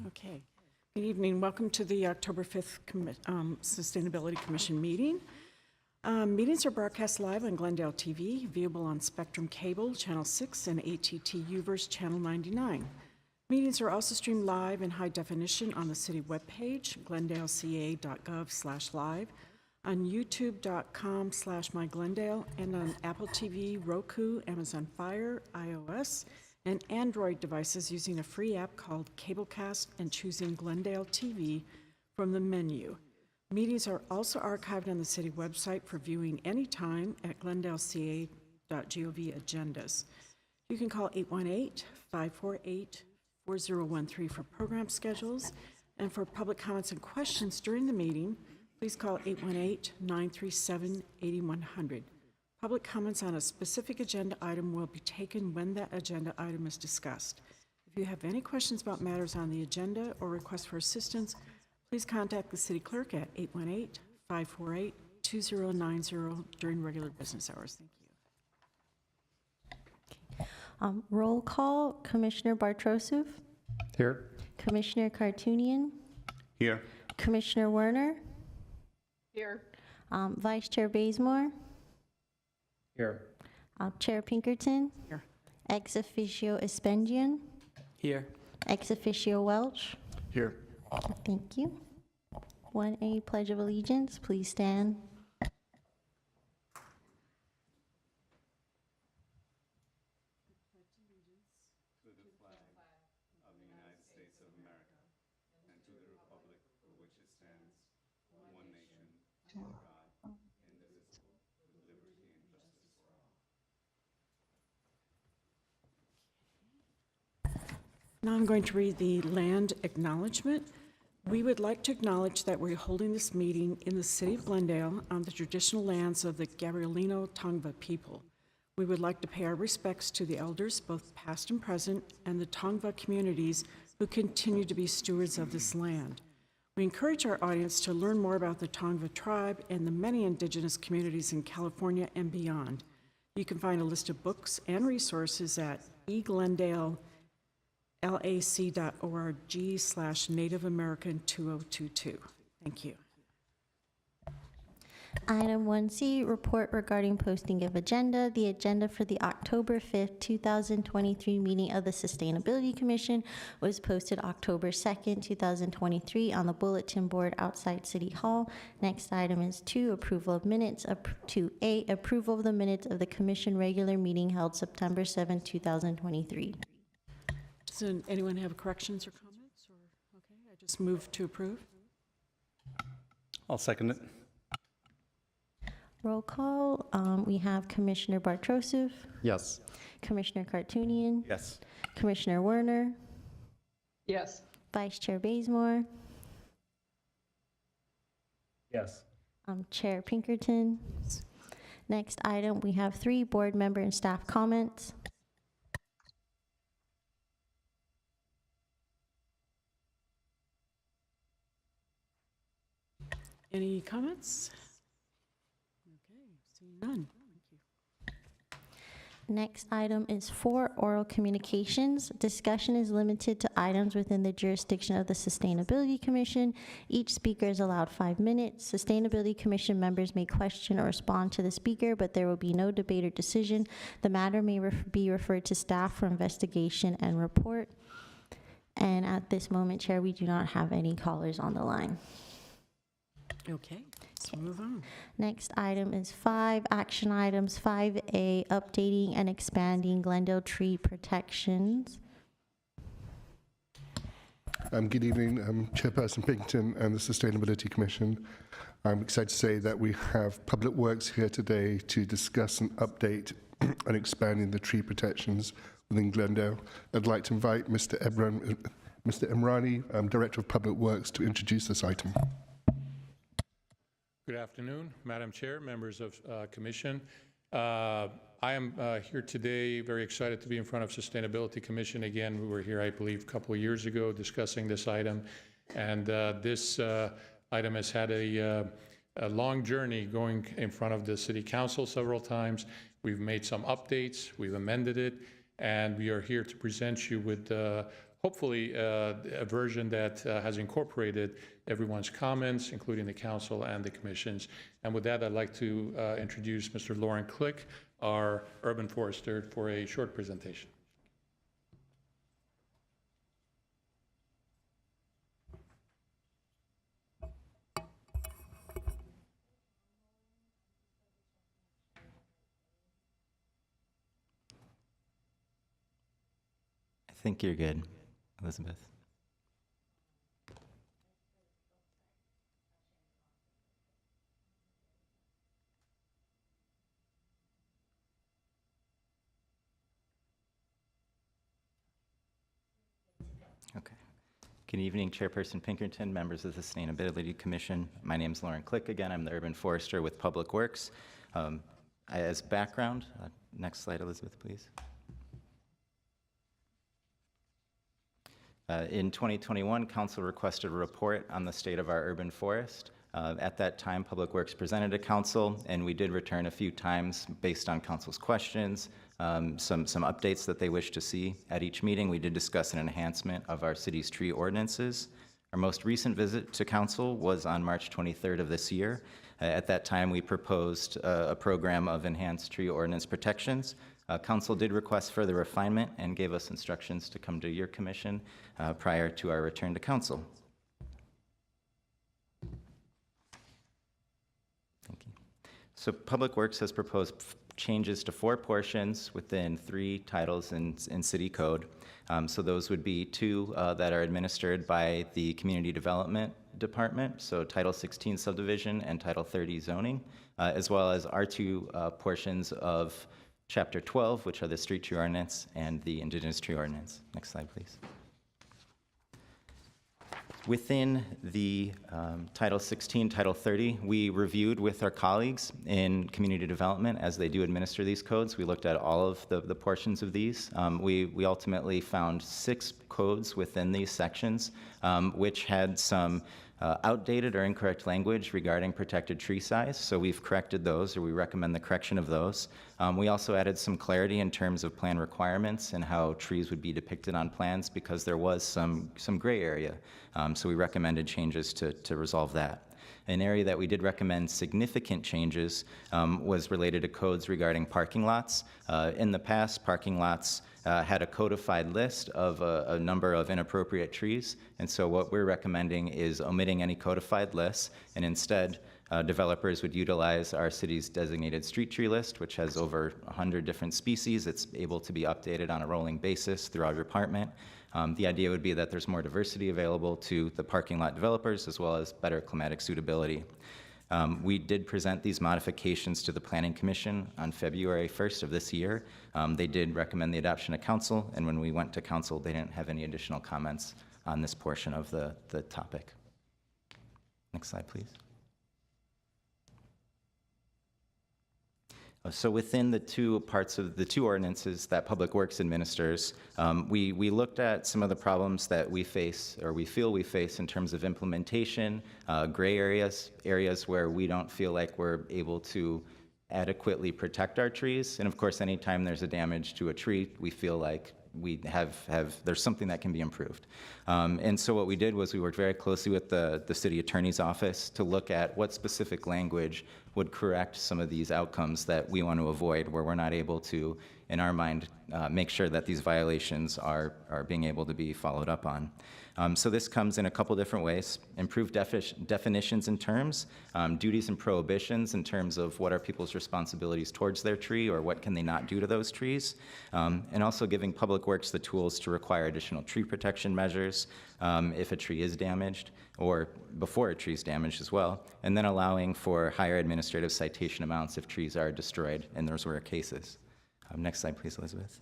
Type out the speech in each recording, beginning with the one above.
Okay. Good evening. Welcome to the October 5th Sustainability Commission meeting. Meetings are broadcast live on Glendale TV, viewable on Spectrum Cable, Channel 6, and AT&T UVerse, Channel 99. Meetings are also streamed live in high definition on the city webpage, glendaleca.gov/live, on youtube.com/myglendale, and on Apple TV, Roku, Amazon Fire, iOS, and Android devices using a free app called Cablecast and choosing Glendale TV from the menu. Meetings are also archived on the city website for viewing anytime at glendaleca.gov agendas. You can call 818-548-4013 for program schedules, and for public comments and questions during the meeting, please call 818-937-8100. Public comments on a specific agenda item will be taken when that agenda item is discussed. If you have any questions about matters on the agenda or requests for assistance, please contact the city clerk at 818-548-2090 during regular business hours. Thank you. Roll call, Commissioner Bartrosov. Here. Commissioner Kartunian. Here. Commissioner Werner. Here. Vice Chair Bazemore. Here. Chair Pinkerton. Here. Ex officio Espendian. Here. Ex officio Welch. Here. Thank you. 1A, Pledge of Allegiance. Please stand. Now I'm going to read the land acknowledgement. We would like to acknowledge that we're holding this meeting in the city of Glendale on the traditional lands of the Gabrielino Tongva people. We would like to pay our respects to the elders, both past and present, and the Tongva communities who continue to be stewards of this land. We encourage our audience to learn more about the Tongva tribe and the many indigenous communities in California and beyond. You can find a list of books and resources at eglendale.lac.org/Native American 2022. Thank you. Item 1C, report regarding posting of agenda. The agenda for the October 5th, 2023 meeting of the Sustainability Commission was posted October 2nd, 2023 on the bulletin board outside City Hall. Next item is 2, approval of minutes. 2A, approval of the minutes of the Commission regular meeting held September 7th, 2023. Does anyone have corrections or comments? Okay, I just move to approve. I'll second it. Roll call. We have Commissioner Bartrosov. Yes. Commissioner Kartunian. Yes. Commissioner Werner. Yes. Vice Chair Bazemore. Yes. Chair Pinkerton. Next item, we have 3 board member and staff comments. Any comments? Okay, seeing none. Thank you. Next item is 4, oral communications. Discussion is limited to items within the jurisdiction of the Sustainability Commission. Each speaker is allowed 5 minutes. Sustainability Commission members may question or respond to the speaker, but there will be no debate or decision. The matter may be referred to staff for investigation and report. And at this moment, Chair, we do not have any callers on the line. Okay, let's move on. Next item is 5 action items. 5A, updating and expanding Glendale tree protections. Good evening, Chairperson Pinkerton and the Sustainability Commission. I'm excited to say that we have Public Works here today to discuss an update and expanding the tree protections within Glendale. I'd like to invite Mr. Emrani, Director of Public Works, to introduce this item. Good afternoon, Madam Chair, members of Commission. I am here today very excited to be in front of Sustainability Commission again. We were here, I believe, a couple of years ago discussing this item. And this item has had a long journey going in front of the City Council several times. We've made some updates, we've amended it, and we are here to present you with hopefully a version that has incorporated everyone's comments, including the council and the commissions. And with that, I'd like to introduce Mr. Lauren Click, our urban forester, for a short presentation. I think you're good, Elizabeth. Okay. Good evening, Chairperson Pinkerton, members of the Sustainability Commission. My name is Lauren Click again. I'm the urban forester with Public Works. As background, next slide, Elizabeth, please. In 2021, Council requested a report on the state of our urban forest. At that time, Public Works presented to Council, and we did return a few times based on Council's questions, some updates that they wish to see at each meeting. We did discuss an enhancement of our city's tree ordinances. Our most recent visit to Council was on March 23rd of this year. At that time, we proposed a program of enhanced tree ordinance protections. Council did request further refinement and gave us instructions to come to your commission prior to our return to Council. Thank you. So Public Works has proposed changes to 4 portions within 3 titles in City Code. So those would be 2 that are administered by the Community Development Department, so Title 16 subdivision and Title 30 zoning, as well as our 2 portions of Chapter 12, which are the street tree ordinance and the indigenous tree ordinance. Next slide, please. Within the Title 16, Title 30, we reviewed with our colleagues in community development as they do administer these codes. We looked at all of the portions of these. We ultimately found 6 codes within these sections, which had some outdated or incorrect language regarding protected tree size. So we've corrected those, or we recommend the correction of those. We also added some clarity in terms of plan requirements and how trees would be depicted on plans, because there was some gray area. So we recommended changes to resolve that. An area that we did recommend significant changes was related to codes regarding parking lots. In the past, parking lots had a codified list of a number of inappropriate trees, and so what we're recommending is omitting any codified lists, and instead developers would utilize our city's designated street tree list, which has over 100 different species. It's able to be updated on a rolling basis through our department. The idea would be that there's more diversity available to the parking lot developers, as well as better climatic suitability. We did present these modifications to the Planning Commission on February 1st of this year. They did recommend the adoption of Council, and when we went to Council, they didn't have any additional comments on this portion of the topic. Next slide, please. So within the 2 parts of the 2 ordinances that Public Works administers, we looked at some of the problems that we face, or we feel we face, in terms of implementation, gray areas where we don't feel like we're able to adequately protect our trees. And of course, anytime there's a damage to a tree, we feel like we there's something that can be improved. And so what we did was we worked very closely with the city attorney's office to look at what specific language would correct some of these outcomes that we want to avoid, where we're not able to, in our mind, make sure that these violations are being able to be followed up on. So this comes in a couple different ways: improved definitions and terms, duties and prohibitions in terms of what are people's responsibilities towards their tree, or what can they not do to those trees, and also giving Public Works the tools to require additional tree protection measures if a tree is damaged, or before a tree is damaged as well, and then allowing for higher administrative citation amounts if trees are destroyed in those rare cases. Next slide, please, Elizabeth.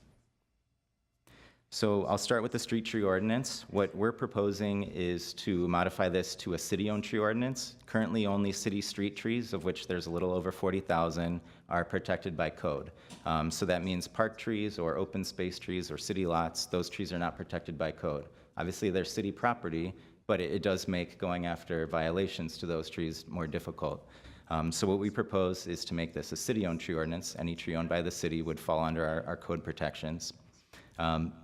So I'll start with the street tree ordinance. What we're proposing is to modify this to a city-owned tree ordinance. Currently, only city street trees, of which there's a little over 40,000, are protected by code. So that means park trees or open space trees or city lots, those trees are not protected by code. Obviously, they're city property, but it does make going after violations to those trees more difficult. So what we propose is to make this a city-owned tree ordinance. Any tree owned by the city would fall under our code protections.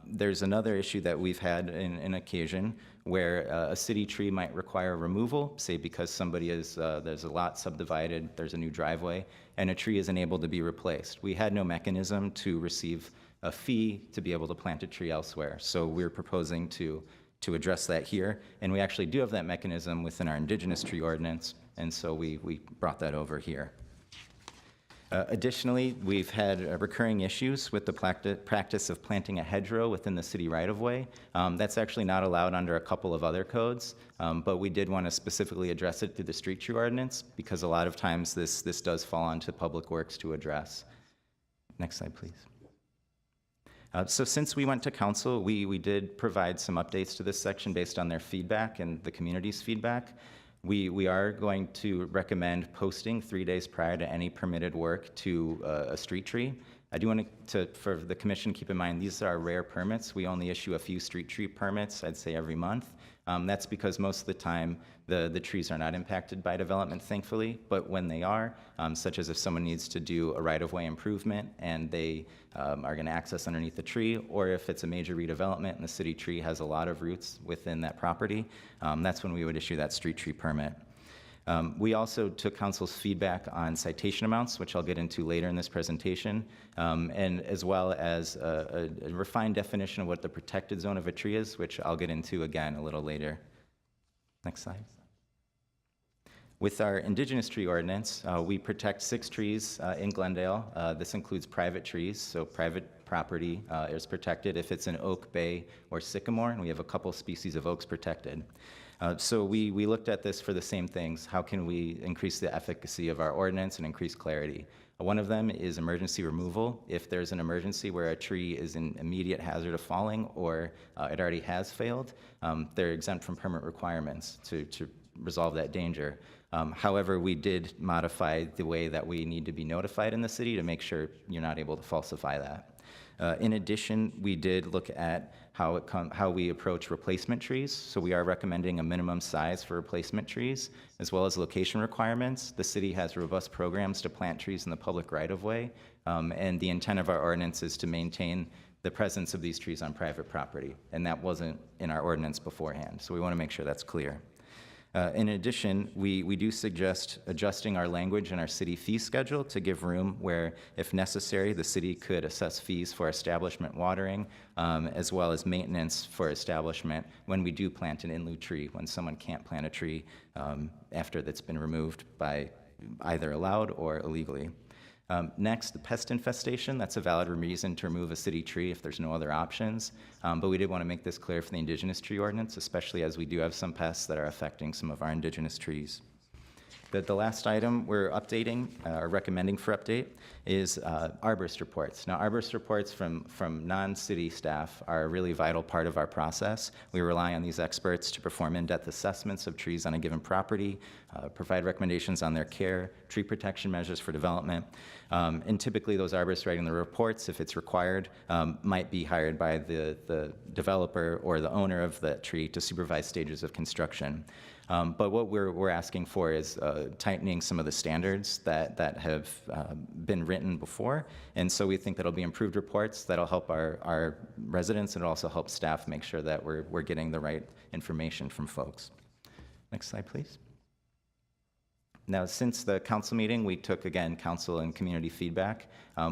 There's another issue that we've had in occasion where a city tree might require removal, say because somebody is, there's a lot subdivided, there's a new driveway, and a tree isn't able to be replaced. We had no mechanism to receive a fee to be able to plant a tree elsewhere. So we're proposing to address that here. And we actually do have that mechanism within our indigenous tree ordinance, and so we brought that over here. Additionally, we've had recurring issues with the practice of planting a hedgerow within the city right-of-way. That's actually not allowed under a couple of other codes, but we did want to specifically address it through the street tree ordinance because a lot of times this does fall onto Public Works to address. Next slide, please. So since we went to council, we did provide some updates to this section based on their feedback and the community's feedback. We are going to recommend posting 3 days prior to any permitted work to a street tree. I do want for the commission, keep in mind, these are rare permits. We only issue a few street tree permits, I'd say every month. That's because most of the time, the trees are not impacted by development, thankfully, but when they are, such as if someone needs to do a right-of-way improvement and they are gonna access underneath the tree, or if it's a major redevelopment and the city tree has a lot of roots within that property, that's when we would issue that street tree permit. We also took council's feedback on citation amounts, which I'll get into later in this presentation, and as well as a refined definition of what the protected zone of a tree is, which I'll get into again a little later. Next slide. With our indigenous tree ordinance, we protect 6 trees in Glendale. This includes private trees, so private property is protected if it's an oak, bay, or sycamore, and we have a couple species of oaks protected. So we looked at this for the same things. How can we increase the efficacy of our ordinance and increase clarity? One of them is emergency removal. If there's an emergency where a tree is in immediate hazard of falling or it already has failed, they're exempt from permit requirements to resolve that danger. However, we did modify the way that we need to be notified in the city to make sure you're not able to falsify that. In addition, we did look at how we approach replacement trees. So we are recommending a minimum size for replacement trees, as well as location requirements. The city has robust programs to plant trees in the public right-of-way, and the intent of our ordinance is to maintain the presence of these trees on private property, and that wasn't in our ordinance beforehand. So we want to make sure that's clear. In addition, we do suggest adjusting our language in our city fee schedule to give room where, if necessary, the city could assess fees for establishment watering, as well as maintenance for establishment when we do plant an in lieu tree, when someone can't plant a tree after that's been removed by either allowed or illegally. Next, the pest infestation. That's a valid reason to remove a city tree if there's no other options. But we did want to make this clear for the indigenous tree ordinance, especially as we do have some pests that are affecting some of our indigenous trees. The last item we're updating, or recommending for update, is arborist reports. Now, arborist reports from non-city staff are a really vital part of our process. We rely on these experts to perform in-depth assessments of trees on a given property, provide recommendations on their care, tree protection measures for development, and typically those arborists writing the reports, if it's required, might be hired by the developer or the owner of the tree to supervise stages of construction. But what we're asking for is tightening some of the standards that have been written before. And so we think that'll be improved reports that'll help our residents, and it'll also help staff make sure that we're getting the right information from folks. Next slide, please. Now, since the council meeting, we took, again, council and community feedback.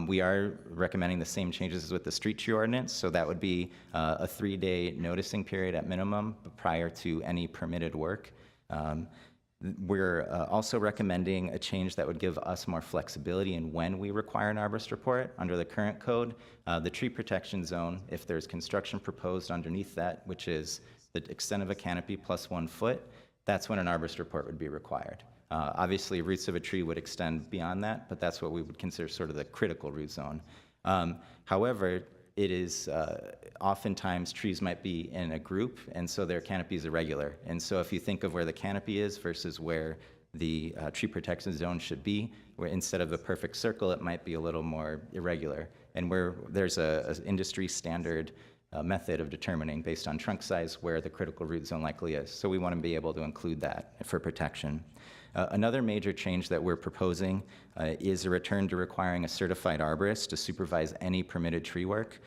We are recommending the same changes as with the street tree ordinance, so that would be a 3-day noticing period at minimum prior to any permitted work. We're also recommending a change that would give us more flexibility in when we require an arborist report. Under the current code, the tree protection zone, if there's construction proposed underneath that, which is the extent of a canopy plus 1 foot, that's when an arborist report would be required. Obviously, roots of a tree would extend beyond that, but that's what we would consider sort of the critical root zone. However, it is oftentimes trees might be in a group, and so their canopy is irregular. And so if you think of where the canopy is versus where the tree protection zone should be, where instead of a perfect circle, it might be a little more irregular. And where there's an industry standard method of determining based on trunk size where the critical root zone likely is. So we want to be able to include that for protection. Another major change that we're proposing is a return to requiring a certified arborist to supervise any permitted tree work.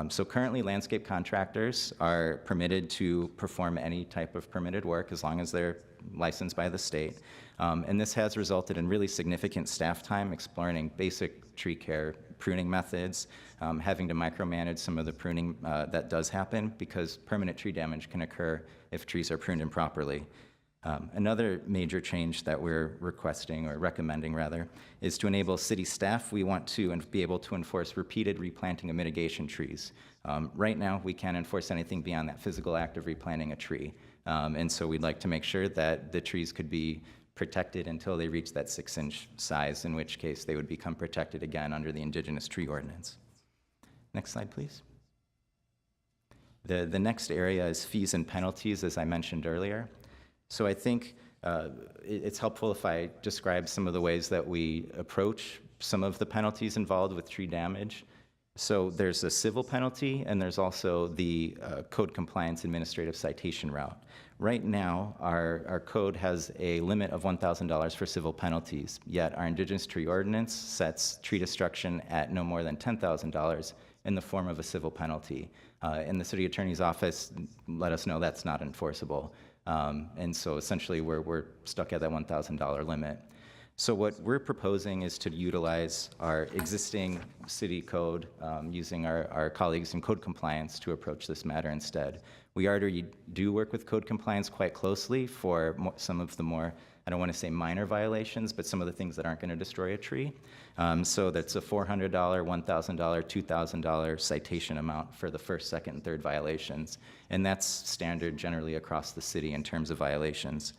So currently, landscape contractors are permitted to perform any type of permitted work as long as they're licensed by the state. And this has resulted in really significant staff time exploring basic tree care, pruning methods, having to micromanage some of the pruning that does happen because permanent tree damage can occur if trees are pruned improperly. Another major change that we're requesting, or recommending rather, is to enable city staff. We want to be able to enforce repeated replanting of mitigation trees. Right now, we can't enforce anything beyond that physical act of replanting a tree. And so we'd like to make sure that the trees could be protected until they reach that 6-inch size, in which case they would become protected again under the Indigenous Tree Ordinance. Next slide, please. The next area is fees and penalties, as I mentioned earlier. So I think it's helpful if I describe some of the ways that we approach some of the penalties involved with tree damage. So there's a civil penalty, and there's also the code compliance administrative citation route. Right now, our code has a limit of $1,000 for civil penalties, yet our Indigenous Tree Ordinance sets tree destruction at no more than $10,000 in the form of a civil penalty. And the City Attorney's Office let us know that's not enforceable. And so essentially, we're stuck at that $1,000 limit. So what we're proposing is to utilize our existing city code, using our colleagues in code compliance to approach this matter instead. We already do work with code compliance quite closely for some of the more, I don't want to say minor violations, but some of the things that aren't going to destroy a tree. So that's a $400, $1,000, $2,000 citation amount for the first, second, and third violations. And that's standard generally across the city in terms of violations.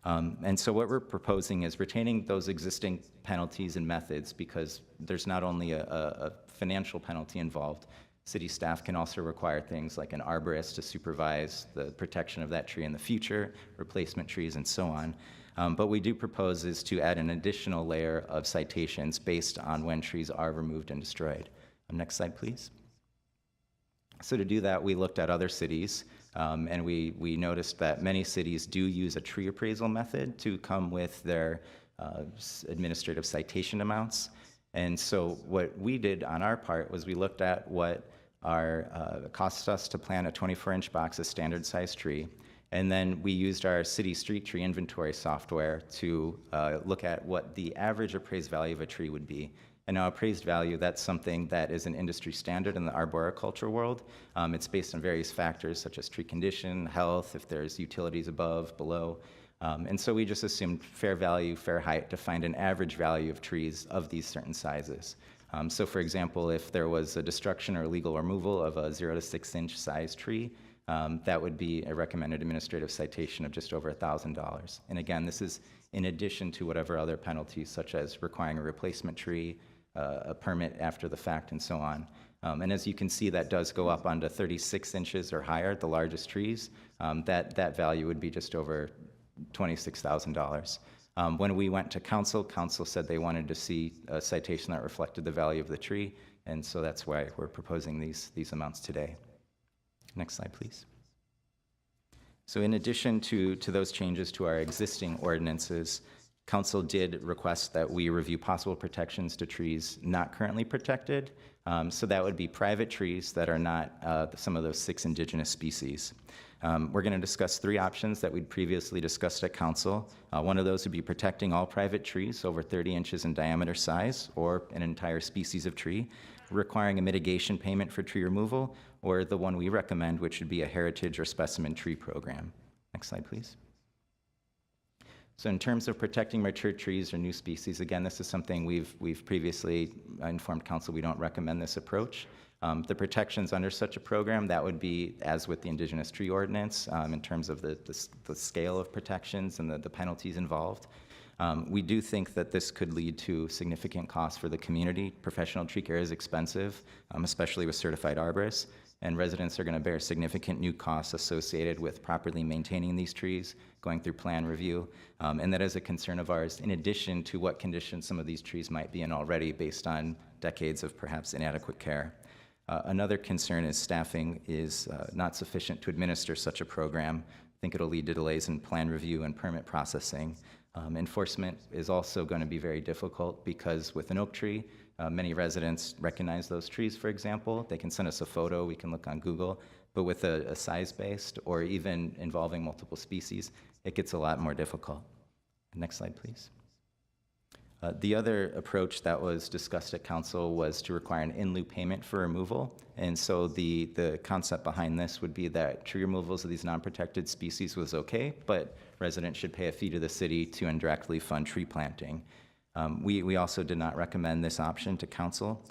And so what we're proposing is retaining those existing penalties and methods, because there's not only a financial penalty involved. City staff can also require things like an arborist to supervise the protection of that tree in the future, replacement trees, and so on. But we do propose is to add an additional layer of citations based on when trees are removed and destroyed. Next slide, please. So to do that, we looked at other cities, and we noticed that many cities do use a tree appraisal method to come with their administrative citation amounts. And so what we did on our part was we looked at what costs us to plant a 24-inch box of standard size tree. And then we used our city street tree inventory software to look at what the average appraised value of a tree would be. And now appraised value, that's something that is an industry standard in the arboriculture world. It's based on various factors such as tree condition, health, if there's utilities above, below. And so we just assumed fair value, fair height to find an average value of trees of these certain sizes. So for example, if there was a destruction or illegal removal of a 0 to 6-inch size tree, that would be a recommended administrative citation of just over $1,000. And again, this is in addition to whatever other penalties, such as requiring a replacement tree, a permit after the fact, and so on. And as you can see, that does go up onto 36 inches or higher, the largest trees. That value would be just over $26,000. When we went to council, council said they wanted to see a citation that reflected the value of the tree, and so that's why we're proposing these amounts today. Next slide, please. So in addition to those changes to our existing ordinances, council did request that we review possible protections to trees not currently protected. So that would be private trees that are not some of those 6 indigenous species. We're going to discuss 3 options that we'd previously discussed at council. One of those would be protecting all private trees over 30 inches in diameter size, or an entire species of tree, requiring a mitigation payment for tree removal, or the one we recommend, which would be a heritage or specimen tree program. Next slide, please. So in terms of protecting mature trees or new species, again, this is something we've previously informed council we don't recommend this approach. The protections under such a program, that would be as with the Indigenous Tree Ordinance in terms of the scale of protections and the penalties involved. We do think that this could lead to significant costs for the community. Professional tree care is expensive, especially with certified arborists, and residents are going to bear significant new costs associated with properly maintaining these trees, going through plan review, and that is a concern of ours, in addition to what conditions some of these trees might be in already based on decades of perhaps inadequate care. Another concern is staffing is not sufficient to administer such a program. I think it'll lead to delays in plan review and permit processing. Enforcement is also going to be very difficult because with an oak tree, many residents recognize those trees, for example. They can send us a photo, we can look on Google, but with a size-based or even involving multiple species, it gets a lot more difficult. Next slide, please. The other approach that was discussed at council was to require an in lieu payment for removal. And so the concept behind this would be that tree removals of these non-protected species was okay, but residents should pay a fee to the city to indirectly fund tree planting. We also did not recommend this option to council.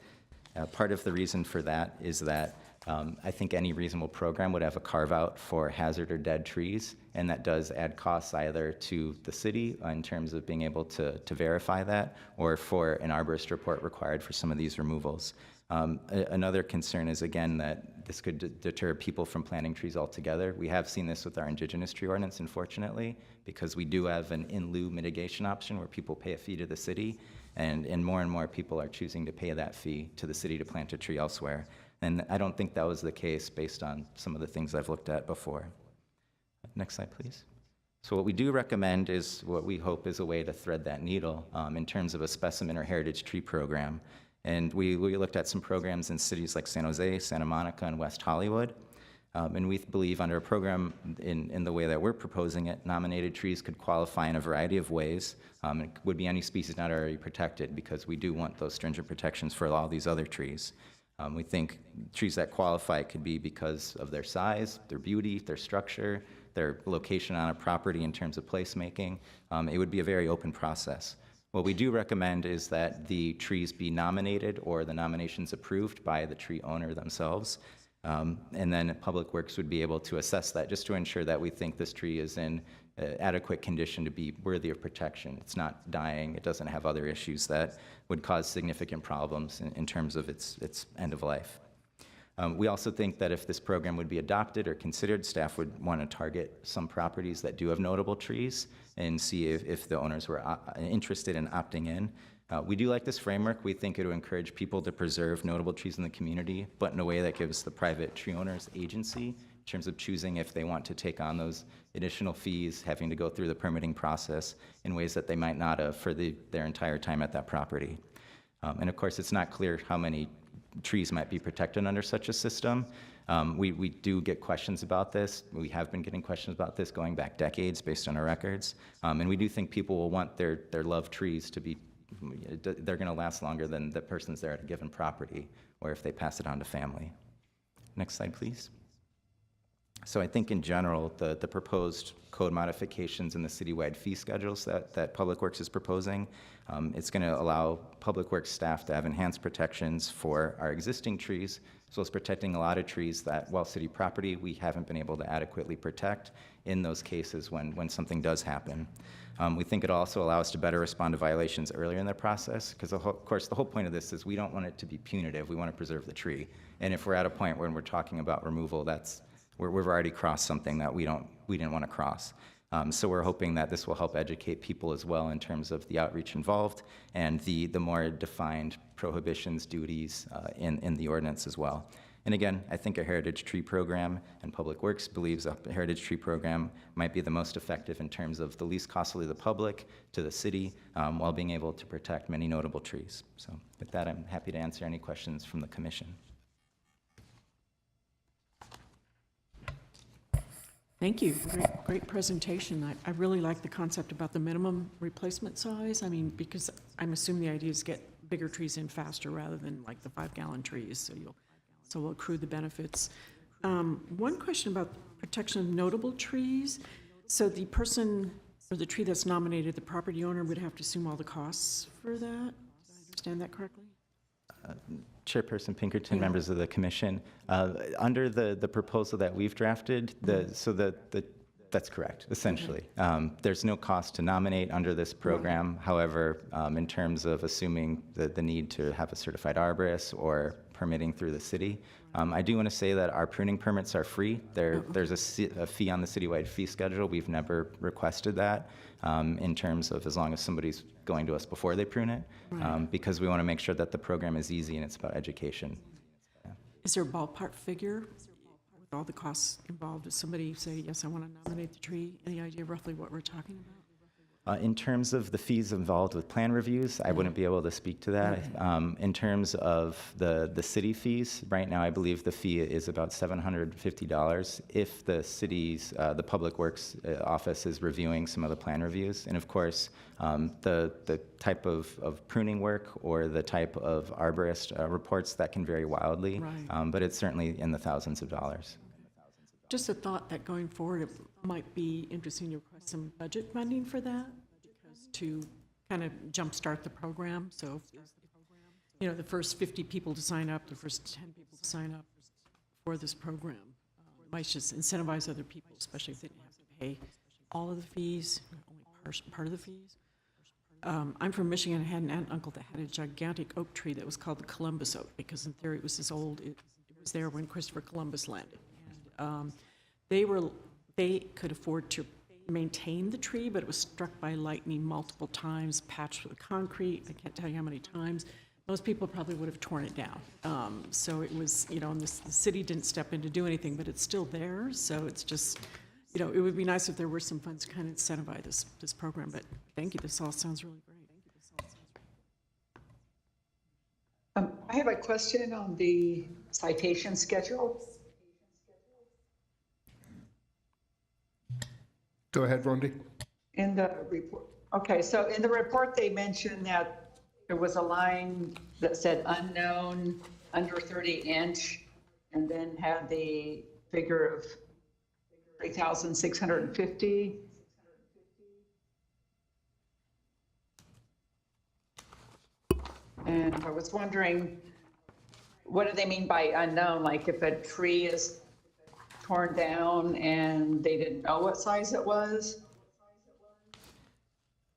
Part of the reason for that is that I think any reasonable program would have a carve-out for hazard or dead trees, and that does add costs either to the city in terms of being able to verify that, or for an arborist report required for some of these removals. Another concern is, again, that this could deter people from planting trees altogether. We have seen this with our indigenous tree ordinance, unfortunately, because we do have an in lieu mitigation option where people pay a fee to the city, and more people are choosing to pay that fee to the city to plant a tree elsewhere. And I don't think that was the case based on some of the things I've looked at before. Next slide, please. So what we do recommend is what we hope is a way to thread that needle in terms of a specimen or heritage tree program. And we looked at some programs in cities like San Jose, Santa Monica, and West Hollywood. And we believe under a program in the way that we're proposing it, nominated trees could qualify in a variety of ways. It would be any species not already protected, because we do want those stringent protections for all these other trees. We think trees that qualify could be because of their size, their beauty, their structure, their location on a property in terms of placemaking. It would be a very open process. What we do recommend is that the trees be nominated or the nominations approved by the tree owner themselves. And then Public Works would be able to assess that just to ensure that we think this tree is in adequate condition to be worthy of protection. It's not dying, it doesn't have other issues that would cause significant problems in terms of its end of life. We also think that if this program would be adopted or considered, staff would want to target some properties that do have notable trees and see if the owners were interested in opting in. We do like this framework. We think it will encourage people to preserve notable trees in the community, but in a way that gives the private tree owners agency in terms of choosing if they want to take on those additional fees, having to go through the permitting process in ways that they might not have for their entire time at that property. And of course, it's not clear how many trees might be protected under such a system. We do get questions about this. We have been getting questions about this going back decades based on our records. And we do think people will want their loved trees to be, they're going to last longer than the person's there at a given property, or if they pass it on to family. Next slide, please. So I think in general, the proposed code modifications in the citywide fee schedules that Public Works is proposing, it's going to allow Public Works staff to have enhanced protections for our existing trees, as well as protecting a lot of trees that, while city property, we haven't been able to adequately protect in those cases when something does happen. We think it'll also allow us to better respond to violations earlier in the process, because of course the whole point of this is we don't want it to be punitive, we want to preserve the tree. And if we're at a point when we're talking about removal, we've already crossed something that we didn't want to cross. So we're hoping that this will help educate people as well in terms of the outreach involved and the more defined prohibitions, duties in the ordinance as well. And again, I think a heritage tree program, and Public Works believes a heritage tree program might be the most effective in terms of the least costly to the public, to the city, while being able to protect many notable trees. So with that, I'm happy to answer any questions from the commission. Thank you. Great presentation. I really like the concept about the minimum replacement size. I mean, because I'm assuming the idea is get bigger trees in faster rather than like the 5-gallon trees, so we'll accrue the benefits. One question about protection of notable trees. So the person or the tree that's nominated, the property owner would have to assume all the costs for that? Did I understand that correctly? Chairperson Pinkerton, Yeah. members of the commission, under the proposal that we've drafted, that's correct, essentially. There's no cost to nominate under this program. However, in terms of assuming the need to have a certified arborist or permitting through the city, I do want to say that our pruning permits are free. There's a fee on the citywide fee schedule. We've never requested that in terms of as long as somebody's going to us before they prune it, because we want to make sure that the program is easy and it's about education. Is there a ballpark figure with all the costs involved? Does somebody say, yes, I want to nominate the tree? Any idea roughly what we're talking about? In terms of the fees involved with plan reviews, I wouldn't be able to speak to that. In terms of the city fees, right now I believe the fee is about $750 if the city's, the Public Works Office is reviewing some of the plan reviews. And of course, the type of pruning work or the type of arborist reports, that can vary wildly, Right. but it's certainly in the thousands of dollars. Just a thought that going forward, it might be interesting to request some budget funding for that, because to kind of jumpstart the program. So, you know, the first 50 people to sign up, the first 10 people to sign up for this program, might just incentivize other people, especially if they didn't have to pay all of the fees, only part of the fees. I'm from Michigan. I had an aunt and uncle that had a gigantic oak tree that was called the Columbus oak, because in theory it was as old, it was there when Christopher Columbus landed. They could afford to maintain the tree, but it was struck by lightning multiple times, patched with concrete. I can't tell you how many times. Most people probably would have torn it down. So it was, you know, and the city didn't step in to do anything, but it's still there. So it's just, you know, it would be nice if there were some funds to kind of incentivize this program. But thank you. This all sounds really great. I have a question on the citation schedule. Go ahead, Rondi. In the report, okay, so in the report, they mentioned that there was a line that said unknown, under 30 inch, and then had the figure of 3,650. And I was wondering, what do they mean by unknown? Like if a tree is torn down and they didn't know what size it was?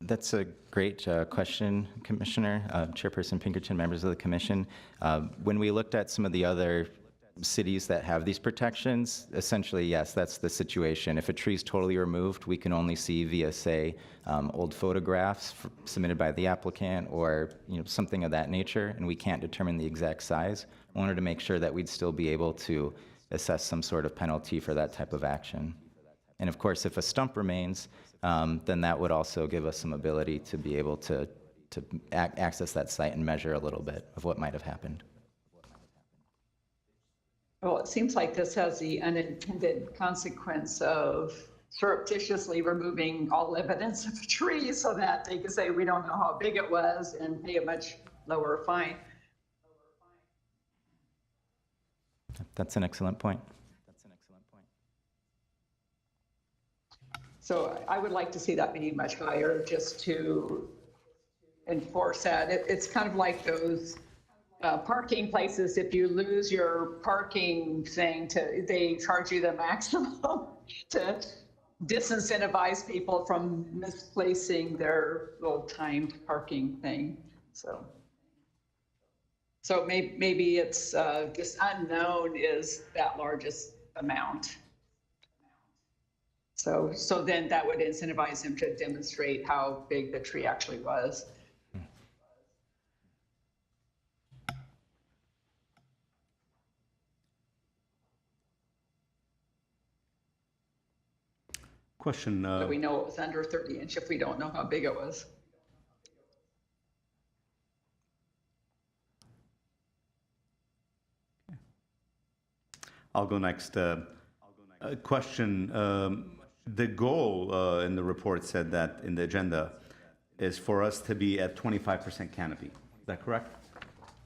That's a great question, Commissioner, Chairperson Pinkerton, members of the commission. When we looked at some of the other cities that have these protections, essentially, yes, that's the situation. If a tree is totally removed, we can only see via, say, old photographs submitted by the applicant or, you know, something of that nature, and we can't determine the exact size. I wanted to make sure that we'd still be able to assess some sort of penalty for that type of action. And of course, if a stump remains, then that would also give us some ability to be able to access that site and measure a little bit of what might have happened. Well, it seems like this has the unintended consequence of surreptitiously removing all evidence of a tree so that they can say, we don't know how big it was, and pay a much lower fine. That's an excellent point. So I would like to see that be much higher, just to enforce that. It's kind of like those parking places. If you lose your parking thing, they charge you the maximum to disincentivize people from misplacing their little timed parking thing. So maybe it's this unknown is that largest amount. So then that would incentivize him to demonstrate how big the tree actually was. Question. So we know it was under 30 inch if we don't know how big it was. I'll go next. Question. The goal in the report said that in the agenda is for us to be at 25% canopy. Is that correct?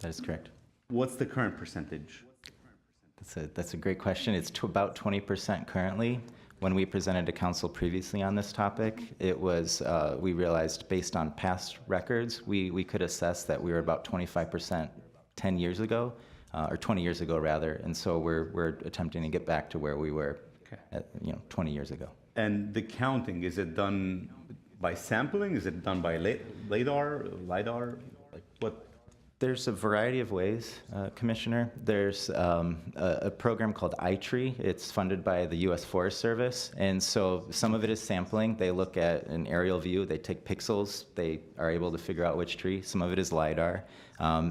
That is correct. What's the current percentage? That's a great question. It's about 20% currently. When we presented to council previously on this topic, it was, we realized based on past records, we could assess that we were about 25% 10 years ago, or 20 years ago rather, and so we're attempting to get back to where we were, 20 years ago. And the counting, is it done by sampling? Is it done by LiDAR? Like what? There's a variety of ways, Commissioner. There's a program called iTree. It's funded by the U.S. Forest Service, and so some of it is sampling. They look at an aerial view. They take pixels. They are able to figure out which tree. Some of it is LiDAR.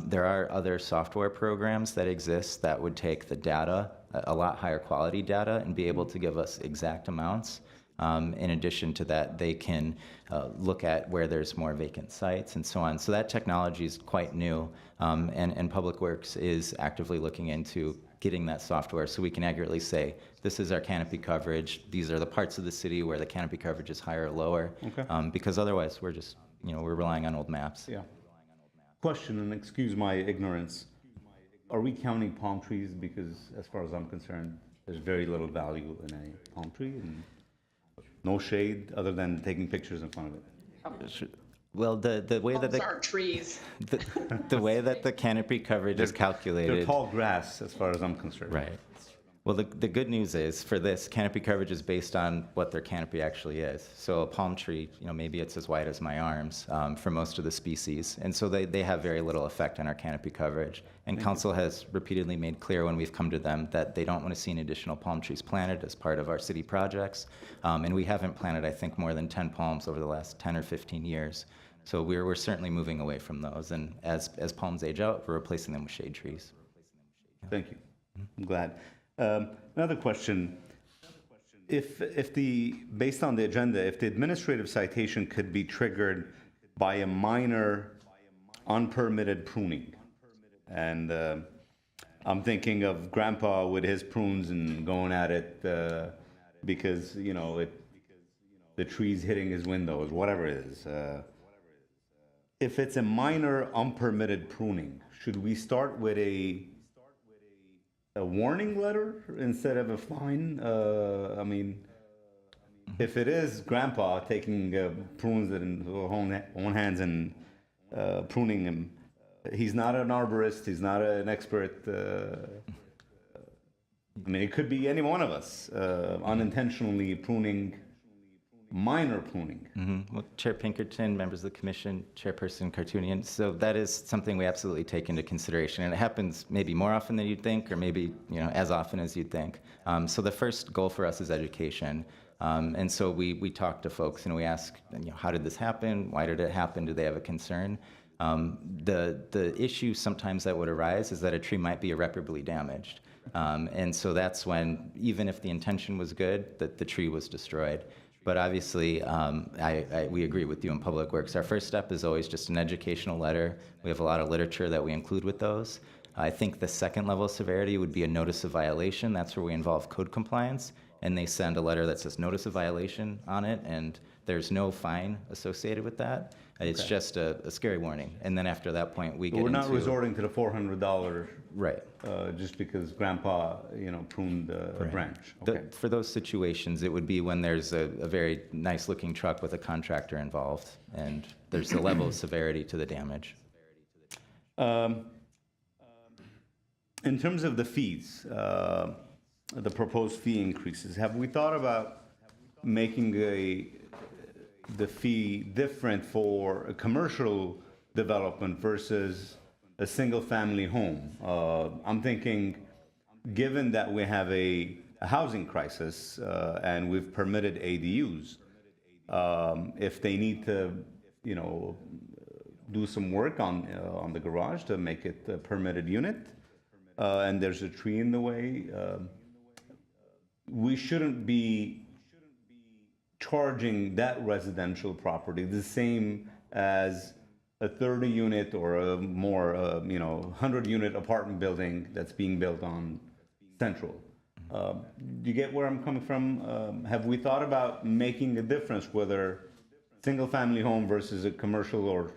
There are other software programs that exist that would take the data, a lot higher quality data, and be able to give us exact amounts. In addition to that, they can look at where there's more vacant sites and so on. So that technology is quite new, and Public Works is actively looking into getting that software so we can accurately say, this is our canopy coverage, these are the parts of the city where the canopy coverage is higher or lower. Okay. Because otherwise, we're just, we're relying on old maps. Yeah. Question, and excuse my ignorance. Are we counting palm trees? Because as far as I'm concerned, there's very little value in a palm tree and no shade other than taking pictures in front of it. Well, the way that Those aren't trees. the way that the canopy coverage is They're calculated. tall grass as far as I'm concerned. Right. Well, the good news is for this, canopy coverage is based on what their canopy actually is. So a palm tree, maybe it's as wide as my arms for most of the species. And so they have very little effect on our canopy coverage. And council has repeatedly made clear when we've come to them that they don't want to see any additional palm trees planted as part of our city projects. And we haven't planted, I think, more than 10 palms over the last 10 or 15 years. So we're certainly moving away from those. And as palms age out, we're replacing them with shade trees. Thank you. I'm glad. Another question. Based on the agenda, if the administrative citation could be triggered by a minor unpermitted pruning, and I'm thinking of Grandpa with his prunes and going at it because, the tree's hitting his windows, whatever it is. If it's a minor unpermitted pruning, should we start with a warning letter instead of a fine? If it is Grandpa taking prunes in his own hands and pruning them, he's not an arborist, he's not an expert. It could be any one of us unintentionally pruning, minor pruning. Well, Chair Pinkerton, members of the commission, Chairperson Kartunian, so that is something we absolutely take into consideration, and it happens maybe more often than you'd think, or maybe as often as you'd think. So the first goal for us is education, and so we talk to folks and we ask, how did this happen? Why did it happen? Do they have a concern? The issue sometimes that would arise is that a tree might be irreparably damaged, and so that's when, even if the intention was good, that the tree was destroyed. But obviously, we agree with you in Public Works. Our first step is always just an educational letter. We have a lot of literature that we include with those. I think the second level of severity would be a notice of violation. That's where we involve code compliance, and they send a letter that says notice of violation on it, and there's no fine associated with that. It's just a scary warning. And then after that point, we get into... We're not resorting to the $400 Right. Just because Grandpa, pruned a branch. Okay. For those situations, it would be when there's a very nice-looking truck with a contractor involved, and there's a level of severity to the damage. In terms of the fees, the proposed fee increases, have we thought about making the fee different for a commercial development versus a single-family home? I'm thinking, given that we have a housing crisis and we've permitted ADUs, if they need to, do some work on the garage to make it a permitted unit, and there's a tree in the way, we shouldn't be charging that residential property the same as a 30-unit or a more, 100-unit apartment building that's being built on Central. Do you get where I'm coming from? Have we thought about making a difference whether single-family home versus a commercial or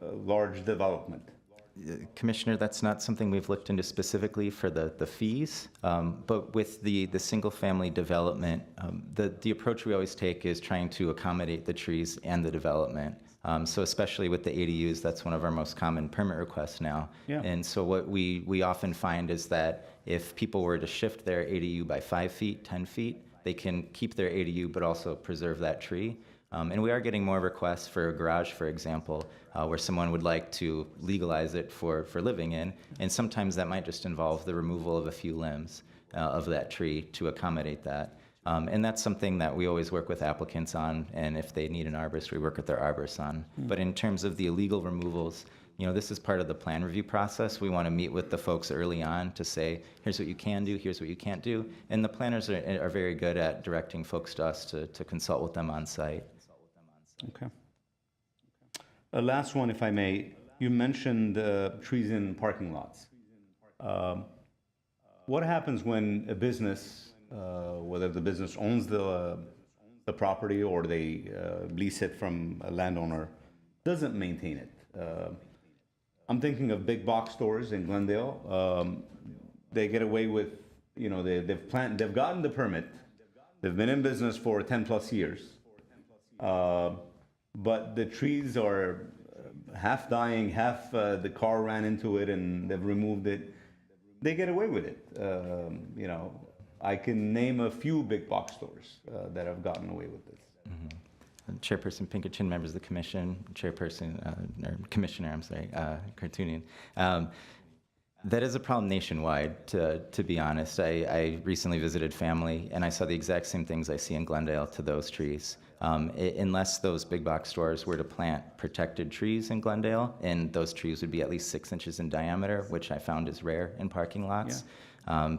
large development? Commissioner, that's not something we've looked into specifically for the fees, but with the single-family development, the approach we always take is trying to accommodate the trees and the development. So especially with the ADUs, that's one of our most common permit requests now. Yeah. And so what we often find is that if people were to shift their ADU by 5 feet, 10 feet, they can keep their ADU but also preserve that tree. And we are getting more requests for a garage, for example, where someone would like to legalize it for living in, and sometimes that might just involve the removal of a few limbs of that tree to accommodate that. And that's something that we always work with applicants on, and if they need an arborist, we work with their arborists on. But in terms of the illegal removals, this is part of the plan review process. We want to meet with the folks early on to say, here's what you can do, here's what you can't do. And the planners are very good at directing folks to us to consult with them on site. Okay. Last one, if I may. You mentioned trees in parking lots. What happens when a business, whether the business owns the property or they lease it from a landowner, doesn't maintain it? I'm thinking of big box stores in Glendale. They get away with, they've gotten the permit. They've been in business for 10 plus years. But the trees are half dying, half the car ran into it and they've removed it. They get away with it. I can name a few big box stores that have gotten away with this. Chairperson Pinkerton, members of the commission, Commissioner, Kartunian. That is a problem nationwide, to be honest. I recently visited family, and I saw the exact same things I see in Glendale to those trees. Unless those big box stores were to plant protected trees in Glendale, and those trees would be at least 6 inches in diameter, which I found is rare in parking lots,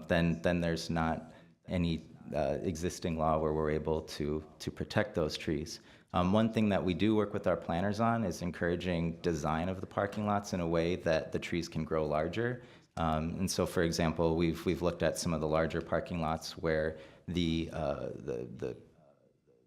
then there's not any existing law where we're able to protect those trees. One thing that we do work with our planners on is encouraging design of the parking lots in a way that the trees can grow larger. And so, for example, we've looked at some of the larger parking lots where the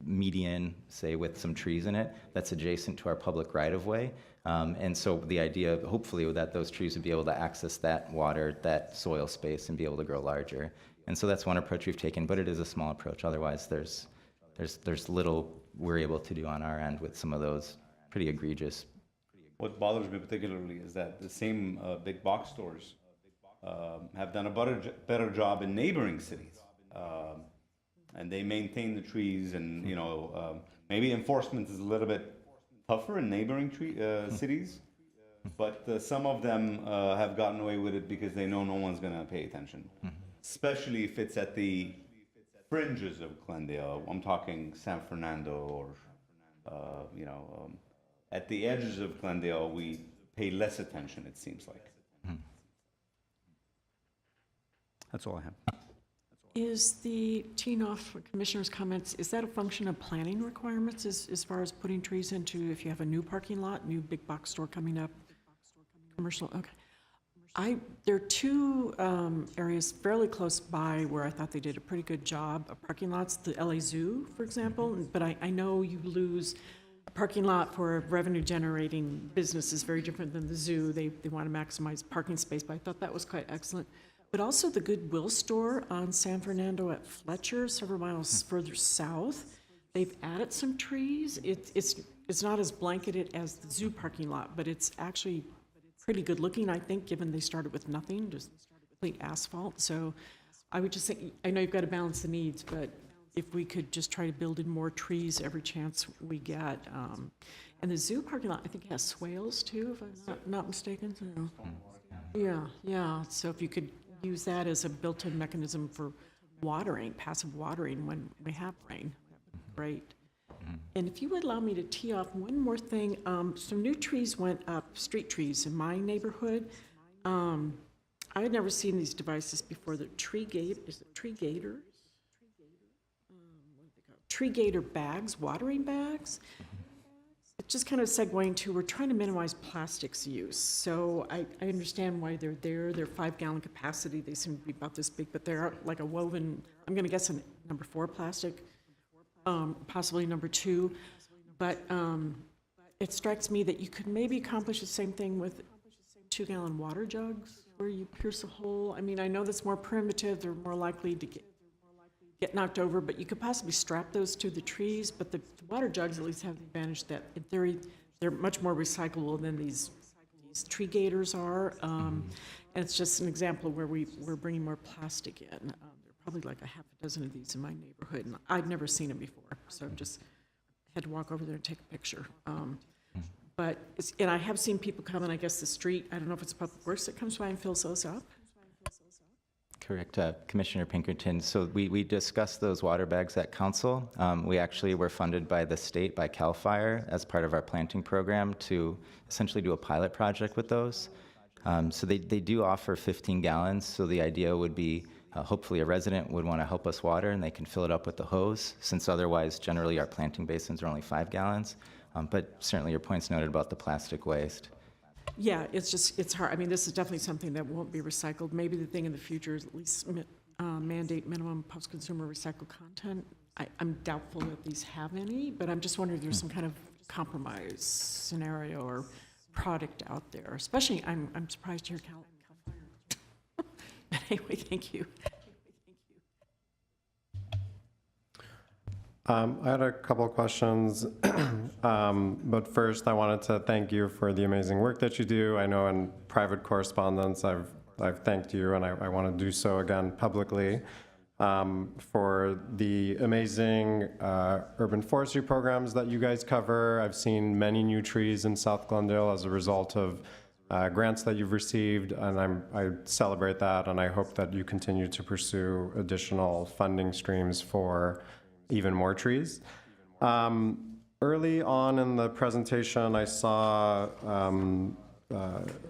median, say, with some trees in it, that's adjacent to our public right-of-way. And so the idea, hopefully, that those trees would be able to access that water, that soil space, and be able to grow larger. And so that's one approach we've taken, but it is a small approach. Otherwise, there's little we're able to do on our end with some of those pretty egregious. What bothers me particularly is that the same big box stores have done a better job in neighboring cities. And they maintain the trees, and maybe enforcement is a little bit tougher in neighboring cities, but some of them have gotten away with it because they know no one's going to pay attention, especially if it's at the fringes of Glendale. I'm talking San Fernando or at the edges of Glendale, we pay less attention, it seems like. That's all I have. Is the teeing off for commissioners' comments, is that a function of planning requirements as far as putting trees into, if you have a new parking lot, new big box store coming up, commercial? Okay. There are two areas fairly close by where I thought they did a pretty good job of parking lots. The LA Zoo, for example, but I know you lose a parking lot for a revenue-generating business is very different than the zoo. They want to maximize parking space, but I thought that was quite excellent. But also the Goodwill store on San Fernando at Fletcher, several miles further south. They've added some trees. It's not as blanketed as the zoo parking lot, but it's actually pretty good looking, I think, given they started with nothing, just complete asphalt. So I would just think, I know you've got to balance the needs, but if we could just try to build in more trees every chance we get. And the zoo parking lot, I think, has swales too, if I'm not mistaken. So, yeah. So if you could use that as a built-in mechanism for watering, passive watering when we have rain, that would be great. And if you would allow me to tee off one more thing, some new trees went up, street trees in my neighborhood. I had never seen these devices before. The tree gators? What are they called? Tree gator bags, watering bags. It's just kind of segueing to, we're trying to minimize plastics use. So I understand why they're there. They're 5-gallon capacity. They seem to be about this big, but they're like a woven, I'm going to guess a number 4 plastic, possibly number 2. But it strikes me that you could maybe accomplish the same thing with 2-gallon water jugs where you pierce a hole. I mean, I know that's more primitive. They're more likely to get knocked over, but you could possibly strap those to the trees. But the water jugs at least have the advantage that, in theory, they're much more recyclable than these tree gators are. And it's just an example where we're bringing more plastic in. There are probably like a half a dozen of these in my neighborhood, and I've never seen them before, so I just had to walk over there and take a picture. And I have seen people come, and I guess the street, I don't know if it's Public Works that comes by and fills those up. Correct, Commissioner Pinkerton. So we discussed those water bags at council. We actually were funded by the state, by CAL FIRE, as part of our planting program to essentially do a pilot project with those. So they do offer 15 gallons. So the idea would be hopefully a resident would want to help us water and they can fill it up with the hose, since otherwise generally our planting basins are only 5 gallons. But certainly your point's noted about the plastic waste. Yeah, it's hard. I mean, this is definitely something that won't be recycled. Maybe the thing in the future is at least mandate minimum post-consumer recycled content. I'm doubtful that these have any, but I'm just wondering if there's some kind of compromise scenario or product out there, especially, I'm surprised to hear Cal Fire. But anyway, thank you. I had a couple of questions, but first I wanted to thank you for the amazing work that you do. I know in private correspondence I've thanked you, and I want to do so again publicly for the amazing urban forestry programs that you guys cover. I've seen many new trees in South Glendale as a result of grants that you've received, and I celebrate that, and I hope that you continue to pursue additional funding streams for even more trees. Early on in the presentation, I saw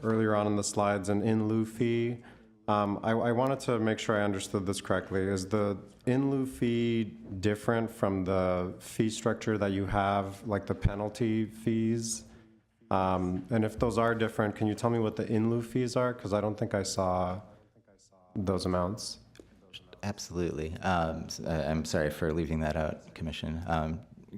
earlier on in the slides an in lieu fee. I wanted to make sure I understood this correctly. Is the in lieu fee different from the fee structure that you have, like the penalty fees? And if those are different, can you tell me what the in lieu fees are? Because I don't think I saw those amounts. Absolutely. I'm sorry for leaving that out, Commissioner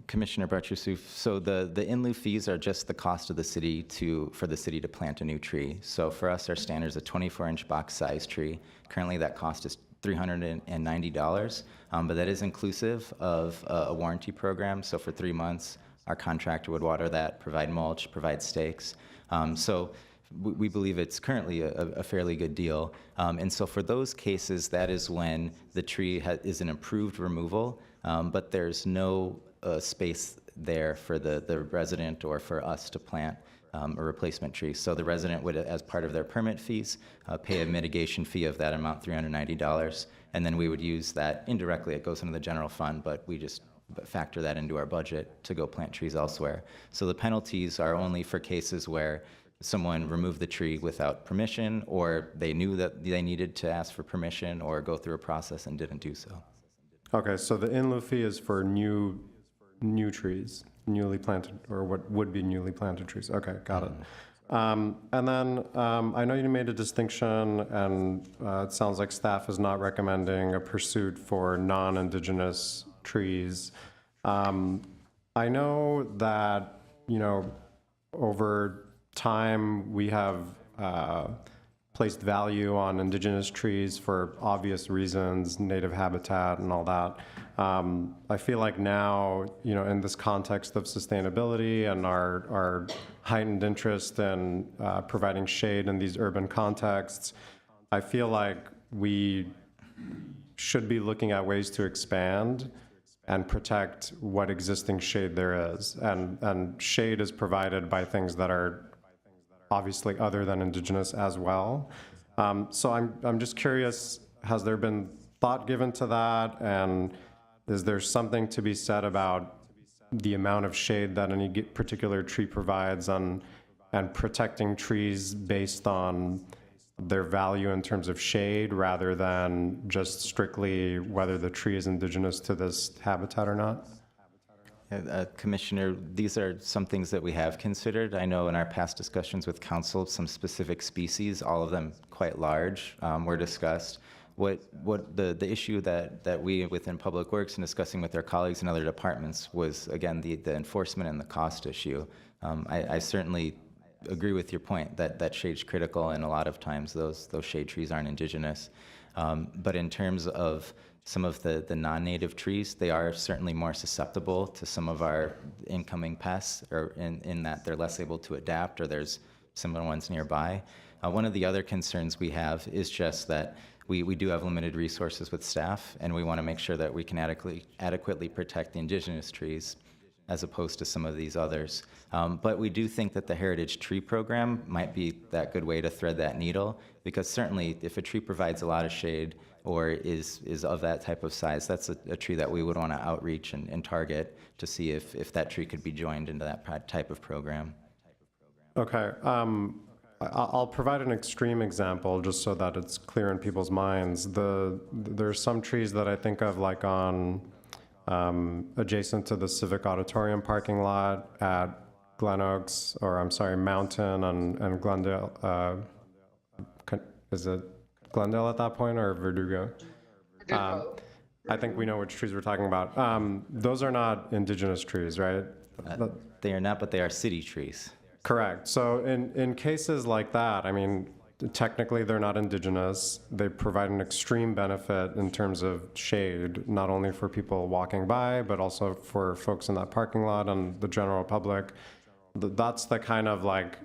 Bartusouf. So the in lieu fees are just the cost of the city for the city to plant a new tree. So for us, our standard is a 24-inch box size tree. Currently, that cost is $390, but that is inclusive of a warranty program. So for 3 months, our contractor would water that, provide mulch, provide stakes. So we believe it's currently a fairly good deal. And so for those cases, that is when the tree is an approved removal, but there's no space there for the resident or for us to plant a replacement tree. So the resident would, as part of their permit fees, pay a mitigation fee of that amount, $390, and then we would use that indirectly. It goes into the general fund, but we just factor that into our budget to go plant trees elsewhere. So the penalties are only for cases where someone removed the tree without permission, or they knew that they needed to ask for permission or go through a process and didn't do so. Okay, so the in lieu fee is for new trees, newly planted, or what would be newly planted trees. Okay, got it. And then I know you made a distinction, and it sounds like staff is not recommending a pursuit for non-indigenous trees. I know that, over time we have placed value on indigenous trees for obvious reasons, native habitat and all that. I feel like now, in this context of sustainability and our heightened interest in providing shade in these urban contexts, I feel like we should be looking at ways to expand and protect what existing shade there is. And shade is provided by things that are obviously other than indigenous as well. So I'm just curious, has there been thought given to that? And is there something to be said about the amount of shade that any particular tree provides and protecting trees based on their value in terms of shade rather than just strictly whether the tree is indigenous to this habitat or not? Commissioner, these are some things that we have considered. I know in our past discussions with council, some specific species, all of them quite large, were discussed. What the issue that we within Public Works and discussing with our colleagues in other departments was, again, the enforcement and the cost issue. I certainly agree with your point that shade's critical, and a lot of times those shade trees aren't indigenous. But in terms of some of the non-native trees, they are certainly more susceptible to some of our incoming pests, or in that they're less able to adapt, or there's similar ones nearby. One of the other concerns we have is just that we do have limited resources with staff, and we want to make sure that we can adequately protect the indigenous trees. as opposed to some of these others. But we do think that the Heritage Tree Program might be that good way to thread that needle, because certainly if a tree provides a lot of shade or is of that type of size, that's a tree that we would want to outreach and target to see if that tree could be joined into that type of program. Okay. I'll provide an extreme example just so that it's clear in people's minds. There's some trees that I think of like on adjacent to the Civic Auditorium parking lot at Glen Oaks, or I'm sorry, Mountain and Glendale. Is it Glendale at that point or Verdugo? I think we know which trees we're talking about. Those are not indigenous trees, right? They are not, but they are city trees. Correct. So in cases like that, I mean, technically they're not indigenous. They provide an extreme benefit in terms of shade, not only for people walking by, but also for folks in that parking lot and the general public. That's the kind of like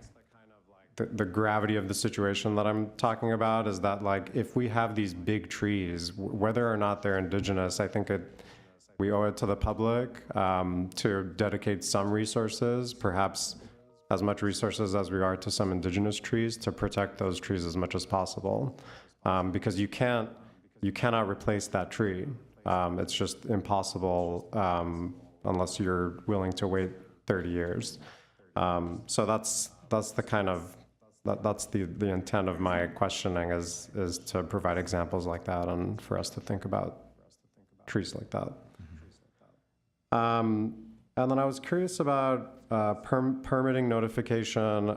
the gravity of the situation that I'm talking about, is that like if we have these big trees, whether or not they're indigenous, I think we owe it to the public to dedicate some resources, perhaps as much resources as we are to some indigenous trees, to protect those trees as much as possible, because you cannot replace that tree. It's just impossible unless you're willing to wait 30 years. So that's the kind of that's the intent of my questioning is to provide examples like that and for us to think about trees like that. And then I was curious about permitting notification.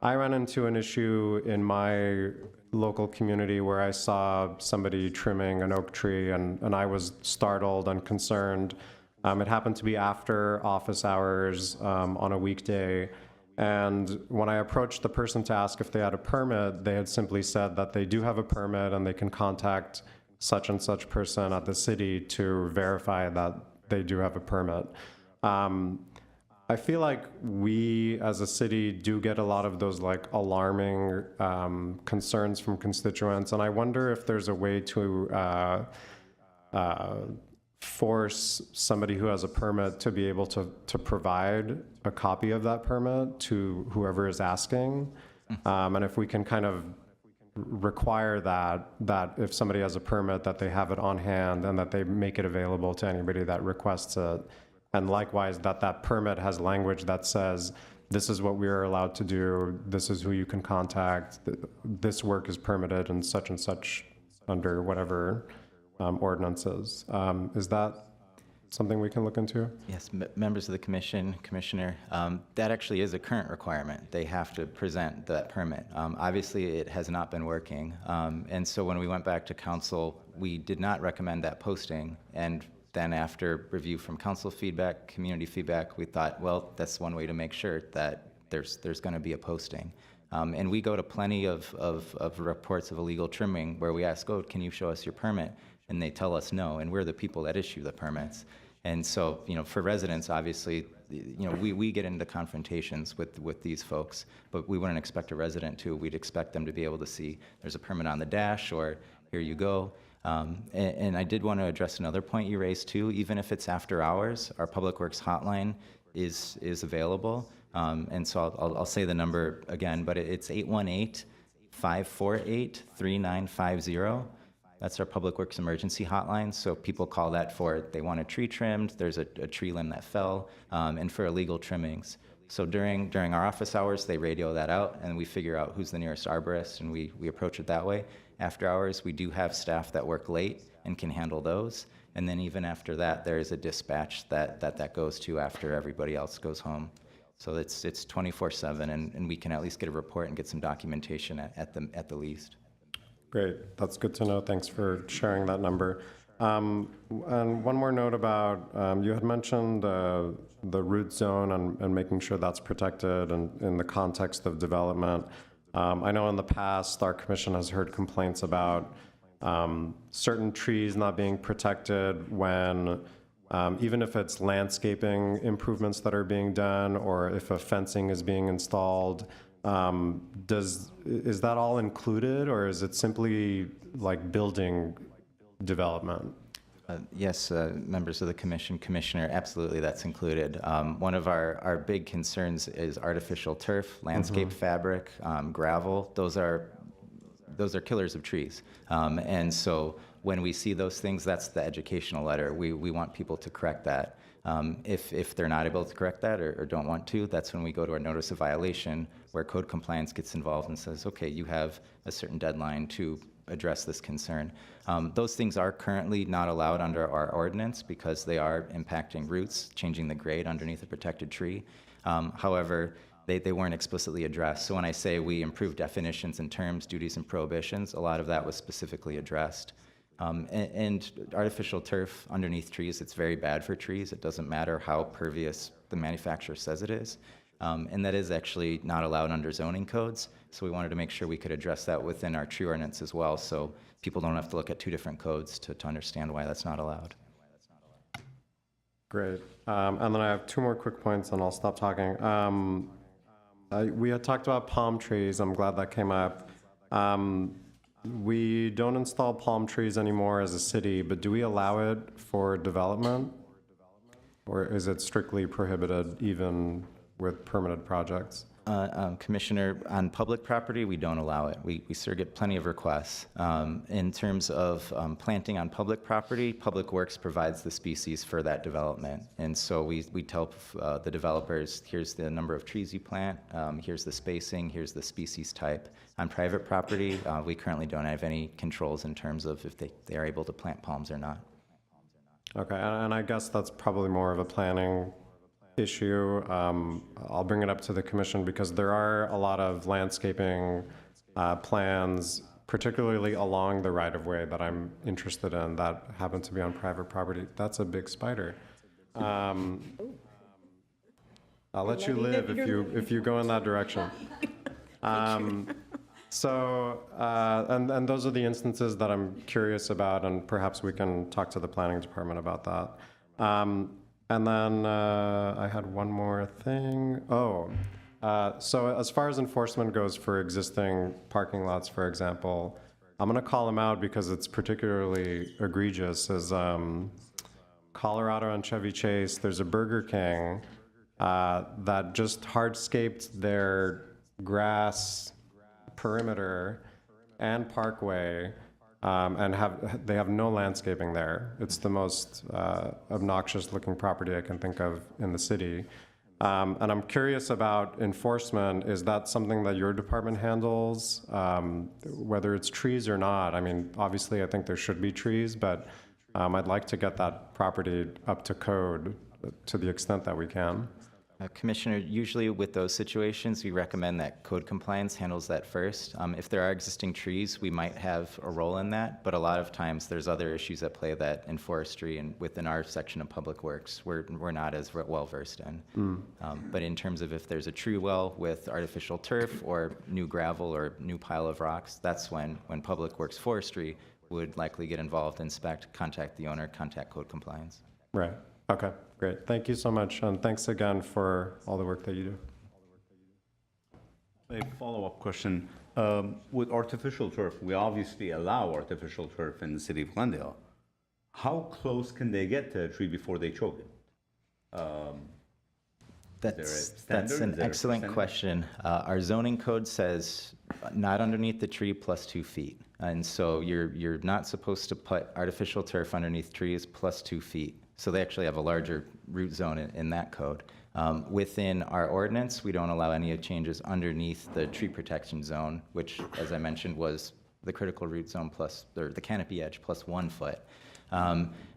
I ran into an issue in my local community where I saw somebody trimming an oak tree, and I was startled and concerned. It happened to be after office hours on a weekday. And when I approached the person to ask if they had a permit, they had simply said that they do have a permit and they can contact such and such person at the city to verify that they do have a permit. I feel like we as a city do get a lot of those like alarming concerns from constituents, and I wonder if there's a way to force somebody who has a permit to be able to provide a copy of that permit to whoever is asking, and if we can kind of require that if somebody has a permit that they have it on hand and that they make it available to anybody that requests it. And likewise, that permit has language that says, this is what we are allowed to do, this is who you can contact, this work is permitted and such under whatever ordinances. Is that something we can look into? Yes, members of the commission, commissioner, that actually is a current requirement. They have to present that permit. Obviously, it has not been working. And so when we went back to council, we did not recommend that posting. And then after review from council feedback, community feedback, we thought, well, that's one way to make sure that there's going to be a posting. And we go to plenty of reports of illegal trimming where we ask, oh, can you show us your permit? And they tell us no, and we're the people that issue the permits. And so, for residents, obviously, we get into confrontations with these folks, but we wouldn't expect a resident to. We'd expect them to be able to see there's a permit on the dash, or here you go. And I did want to address another point you raised too. Even if it's after hours, our Public Works hotline is available. And so I'll say the number again, but it's 818-548-3950. That's our Public Works emergency hotline. So people call that for, they want a tree trimmed, there's a tree limb that fell, and for illegal trimmings. So during our office hours, they radio that out, and we figure out who's the nearest arborist, and we approach it that way. After hours, we do have staff that work late and can handle those. And then even after that, there is a dispatch that goes to after everybody else goes home. So it's 24/7, and we can at least get a report and get some documentation at the least. Great, that's good to know. Thanks for sharing that number. And one more note about, you had mentioned the root zone and making sure that's protected and in the context of development. I know in the past, our commission has heard complaints about certain trees not being protected when, even if it's landscaping improvements that are being done or if a fencing is being installed. Is that all included, or is it simply like building development? Yes, members of the commission, Commissioner, absolutely, that's included. One of our big concerns is artificial turf, landscape fabric, gravel. Those are killers of trees. And so when we see those things, that's the educational letter. We want people to correct that. If they're not able to correct that or don't want to, that's when we go to our notice of violation, where code compliance gets involved and says, okay, you have a certain deadline to address this concern. Those things are currently not allowed under our ordinance because they are impacting roots, changing the grade underneath a protected tree. However, they weren't explicitly addressed. So when I say we improved definitions and terms, duties and prohibitions, a lot of that was specifically addressed. And artificial turf underneath trees, it's very bad for trees. It doesn't matter how pervious the manufacturer says it is. And that is actually not allowed under zoning codes. So we wanted to make sure we could address that within our tree ordinance as well, so people don't have to look at two different codes to understand why that's not allowed. Great. And then I have two more quick points, and I'll stop talking. We had talked about palm trees. I'm glad that came up. We don't install palm trees anymore as a city, but do we allow it for development? Or is it strictly prohibited even with permitted projects? Commissioner, on public property, we don't allow it. We still get plenty of requests. In terms of planting on public property, Public Works provides the species for that development. And so we tell the developers, here's the number of trees you plant, here's the spacing, here's the species type. On private property, we currently don't have any controls in terms of if they are able to plant palms or not. Okay, and I guess that's probably more of a planning issue. I'll bring it up to the commission because there are a lot of landscaping plans, particularly along the right-of-way, that I'm interested in that happen to be on private property. That's a big spider. I'll let you live if you go in that direction. So, and those are the instances that I'm curious about, and perhaps we can talk to the planning department about that. And then I had one more thing. So as far as enforcement goes for existing parking lots, for example, I'm going to call them out because it's particularly egregious. As Colorado and Chevy Chase, there's a Burger King that just hardscaped their grass perimeter and parkway. And they have no landscaping there. It's the most obnoxious looking property I can think of in the city. And I'm curious about enforcement. Is that something that your department handles, whether it's trees or not? I mean, obviously I think there should be trees, but I'd like to get that property up to code to the extent that we can. Commissioner, usually with those situations, we recommend that code compliance handles that first. If there are existing trees, we might have a role in that, but a lot of times there's other issues at play that in forestry and within our section of Public Works, we're not as well versed in. But in terms of if there's a tree well with artificial turf or new gravel or new pile of rocks, that's when Public Works Forestry would likely get involved, inspect, contact the owner, contact code compliance. Right. Okay, great. Thank you so much. And thanks again for all the work that you do. A follow-up question. With artificial turf, we obviously allow artificial turf in the city of Glendale. How close can they get to a tree before they choke it? That's an excellent question. Our zoning code says not underneath the tree plus 2 feet. And so you're not supposed to put artificial turf underneath trees plus 2 feet. So they actually have a larger root zone in that code. Within our ordinance, we don't allow any changes underneath the tree protection zone, which, as I mentioned, was the critical root zone plus, or the canopy edge plus 1 foot.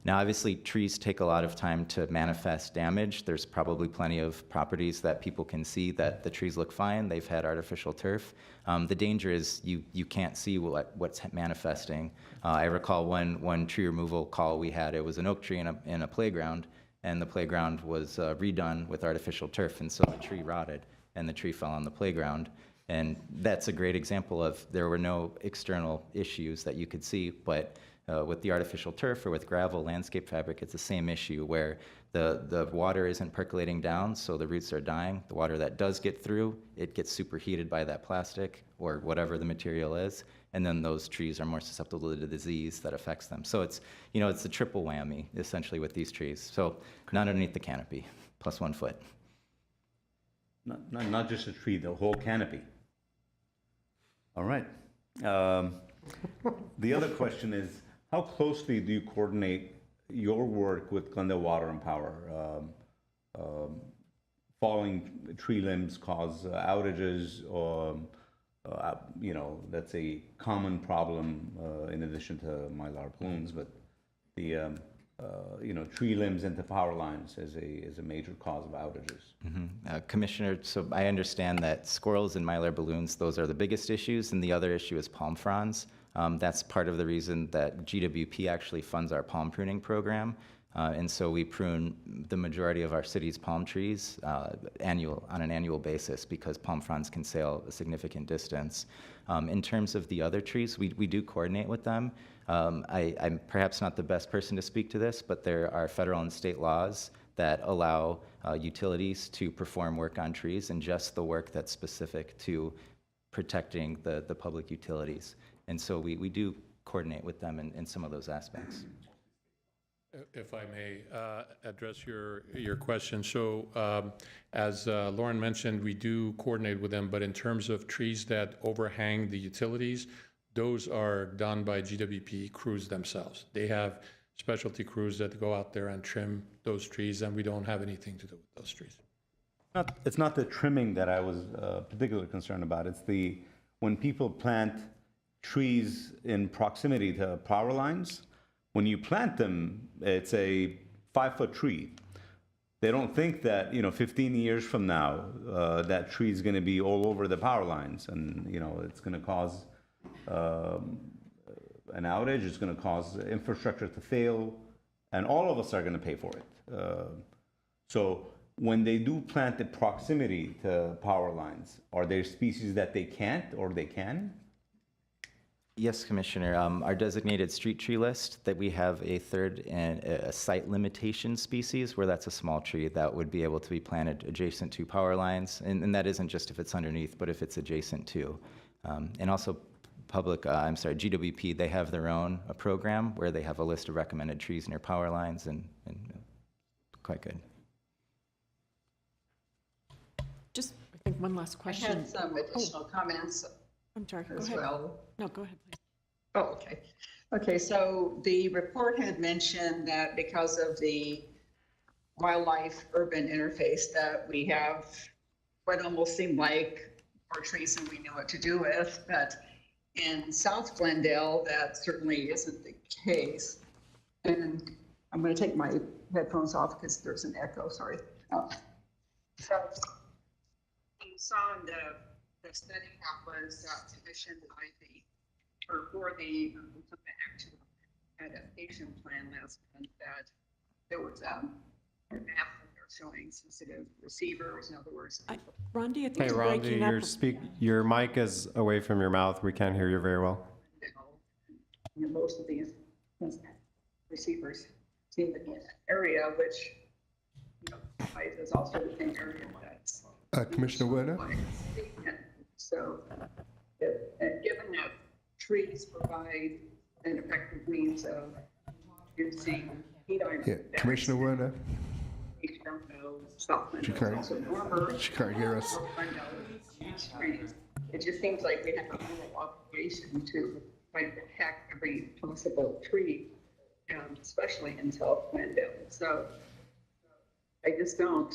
Now, obviously, trees take a lot of time to manifest damage. There's probably plenty of properties that people can see that the trees look fine. They've had artificial turf. The danger is you can't see what's manifesting. I recall one tree removal call we had. It was an oak tree in a playground, and the playground was redone with artificial turf, and so the tree rotted, and the tree fell on the playground. And that's a great example of there were no external issues that you could see, but with the artificial turf or with gravel, landscape fabric, it's the same issue where the water isn't percolating down, so the roots are dying. The water that does get through, it gets superheated by that plastic or whatever the material is, and then those trees are more susceptible to the disease that affects them. So it's, it's a triple whammy, essentially, with these trees. So not underneath the canopy, plus 1 foot. Not just a tree, the whole canopy. All right. The other question is, how closely do you coordinate your work with Glendale Water and Power? Falling tree limbs cause outages, or, that's a common problem in addition to mylar plumes, but the, tree limbs into power lines is a major cause of outages. Commissioner, so I understand that squirrels and mylar balloons, those are the biggest issues, and the other issue is palm fronds. That's part of the reason that GWP actually funds our palm pruning program. And so we prune the majority of our city's palm trees on an annual basis, because palm fronds can sail a significant distance. In terms of the other trees, we do coordinate with them. I'm perhaps not the best person to speak to this, but there are federal and state laws that allow utilities to perform work on trees, and just the work that's specific to protecting the public utilities. And so we do coordinate with them in some of those aspects. If I may address your question. So as Lauren mentioned, we do coordinate with them, but in terms of trees that overhang the utilities, those are done by GWP crews themselves. They have specialty crews that go out there and trim those trees, and we don't have anything to do with those trees. It's not the trimming that I was particularly concerned about. It's when people plant trees in proximity to power lines. When you plant them, it's a 5-foot tree. They don't think that 15 years from now that tree is going to be all over the power lines, and it's going to cause an outage. It's going to cause infrastructure to fail, and all of us are going to pay for it. So when they do plant in proximity to power lines, are there species that they can't or they can? Yes, Commissioner. Our designated street tree list, that we have a third and a site limitation species, where that's a small tree that would be able to be planted adjacent to power lines. And that isn't just if it's underneath, but if it's adjacent to. And also GWP, they have their own program where they have a list of recommended trees near power lines, and quite good. Just, I think, one last I question. had some additional comments I'm sorry, go as ahead. well. No, go ahead, please. Oh, okay. Okay, so the report had mentioned that because of the wildlife-urban interface, that we have what almost seemed like more trees than we knew what to do with. But in South Glendale, that certainly isn't the case. And I'm going to take my headphones off because there's an echo, sorry. So you saw in the study that was commissioned by for the action adaptation plan last month, that there was a map showing sensitive receivers. In other words, Rondi, I think Hey, you're breaking Rondi, up. your mic is away from your mouth. We can't hear you very well. most of these receivers seem to be in an area which, is also the same area that's. Commissioner Werner? So, given that trees provide an effective means of reducing heat island Yeah, effects, Commissioner Werner? we don't know Southland She is can't- also warmer. she can't hear us. It just seems like we have a moral obligation to try to protect every possible tree, especially in South Glendale. So I just don't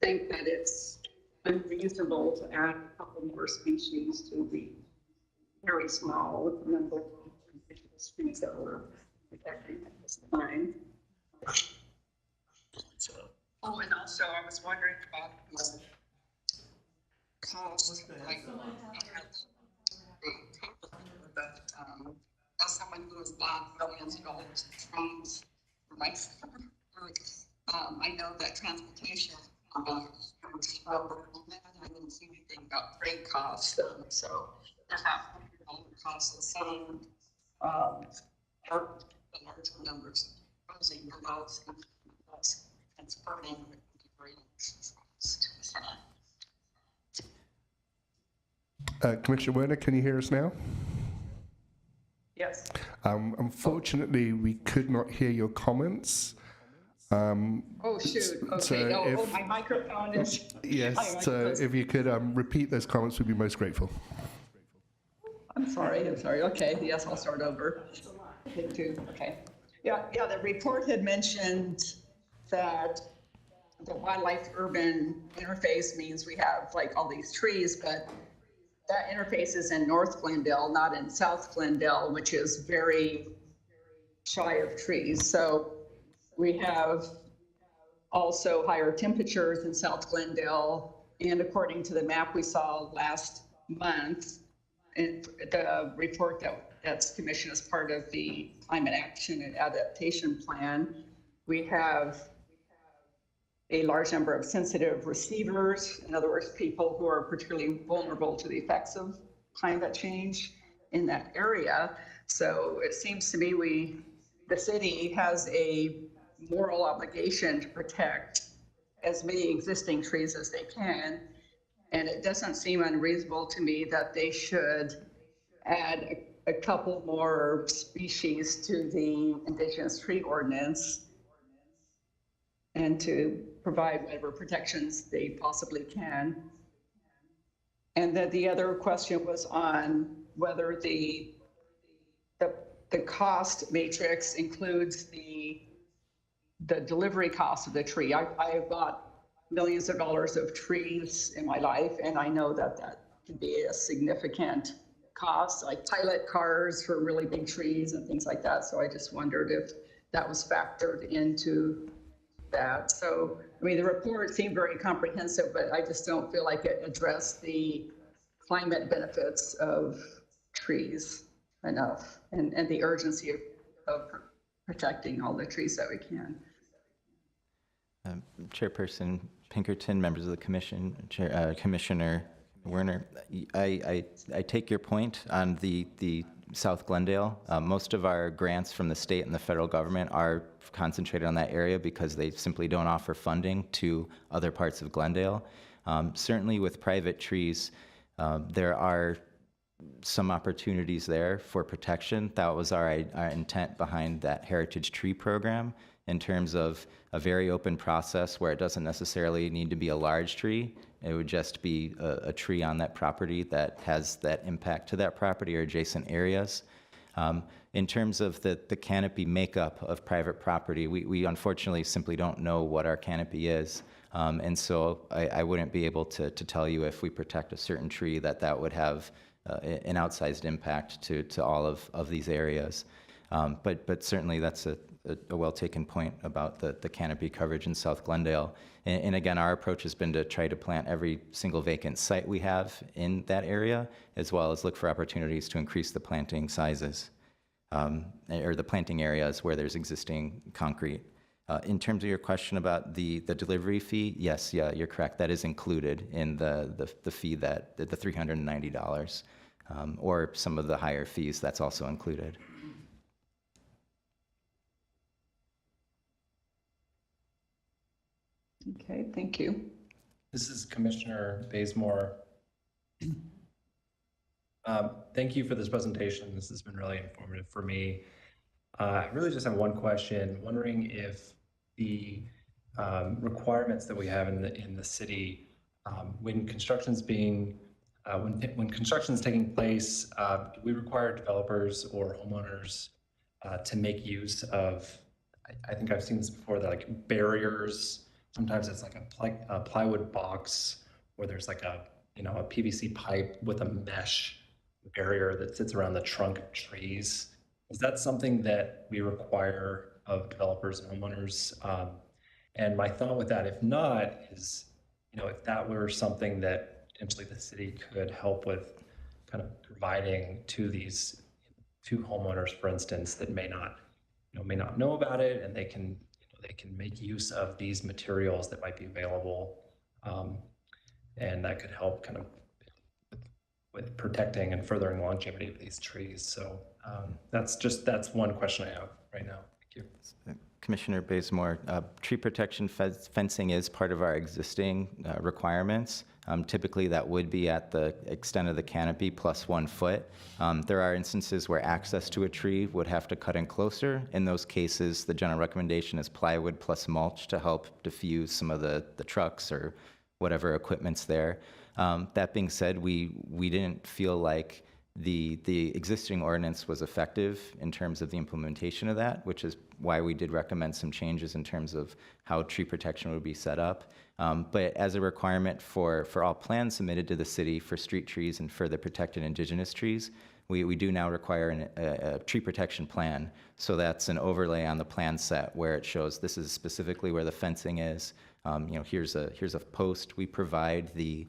think that it's unreasonable to add a couple more species to the very small number of indigenous trees that we're protecting at this time. Oh, and also I was wondering about costs. But as someone who has bought millions of dollars in trees for my I know that transportation I didn't see anything about freight costs, so perhaps costs the same, or the larger numbers, proposing about transporting Commissioner Werner, can you hear us now? Unfortunately, we could not hear your comments. Oh, shoot, okay, so my microphone is. Yes, so if you could repeat those comments, we'd be most grateful. I'm sorry, okay, yes, I'll start over. Okay. Yeah, the report had mentioned that the wildlife-urban interface means we have like all these trees, but that interface is in North Glendale, not in South Glendale, which is very shy of trees. So we have also higher temperatures in South Glendale. And according to the map we saw last month, in the report that's commissioned as part of the Climate Action and Adaptation Plan, we have a large number of sensitive receivers, in other words, people who are particularly vulnerable to the effects of climate change in that area. So it seems to me the city has a moral obligation to protect as many existing trees as they can. And it doesn't seem unreasonable to me that they should add a couple more species to the indigenous tree ordinance and to provide whatever protections they possibly can. And then the other question was on whether the cost matrix includes the delivery cost of the tree. I have bought millions of dollars of trees in my life, and I know that can be a significant cost, like pilot cars for really big trees and things like that. So I just wondered if that was factored into that. So, I mean, the report seemed very comprehensive, but I just don't feel like it addressed the climate benefits of trees enough and the urgency of protecting all the trees that we can. Chairperson Pinkerton, members of the commission, Commissioner Werner, I take your point on the South Glendale. Most of our grants from the state and the federal government are concentrated on that area because they simply don't offer funding to other parts of Glendale. Certainly with private trees, there are some opportunities there for protection. That was our intent behind that Heritage Tree Program, in terms of a very open process where it doesn't necessarily need to be a large tree. It would just be a tree on that property that has that impact to that property or adjacent areas. In terms of the canopy makeup of private property, we unfortunately simply don't know what our canopy is. And so I wouldn't be able to tell you if we protect a certain tree that would have an outsized impact to all of these areas. But certainly that's a well-taken point about the canopy coverage in South Glendale. And again, our approach has been to try to plant every single vacant site we have in that area, as well as look for opportunities to increase the planting sizes, or the planting areas where there's existing concrete. In terms of your question about the delivery fee, yes, yeah, you're correct. That is included in the fee, the $390, or some of the higher fees, that's also included. Okay, thank you. This is Commissioner Bazemore. Thank you for this presentation. This has been really informative for me. I really just have one question, wondering if the requirements that we have in the city, when construction's taking place, do we require developers or homeowners to make use of, I think I've seen this before, that like barriers. Sometimes it's like a plywood box, or there's like a PVC pipe with a mesh barrier that sits around the trunk of trees. Is that something that we require of developers and homeowners? And my thought with that, if not, is, if that were something that potentially the city could help with kind of providing to homeowners, for instance, that may not know about it, and they can make use of these materials that might be available, and that could help kind of with protecting and furthering longevity of these trees. So that's one question I have right now. Thank you. Commissioner Bazemore, tree protection fencing is part of our existing requirements. Typically, that would be at the extent of the canopy plus 1 foot. There are instances where access to a tree would have to cut in closer. In those cases, the general recommendation is plywood plus mulch to help diffuse some of the trucks or whatever equipment's there. That being said, we didn't feel like the existing ordinance was effective in terms of the implementation of that, which is why we did recommend some changes in terms of how tree protection would be set up. But as a requirement for all plans submitted to the city for street trees and for the protected indigenous trees, we do now require a tree protection plan. So that's an overlay on the plan set where it shows this is specifically where the fencing is. Here's a post. We provide the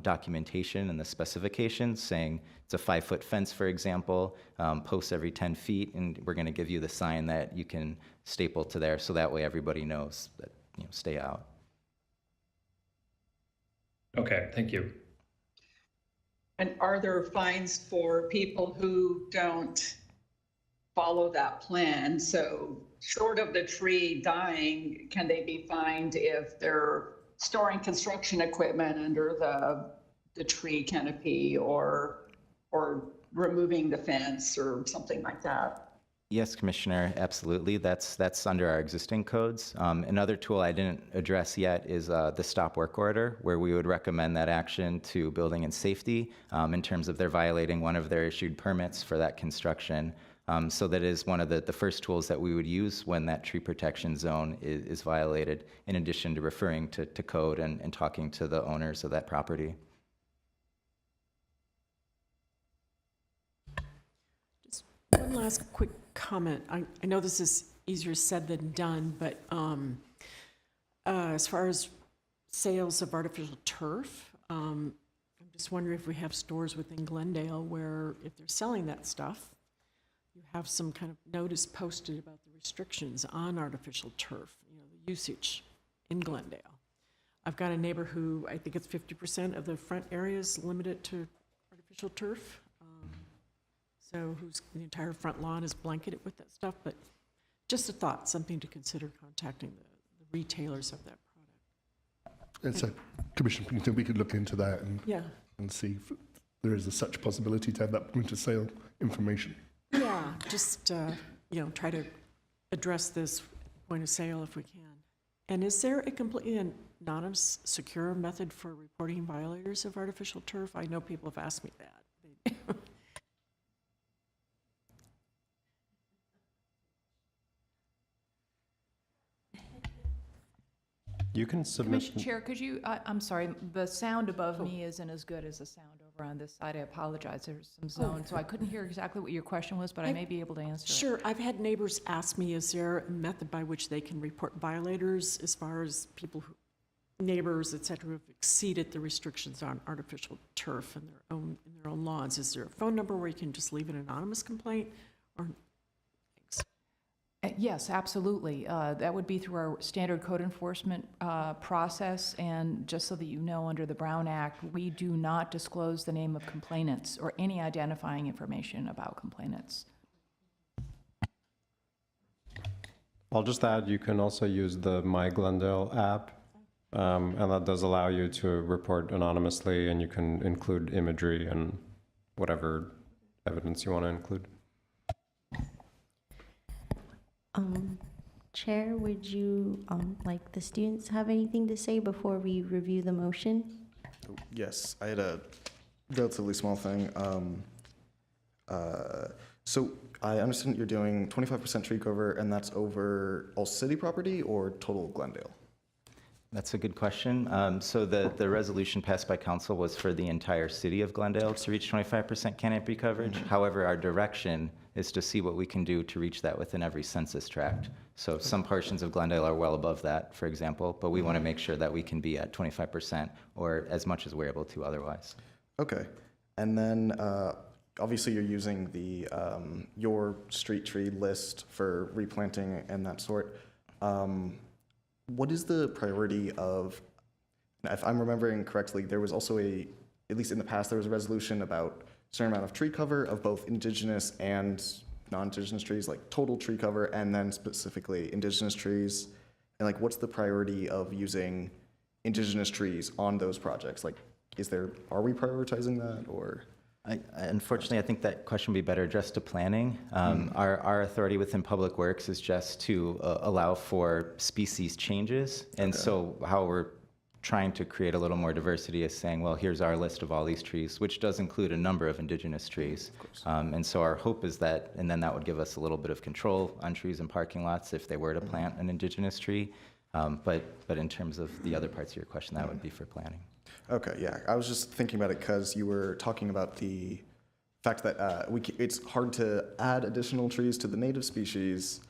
documentation and the specifications saying it's a 5-foot fence, for example, posts every 10 feet, and we're going to give you the sign that you can staple to there, so that way everybody knows that, stay out. Okay, thank you. And are there fines for people who don't follow that plan? So short of the tree dying, can they be fined if they're storing construction equipment under the tree canopy or removing the fence or something like that? Yes, Commissioner, absolutely. That's under our existing codes. Another tool I didn't address yet is the stop work order, where we would recommend that action to building and safety in terms of they're violating one of their issued permits for that construction. So that is one of the first tools that we would use when that tree protection zone is violated, in addition to referring to code and talking to the owners of that property. Just one last quick comment. I know this is easier said than done, but as far as sales of artificial turf, I'm just wondering if we have stores within Glendale where if they're selling that stuff, you have some kind of notice posted about the restrictions on artificial turf, the usage in Glendale. I've got a neighbor who, I think it's 50% of the front area is limited to artificial turf. So the entire front lawn is blanketed with that stuff, but just a thought, something to consider contacting the retailers of that product. And so, Commissioner Pennington, we could look into that and see if there is such possibility to have that point of sale information. Yeah, just, try to address this point of sale if we can. And is there a completely anonymous, secure method for reporting violators of artificial turf? I know people have asked me that. You can submit. Commissioner Chair, could you, I'm sorry, the sound above me isn't as good as the sound over on this side. I apologize, there's some zone, so I couldn't hear exactly what your question was, but I may be able to answer it. Sure, I've had neighbors ask me, is there a method by which they can report violators as far as people who, neighbors, et cetera, who have exceeded the restrictions on artificial turf in their own lawns? Is there a phone number where you can just leave an anonymous complaint? Or Yes, absolutely. That would be through our standard code enforcement process, and just so that you know, under the Brown Act, we do not disclose the name of complainants or any identifying information about complainants. I'll just add, you can also use the My Glendale app, and that does allow you to report anonymously, and you can include imagery and whatever evidence you want to include. Chair, would you like the students have anything to say before we review the motion? Yes, I had a relatively small thing. So I understand you're doing 25% tree cover, and that's over all city property or total Glendale? That's a good question. So the resolution passed by council was for the entire city of Glendale to reach 25% canopy coverage. However, our direction is to see what we can do to reach that within every census tract. So some portions of Glendale are well above that, for example, but we want to make sure that we can be at 25% or as much as we're able to otherwise. Okay. And then obviously you're using the your street tree list for replanting and that sort. What is the priority of, if I'm remembering correctly, there was also at least in the past, there was a resolution about a certain amount of tree cover of both indigenous and non-indigenous trees, like total tree cover, and then specifically indigenous trees. And like, what's the priority of using indigenous trees on those projects? Like, are we prioritizing that, or? Unfortunately, I think that question would be better addressed to planning. Our authority within Public Works is just to allow for species changes. And so how we're trying to create a little more diversity is saying, well, here's our list of all these trees, which does include a number of indigenous trees. And so our hope is that, and then that would give us a little bit of control on trees and parking lots if they were to plant an indigenous tree. But in terms of the other parts of your question, that would be for planning. Okay, yeah, I was just thinking about it because you were talking about the fact that it's hard to add additional trees to the native species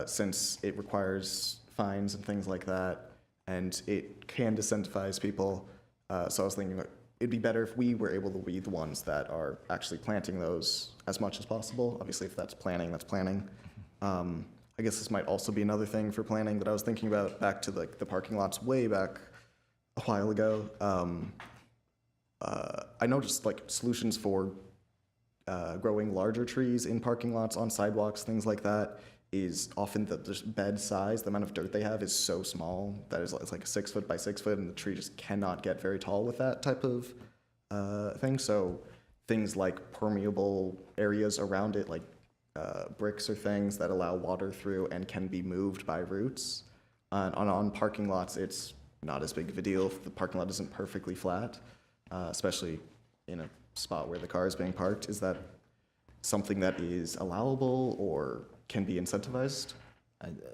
since it requires fines and things like that, and it can disincentivize people. So I was thinking it'd be better if we were able to be the ones that are actually planting those as much as possible. Obviously, if that's planning, that's planning. I guess this might also be another thing for planning that I was thinking about, back to like the parking lots way back a while ago. I noticed like solutions for growing larger trees in parking lots, on sidewalks, things like that, is often the bed size, the amount of dirt they have is so small that it's like 6 foot by 6 foot, and the tree just cannot get very tall with that type of thing. So things like permeable areas around it, like bricks or things that allow water through and can be moved by roots. On parking lots, it's not as big of a deal if the parking lot isn't perfectly flat, especially in a spot where the car is being parked. Is that something that is allowable or can be incentivized?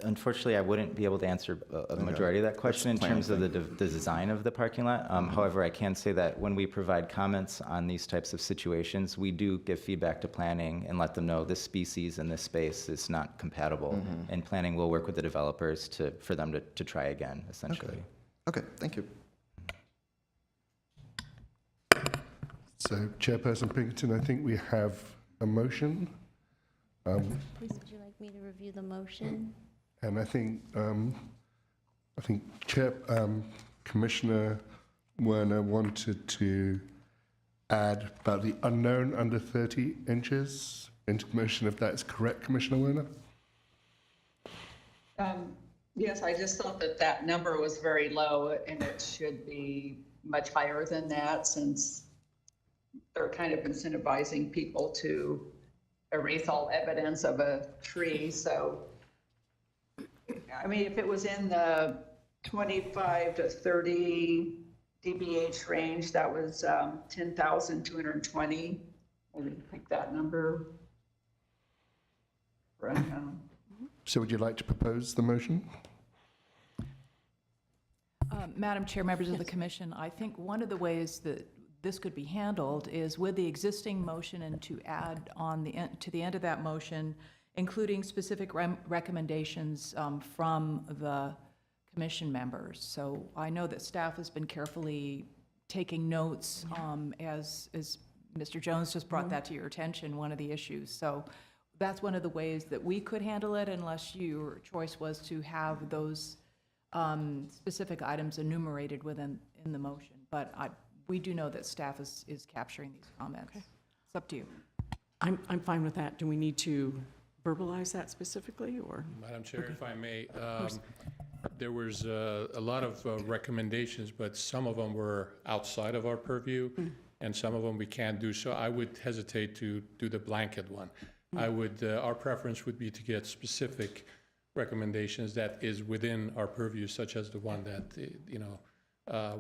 Unfortunately, I wouldn't be able to answer a majority of that question in terms of the design of the parking lot. However, I can say that when we provide comments on these types of situations, we do give feedback to planning and let them know this species and this space is not compatible. And planning will work with the developers for them to try again, essentially. Okay, thank you. So, Chairperson Pinkerton, I think we have a motion. Please, would you like me to review the motion? And I think Commissioner Werner wanted to add about the unknown under 30 inches into the motion, if that's correct, Commissioner Werner? Yes, I just thought that number was very low, and it should be much higher than that, since they're kind of incentivizing people to erase all evidence of a tree. So, I mean, if it was in the 25 to 30 dBH range, that was 10,220. I would pick that number. So would you like to propose the motion? Madam Chair, members of the commission, I think one of the ways that this could be handled is with the existing motion, and to add on to the end of that motion, including specific recommendations from the commission members. So I know that staff has been carefully taking notes as Mr. Jones just brought that to your attention, one of the issues. So that's one of the ways that we could handle it, unless your choice was to have those specific items enumerated in the motion. But we do know that staff is capturing these comments. Okay. It's up to you. I'm fine with that. Do we need to verbalize that specifically, or? Madam Chair, if I may, there was a lot of recommendations, but some of them were outside of our purview, and some of them we can't do. So I would hesitate to do the blanket one. Our preference would be to get specific recommendations that is within our purview, such as the one that,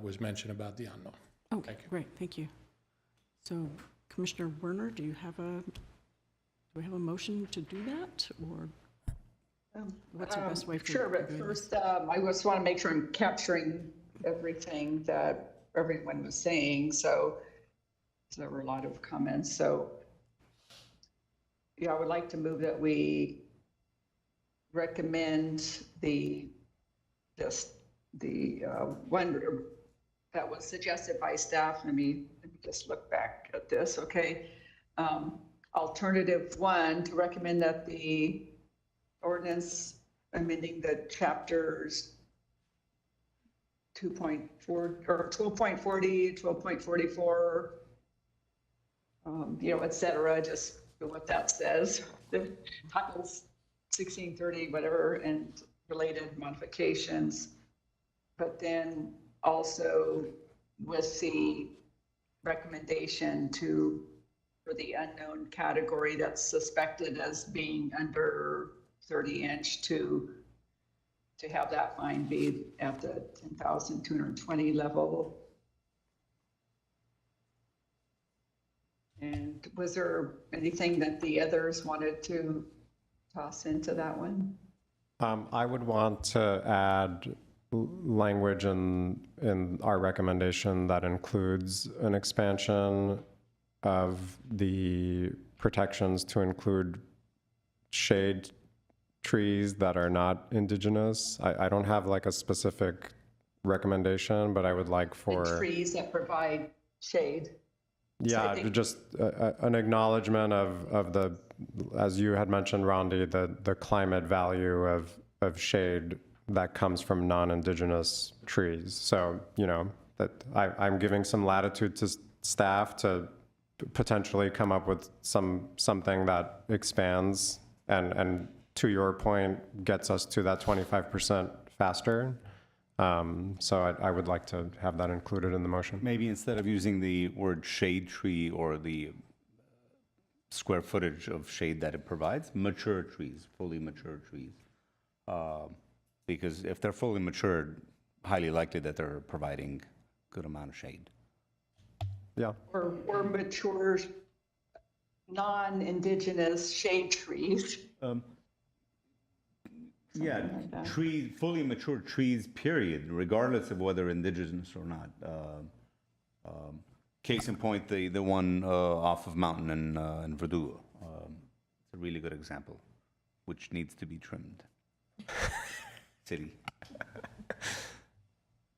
was mentioned about the unknown. Okay, great, thank you. So, Commissioner Werner, do we have a motion to do that, or what's the best way for? Sure, but first, I just want to make sure I'm capturing everything that everyone was saying. So there were a lot of comments. So, yeah, I would like to move that we recommend the one that was suggested by staff. Let me just look back at this, okay? Alternative 1, to recommend that the ordinance amending the chapters 2.4 or 12.40, 12.44, et cetera, just what that says, the titles 1630, whatever, and related modifications. But then also with the recommendation for the unknown category that's suspected as being under 30-inch to have that fine be at the 10,220 level. And was there anything that the others wanted to toss into that one? I would want to add language in our recommendation that includes an expansion of the protections to include shade trees that are not indigenous. I don't have like a specific recommendation, but I would like for... And trees that provide shade. Yeah, just an acknowledgement of the, as you had mentioned, Rondi, the climate value of shade that comes from non-indigenous trees. So, you know, that I'm giving some latitude to staff to potentially come up with something that expands and to your point, gets us to that 25% faster. So I would like to have that included in the motion. Maybe instead of using the word shade tree or the square footage of shade that it provides, mature trees, fully mature trees. Because if they're fully matured, highly likely that they're providing good amount of shade. Yeah. Or mature non-indigenous shade trees. Yeah, like that. fully mature trees, period, regardless of whether indigenous or not. Case in point, the one off of Mountain in Verdure. It's a really good example, which needs to be trimmed. City.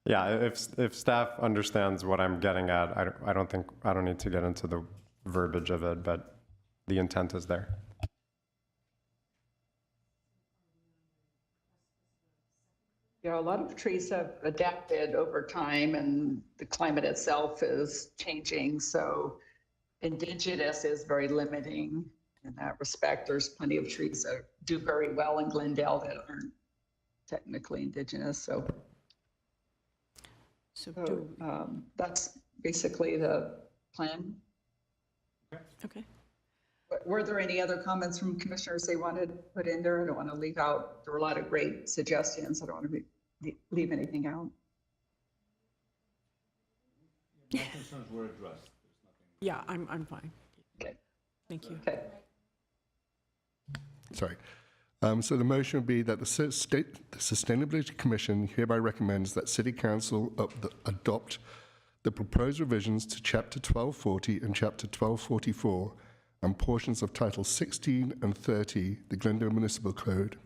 Yeah, if staff understands what I'm getting at, I don't need to get into the verbiage of it, but the intent is there. Yeah, a lot of trees have adapted over time and the climate itself is changing. So indigenous is very limiting in that respect. There's plenty of trees that do very well in Glendale that aren't technically indigenous. So that's basically the plan. Okay. Were there any other comments from commissioners they wanted to put in there? I don't want to leave out, there were a lot of great suggestions. I don't want to leave anything out. My concerns were addressed. Yeah, I'm fine. Okay. Thank you. Okay. Sorry. So the motion would be that the Sustainability Commission hereby recommends that City Council adopt the proposed revisions to Chapter 1240 and Chapter 1244 and portions of Title 16 and 30, the Glendale Municipal Code,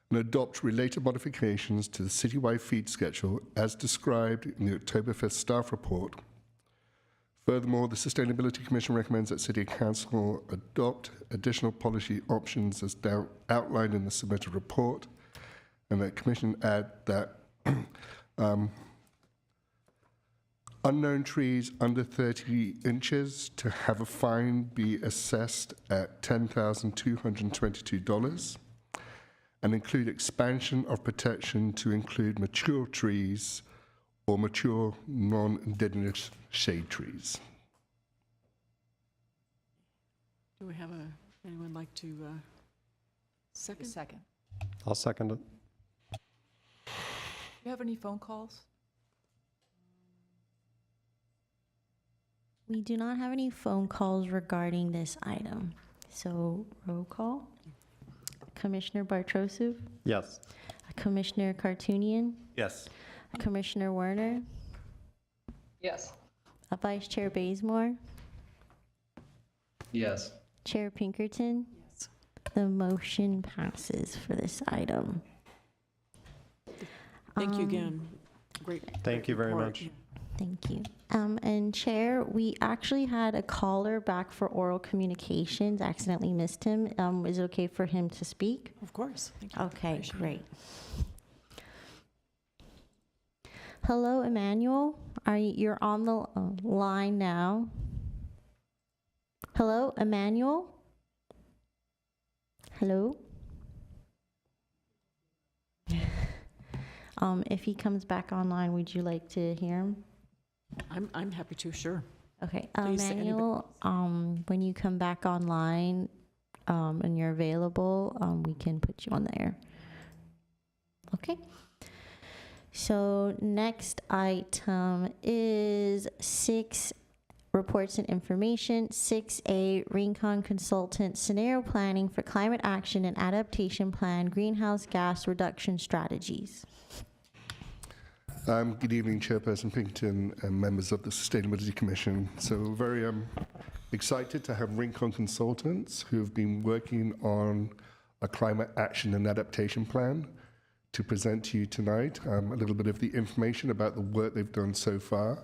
and adopt related modifications to the citywide feed schedule as described in the October 5th staff report. Furthermore, the Sustainability Commission recommends that City Council adopt additional policy options as outlined in the submitted report, and that Commission add that unknown trees under 30 inches to have a fine be assessed at $10,222 and include expansion of protection to include mature trees or mature non-indigenous shade trees. Do we have anyone like to second? Second. I'll second it. Do you have any phone calls? We do not have any phone calls regarding this item. So roll call. Commissioner Bartrosov, Yes. Commissioner Kartunian, Yes. Commissioner Werner, Yes. Vice Chair Bazemore, Yes. Chair Pinkerton. Yes. The motion passes for this item. Thank you again. Great. Thank you very report. much. Thank you. And Chair, we actually had a caller back for oral communications, accidentally missed him. Is it okay for him to speak? Of course. Thank you. Okay, Appreciate it. great. Hello, Emmanuel. You're on the line now. Hello, Emmanuel? Hello? If he comes back online, would you like to hear him? I'm happy to, sure. Okay, Please, anybody- Manuel, when you come back online and you're available, we can put you on there. Okay. So next item is 6 reports and information. 6A, Rincon Consultant Scenario Planning for Climate Action and Adaptation Plan, Greenhouse Gas Reduction Strategies. Good evening, Chairperson Pinkerton and members of the Sustainability Commission. So we're very excited to have Rincon Consultants who have been working on a climate action and adaptation plan to present to you tonight. A little bit of the information about the work they've done so far,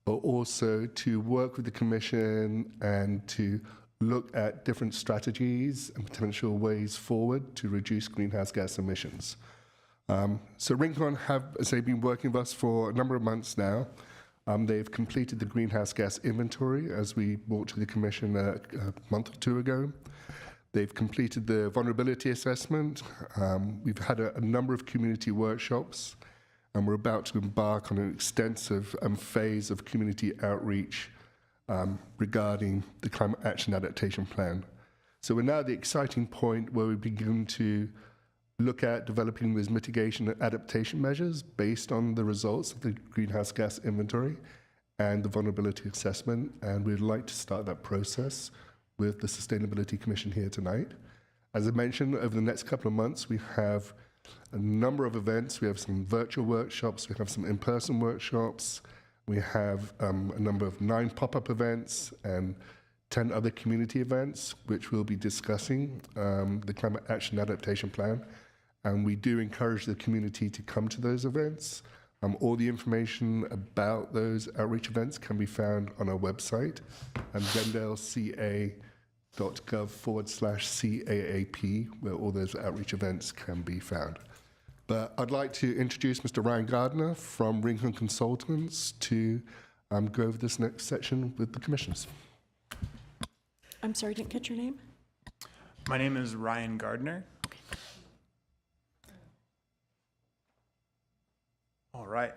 but also to work with the Commission and to look at different strategies and potential ways forward to reduce greenhouse gas emissions. So Rincon have, as they've been working with us for a number of months now. They've completed the greenhouse gas inventory, as we brought to the Commission a month or two ago. They've completed the vulnerability assessment. We've had a number of community workshops, and we're about to embark on an extensive phase of community outreach regarding the Climate Action Adaptation Plan. So we're now at the exciting point where we begin to look at developing those mitigation and adaptation measures based on the results of the greenhouse gas inventory and the vulnerability assessment, and we'd like to start that process with the Sustainability Commission here tonight. As I mentioned, over the next couple of months, we have a number of events. We have some virtual workshops, we have some in-person workshops, we have a number of 9 pop-up events and 10 other community events, which we'll be discussing the Climate Action Adaptation Plan. And we do encourage the community to come to those events. All the information about those outreach events can be found on our website, glendaleca.gov/CAAP, where all those outreach events can be found. But I'd like to introduce Mr. Ryan Gardner from Rincon Consultants to go over this next section with the commissioners. I'm sorry, I didn't catch your name? My name is Ryan Gardner. All right.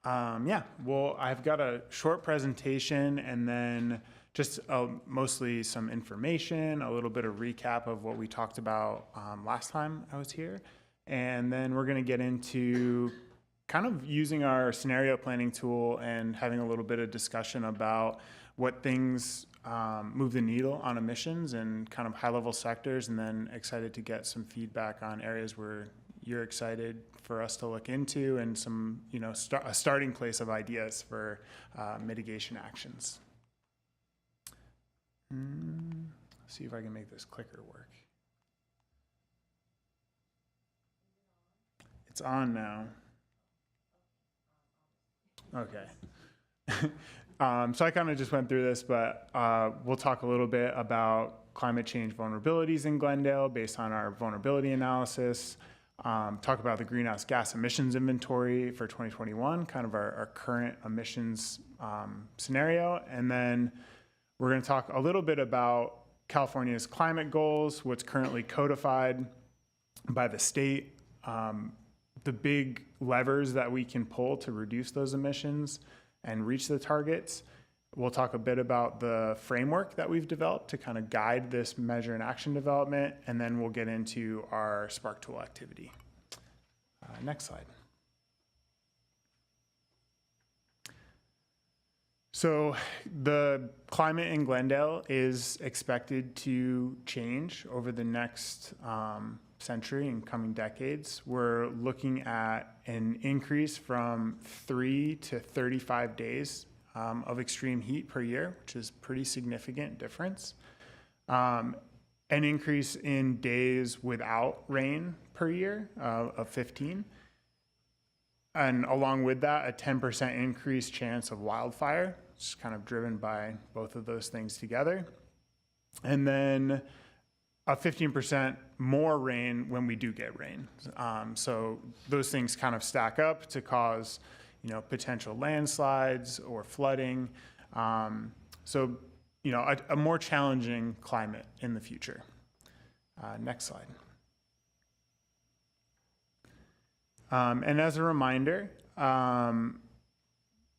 Yeah, well, I've got a short presentation and then just mostly some information, a little bit of recap of what we talked about last time I was here. And then we're going to get into kind of using our scenario planning tool and having a little bit of discussion about what things move the needle on emissions and kind of high-level sectors, and then excited to get some feedback on areas where you're excited for us to look into and some, a starting place of ideas for mitigation actions. See if I can make this clicker work. It's on now. Okay. So I kind of just went through this, but we'll talk a little bit about climate change vulnerabilities in Glendale based on our vulnerability analysis. Talk about the greenhouse gas emissions inventory for 2021, kind of our current emissions scenario. And then we're going to talk a little bit about California's climate goals, what's currently codified by the state, the big levers that we can pull to reduce those emissions and reach the targets. We'll talk a bit about the framework that we've developed to kind of guide this measure and action development, and then we'll get into our Spark Tool activity. Next slide. So the climate in Glendale is expected to change over the next century and coming decades. We're looking at an increase from 3 to 35 days of extreme heat per year, which is pretty significant difference. An increase in days without rain per year of 15. And along with that, a 10% increased chance of wildfire. It's kind of driven by both of those things together. And then a 15% more rain when we do get rain. So those things kind of stack up to cause, potential landslides or flooding. So, a more challenging climate in the future. Next slide. And as a reminder,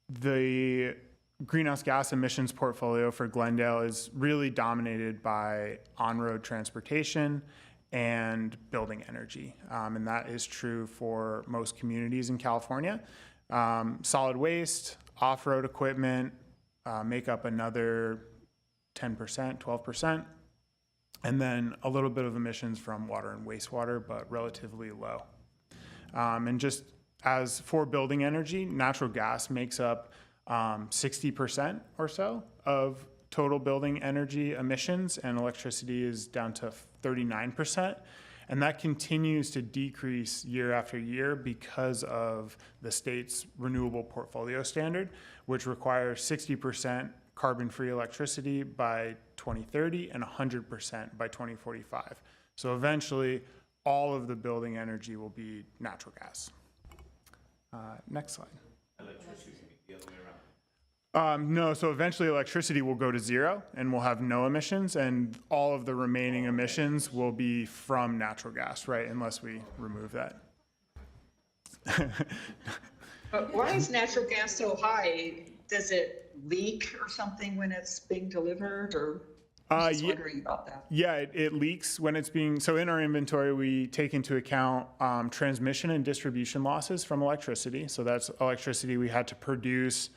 the greenhouse gas emissions portfolio for Glendale is really dominated by on-road transportation and building energy. And that is true for most communities in California. Solid waste, off-road equipment make up another 10%, 12%. And then a little bit of emissions from water and wastewater, but relatively low. And just as for building energy, natural gas makes up 60% or so of total building energy emissions, and electricity is down to 39%. And that continues to decrease year after year because of the state's renewable portfolio standard, which requires 60% carbon-free electricity by 2030 and 100% by 2045. So eventually, all of the building energy will be natural gas. Next slide. Electricity, the other way around. No, so eventually electricity will go to zero and we'll have no emissions, and all of the remaining emissions will be from natural gas, right? Unless we remove that. But why is natural gas so high? Does it leak or something when it's being delivered, or? I'm just wondering about that. Yeah, it leaks when it's being, so in our inventory, we take into account transmission and distribution losses from electricity. So that's electricity we had to produce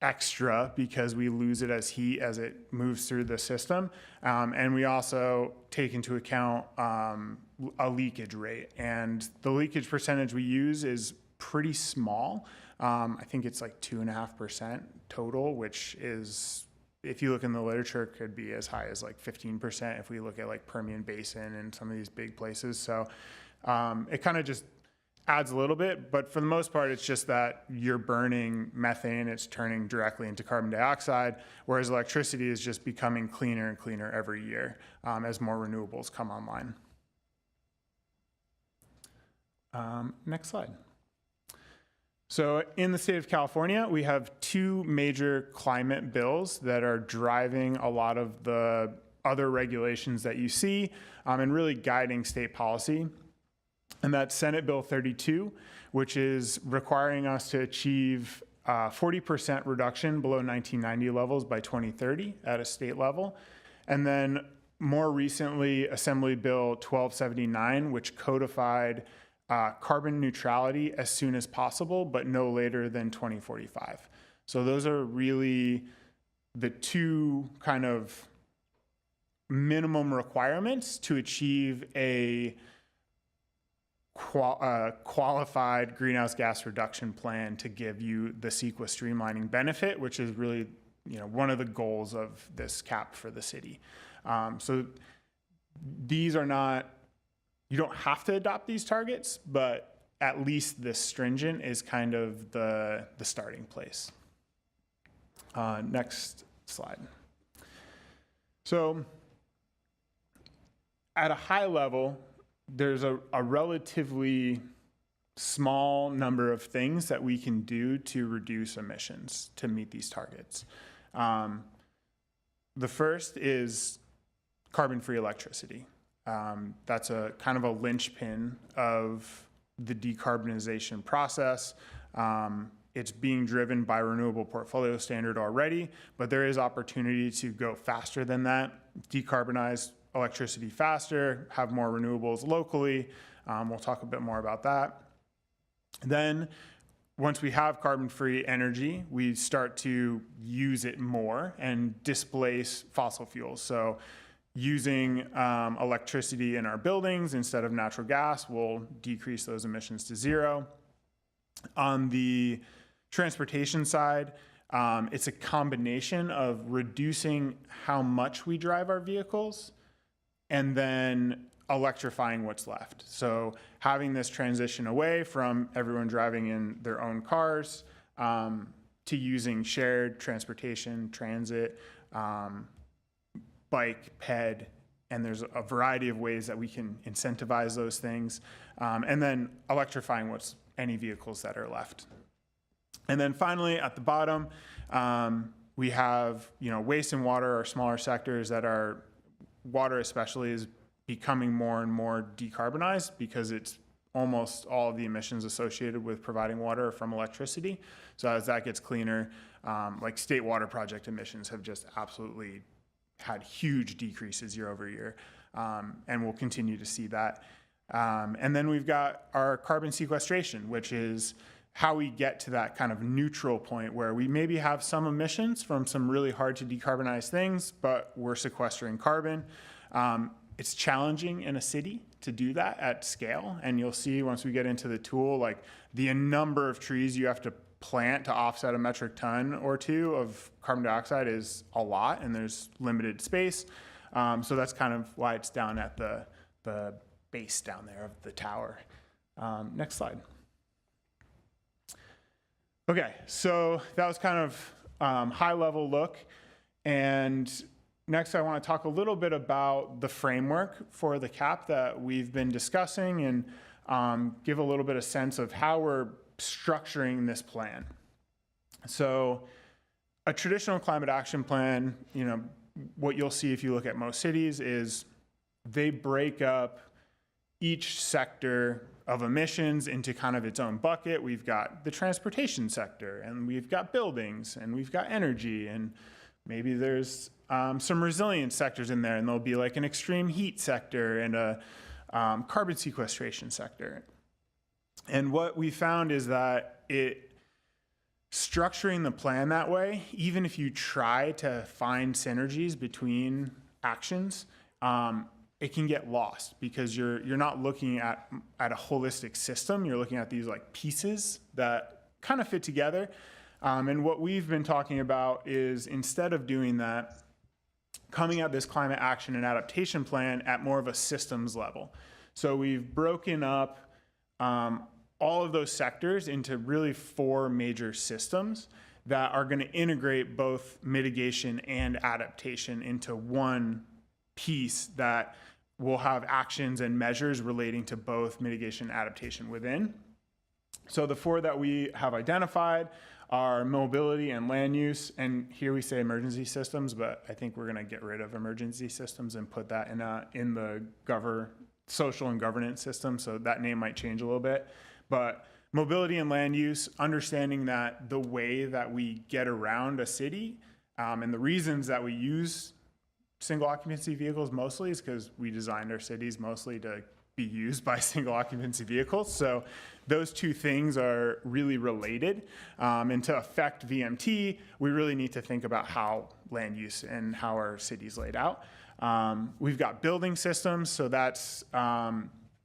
extra because we lose it as heat as it moves through the system. And we also take into account a leakage rate. And the leakage percentage we use is pretty small. I think it's like 2.5% total, which is, if you look in the literature, could be as high as like 15% if we look at like Permian Basin and some of these big places. So it kind of just adds a little bit, but for the most part, it's just that you're burning methane, it's turning directly into carbon dioxide, whereas electricity is just becoming cleaner and cleaner every year as more renewables come online. Next slide. So in the state of California, we have two major climate bills that are driving a lot of the other regulations that you see and really guiding state policy. And that's Senate Bill 32, which is requiring us to achieve 40% reduction below 1990 levels by 2030 at a state level. And then more recently, Assembly Bill 1279, which codified carbon neutrality as soon as possible, but no later than 2045. So those are really the two kind of minimum requirements to achieve a qualified greenhouse gas reduction plan to give you the CEQA streamlining benefit, which is really, one of the goals of this cap for the city. So these are not, you don't have to adopt these targets, but at least this stringent is kind of the starting place. Next slide. So at a high level, there's a relatively small number of things that we can do to reduce emissions to meet these targets. The first is carbon-free electricity. That's a kind of a linchpin of the decarbonization process. It's being driven by renewable portfolio standard already, but there is opportunity to go faster than that, decarbonize electricity faster, have more renewables locally. We'll talk a bit more about that. Then once we have carbon-free energy, we start to use it more and displace fossil fuels. So using electricity in our buildings instead of natural gas will decrease those emissions to zero. On the transportation side, it's a combination of reducing how much we drive our vehicles and then electrifying what's left. So having this transition away from everyone driving in their own cars to using shared transportation, transit, bike, ped, and there's a variety of ways that we can incentivize those things. And then electrifying any vehicles that are left. And then finally, at the bottom, we have, waste and water are smaller sectors that are, water especially is becoming more and more decarbonized because it's almost all of the emissions associated with providing water are from electricity. So as that gets cleaner, like state water project emissions have just absolutely had huge decreases year over year, and we'll continue to see that. And then we've got our carbon sequestration, which is how we get to that kind of neutral point where we maybe have some emissions from some really hard to decarbonize things, but we're sequestering carbon. It's challenging in a city to do that at scale. And you'll see once we get into the tool, like the number of trees you have to plant to offset a metric ton or two of carbon dioxide is a lot, and there's limited space. So that's kind of why it's down at the base down there of the tower. Next slide. Okay, so that was kind of high level look. And next I want to talk a little bit about the framework for the CAP that we've been discussing and give a little bit of sense of how we're structuring this plan. So a traditional climate action plan, you know, what you'll see if you look at most cities is they break up each sector of emissions into kind of its own bucket. We've got the transportation sector, and we've got buildings, and we've got energy, and maybe there's some resilient sectors in there, and there'll be like an extreme heat sector and a carbon sequestration sector. And what we found is that structuring the plan that way, even if you try to find synergies between actions, it can get lost because you're not looking at a holistic system. You're looking at these like pieces that kind of fit together. And what we've been talking about is, instead of doing that, coming at this climate action and adaptation plan at more of a systems level. So we've broken up all of those sectors into really 4 major systems that are going to integrate both mitigation and adaptation into one piece that will have actions and measures relating to both mitigation and adaptation within. So the 4 that we have identified are mobility and land use, and here we say emergency systems, but I think we're going to get rid of emergency systems and put that in the social and governance system, so that name might change a little bit. But mobility and land use, understanding that the way that we get around a city and the reasons that we use single occupancy vehicles mostly is because we designed our cities mostly to be used by single occupancy vehicles. So those 2 things are really related. And to affect VMT, we really need to think about how land use and how our city's laid out. We've got building systems, so that's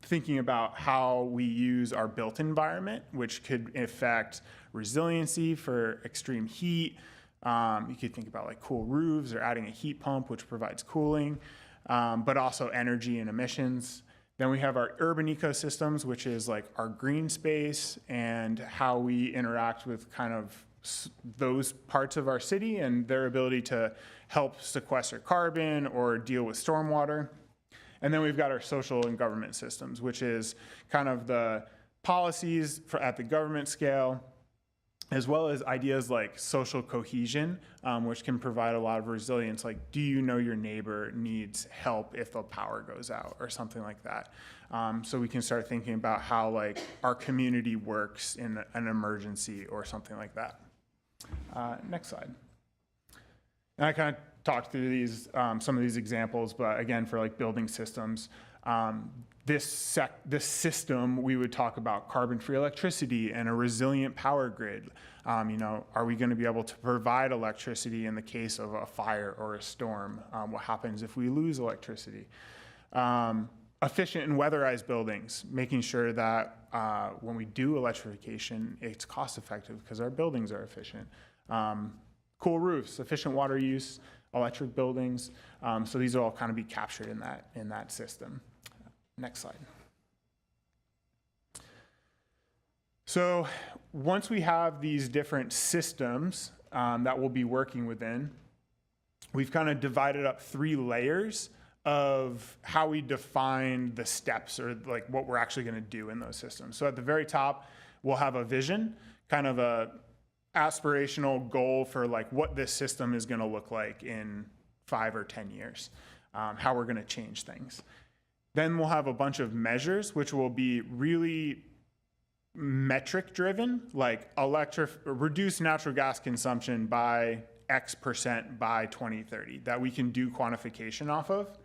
thinking about how we use our built environment, which could affect resiliency for extreme heat. You could think about like cool roofs or adding a heat pump, which provides cooling, but also energy and emissions. Then we have our urban ecosystems, which is like our green space and how we interact with kind of those parts of our city and their ability to help sequester carbon or deal with stormwater. And then we've got our social and government systems, which is kind of the policies at the government scale, as well as ideas like social cohesion, which can provide a lot of resilience. Like, do you know your neighbor needs help if the power goes out or something like that? So we can start thinking about how like our community works in an emergency or something like that. Next slide. And I kind of talked through these, some of these examples, but again, for like building systems, this system, we would talk about carbon-free electricity and a resilient power grid. You know, are we going to be able to provide electricity in the case of a fire or a storm? What happens if we lose electricity? Efficient and weatherized buildings, making sure that when we do electrification, it's cost-effective because our buildings are efficient. Cool roofs, efficient water use, electric buildings. So these will all kind of be captured in that system. Next slide. So once we have these different systems that we'll be working within, we've kind of divided up 3 layers of how we define the steps or like what we're actually going to do in those systems. So at the very top, we'll have a vision, kind of a aspirational goal for like what this system is going to look like in 5 or 10 years, how we're going to change things. Then we'll have a bunch of measures, which will be really metric driven, like reduce natural gas consumption by X% by 2030, that we can do quantification off of.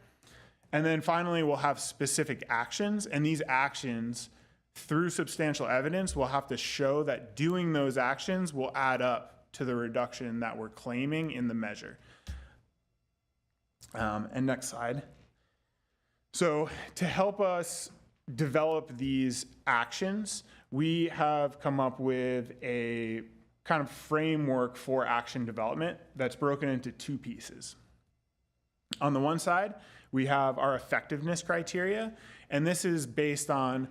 And then finally, we'll have specific actions, and these actions, through substantial evidence, will have to show that doing those actions will add up to the reduction that we're claiming in the measure. And next slide. So to help us develop these actions, we have come up with a kind of framework for action development that's broken into two pieces. On the one side, we have our effectiveness criteria, and this is based on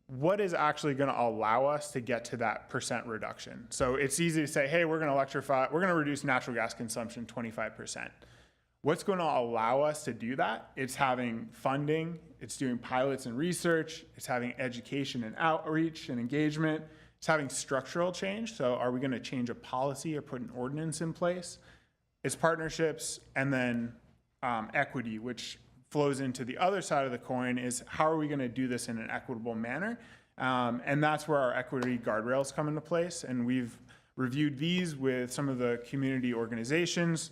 what is actually going to allow us to get to that % reduction. So it's easy to say, hey, we're going to reduce natural gas consumption 25%. What's going to allow us to do that? It's having funding, it's doing pilots and research, it's having education and outreach and engagement, it's having structural change. So are we going to change a policy or put an ordinance in place? It's partnerships, and then equity, which flows into the other side of the coin, is how are we going to do this in an equitable manner? And that's where our equity guardrails come into place. And we've reviewed these with some of the community organizations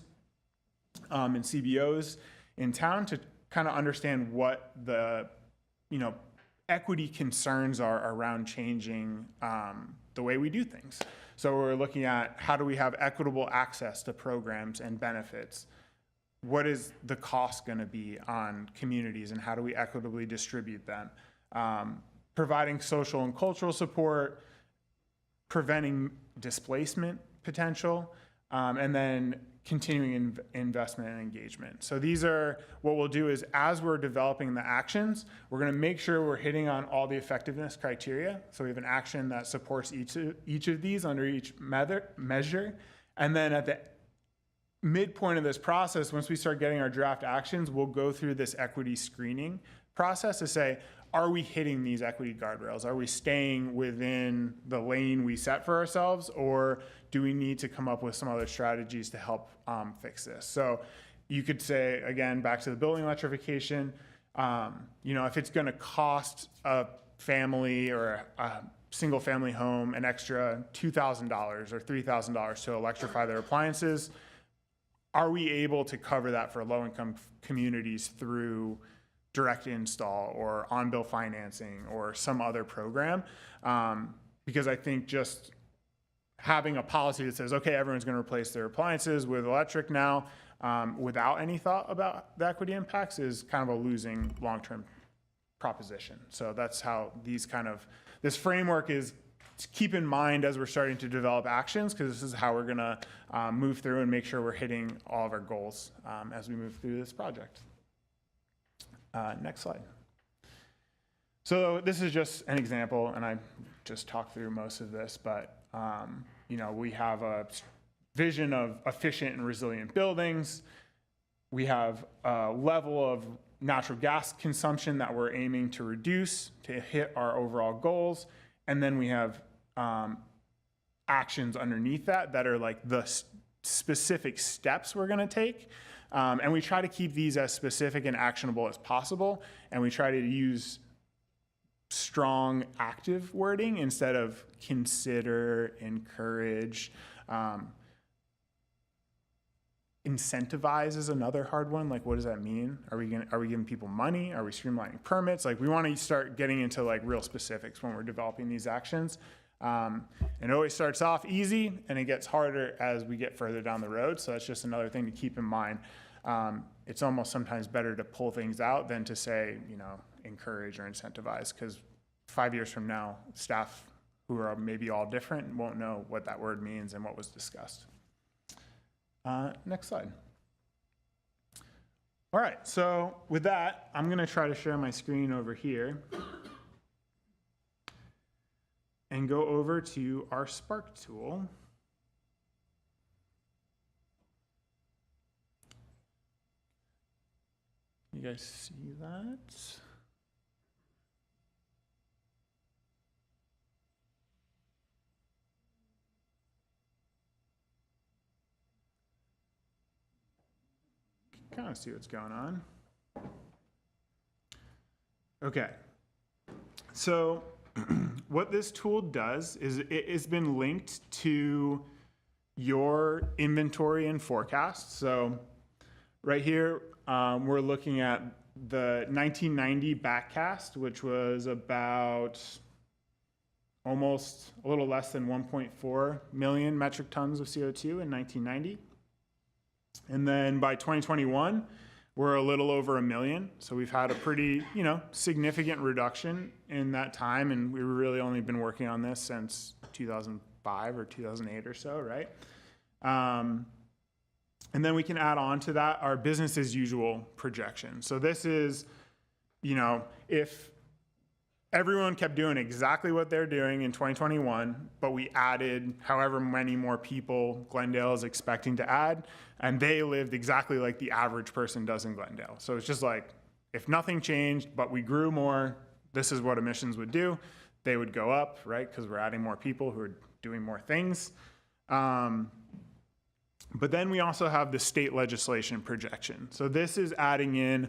and CBOs in town to kind of understand what the, equity concerns are around changing the way we do things. So we're looking at how do we have equitable access to programs and benefits? What is the cost going to be on communities, and how do we equitably distribute them? Providing social and cultural support, preventing displacement potential, and then continuing investment and engagement. So these are what we'll do is, as we're developing the actions, we're going to make sure we're hitting on all the effectiveness criteria. So we have an action that supports each of these under each measure. And then at the midpoint of this process, once we start getting our draft actions, we'll go through this equity screening process to say, are we hitting these equity guardrails? Are we staying within the lane we set for ourselves, or do we need to come up with some other strategies to help fix this? So you could say, again, back to the building electrification, if it's going to cost a family or a single family home an extra $2,000 or $3,000 to electrify their appliances, are we able to cover that for low-income communities through direct install or on-bill financing or some other program? Because I think just having a policy that says, okay, everyone's going to replace their appliances with electric now, without any thought about the equity impacts, is kind of a losing long-term proposition. So that's how this framework is to keep in mind as we're starting to develop actions, because this is how we're going to move through and make sure we're hitting all of our goals as we move through this project. Next slide. So this is just an example, and I just talked through most of this, but we have a vision of efficient and resilient buildings. We have a level of natural gas consumption that we're aiming to reduce to hit our overall goals. And then we have actions underneath that are like the specific steps we're going to take. And we try to keep these as specific and actionable as possible. And we try to use strong active wording instead of consider, encourage. Incentivize is another hard one. Like, what does that mean? Are we giving people money? Are we streamlining permits? Like, we want to start getting into like real specifics when we're developing these actions. And it always starts off easy, and it gets harder as we get further down the road. So that's just another thing to keep in mind. It's almost sometimes better to pull things out than to say, encourage or incentivize, because 5 years from now, staff who are maybe all different won't know what that word means and what was discussed. Next slide. All right, so with that, I'm going to try to share my screen over here and go over to our Spark tool. You guys see that? Kind of see what's going on. Okay. So what this tool does is it has been linked to your inventory and forecast. So right here, we're looking at the 1990 backcast, which was about almost a little less than 1.4 million metric tons of CO2 in 1990. And then by 2021, we're a little over 1 million. So we've had a pretty, significant reduction in that time. And we've really only been working on this since 2005 or 2008 or so, right? And then we can add on to that our business as usual projection. So this is, if everyone kept doing exactly what they're doing in 2021, but we added however many more people Glendale is expecting to add, and they lived exactly like the average person does in Glendale. So it's just like, if nothing changed, but we grew more, this is what emissions would do. They would go up, right? Because we're adding more people who are doing more things. But then we also have the state legislation projection. So this is adding in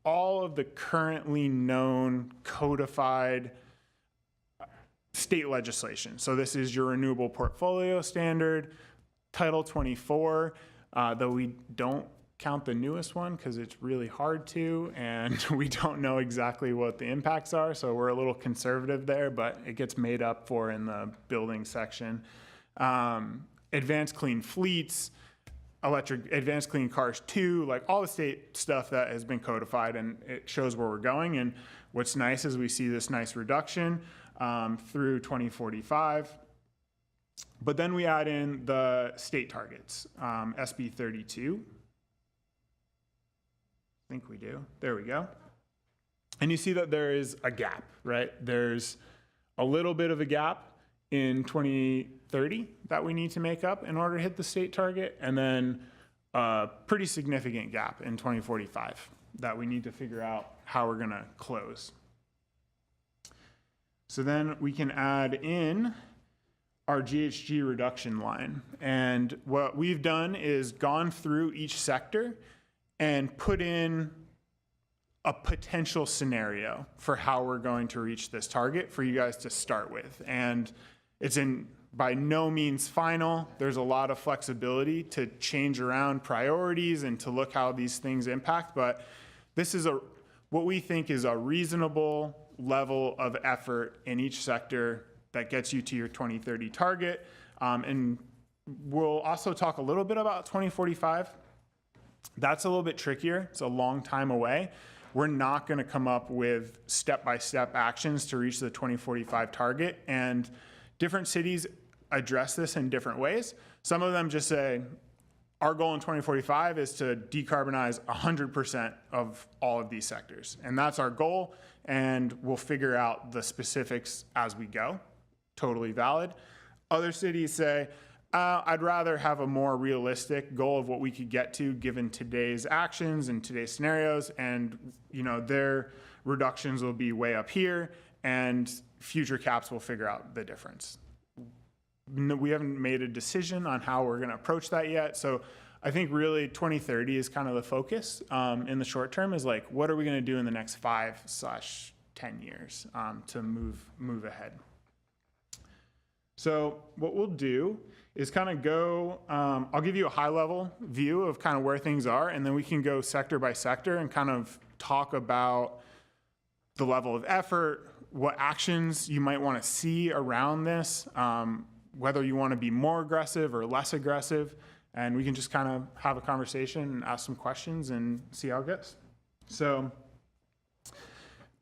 all of the currently known codified state legislation. So this is your renewable portfolio standard, Title 24, though we don't count the newest one because it's really hard to, and we don't know exactly what the impacts are. So we're a little conservative there, but it gets made up for in the building section. Advanced clean fleets, advanced clean cars 2, like all the state stuff that has been codified, and it shows where we're going. And what's nice is we see this nice reduction through 2045. But then we add in the state targets, SB 32. I think we do. There we go. And you see that there is a gap, right? There's a little bit of a gap in 2030 that we need to make up in order to hit the state target, and then a pretty significant gap in 2045 that we need to figure out how we're going to close. So then we can add in our GHG reduction line. And what we've done is gone through each sector and put in a potential scenario for how we're going to reach this target for you guys to start with. And it's by no means final. There's a lot of flexibility to change around priorities and to look how these things impact. But this is what we think is a reasonable level of effort in each sector that gets you to your 2030 target. And we'll also talk a little bit about 2045. That's a little bit trickier. It's a long time away. We're not going to come up with step-by-step actions to reach the 2045 target. And different cities address this in different ways. Some of them just say, our goal in 2045 is to decarbonize 100% of all of these sectors. And that's our goal, and we'll figure out the specifics as we go. Totally valid. Other cities say, I'd rather have a more realistic goal of what we could get to given today's actions and today's scenarios, and their reductions will be way up here, and future caps will figure out the difference. We haven't made a decision on how we're going to approach that yet. So I think really 2030 is kind of the focus in the short term, is like, what are we going to do in the next 5/10 years to move ahead? So what we'll do is kind of go, I'll give you a high level view of kind of where things are, and then we can go sector by sector and kind of talk about the level of effort, what actions you might want to see around this, whether you want to be more aggressive or less aggressive, and we can just kind of have a conversation and ask some questions and see how it goes. So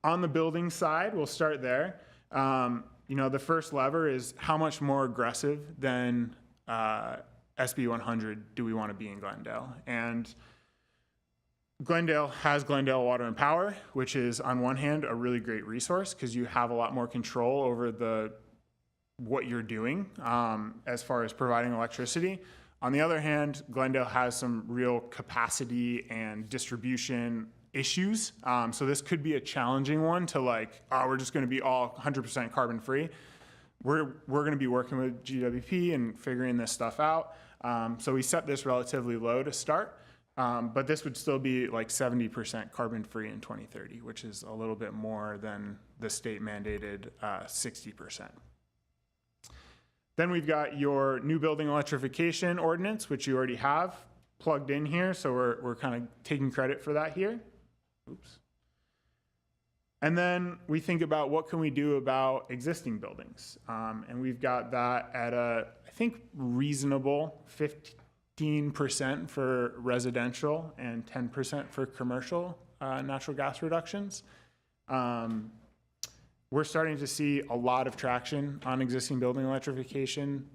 on the building side, we'll start there. The first lever is how much more aggressive than SB 100 do we want to be in Glendale? And Glendale has Glendale Water and Power, which is on one hand a really great resource because you have a lot more control over what you're doing as far as providing electricity. On the other hand, Glendale has some real capacity and distribution issues. So this could be a challenging one to we're just going to be all 100% carbon free. We're going to be working with GWP and figuring this stuff out. So we set this relatively low to start. But this would still be like 70% carbon-free in 2030, which is a little bit more than the state mandated 60%. Then we've got your new building electrification ordinance, which you already have plugged in here. So we're kind of taking credit for that here. Oops. And then we think about what can we do about existing buildings. And we've got that at a, I think, reasonable 15% for residential and 10% for commercial natural gas reductions. We're starting to see a lot of traction on existing building electrification.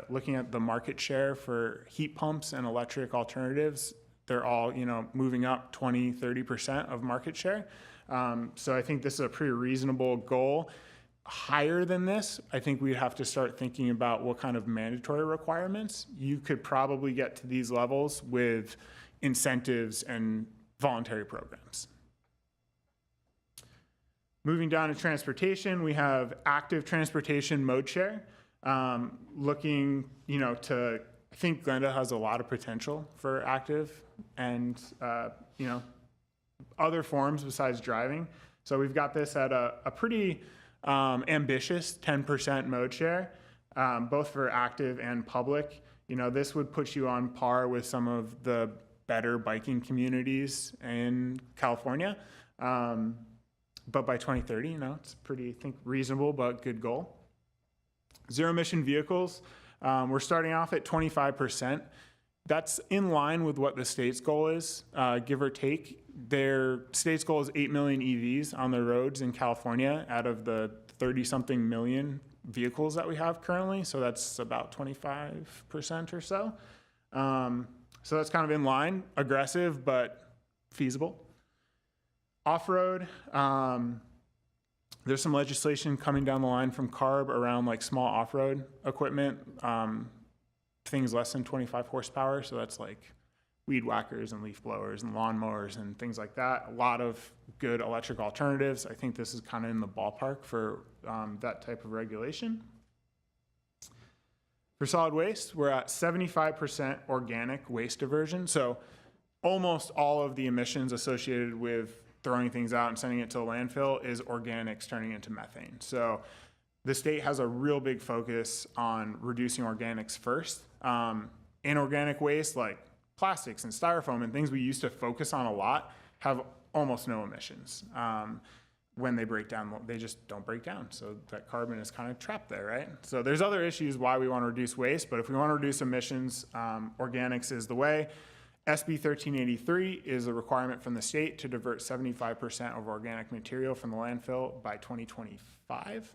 Looking at the market share for heat pumps and electric alternatives, they're all, moving up 20, 30% of market share. So I think this is a pretty reasonable goal. Higher than this, I think we'd have to start thinking about what kind of mandatory requirements. You could probably get to these levels with incentives and voluntary programs. Moving down to transportation, we have active transportation mode share. Looking, I think Glendale has a lot of potential for active and, other forms besides driving. So we've got this at a pretty ambitious 10% mode share, both for active and public. This would put you on par with some of the better biking communities in California. But by 2030, it's pretty, I think, reasonable but good goal. Zero emission vehicles, we're starting off at 25%. That's in line with what the state's goal is, give or take. Their state's goal is 8 million EVs on the roads in California out of the 30-something million vehicles that we have currently. So that's about 25% or so. So that's kind of in line, aggressive, but feasible. Off-road, there's some legislation coming down the line from CARB around like small off-road equipment, things less than 25 horsepower. So that's like weed whackers and leaf blowers and lawnmowers and things like that. A lot of good electric alternatives. I think this is kind of in the ballpark for that type of regulation. For solid waste, we're at 75% organic waste diversion. So almost all of the emissions associated with throwing things out and sending it to a landfill is organics turning into methane. So the state has a real big focus on reducing organics first. Inorganic waste like plastics and styrofoam and things we used to focus on a lot have almost no emissions. When they break down, they just don't break down. So that carbon is kind of trapped there, right? So there's other issues why we want to reduce waste, but if we want to reduce emissions, organics is the way. SB 1383 is a requirement from the state to divert 75% of organic material from the landfill by 2025.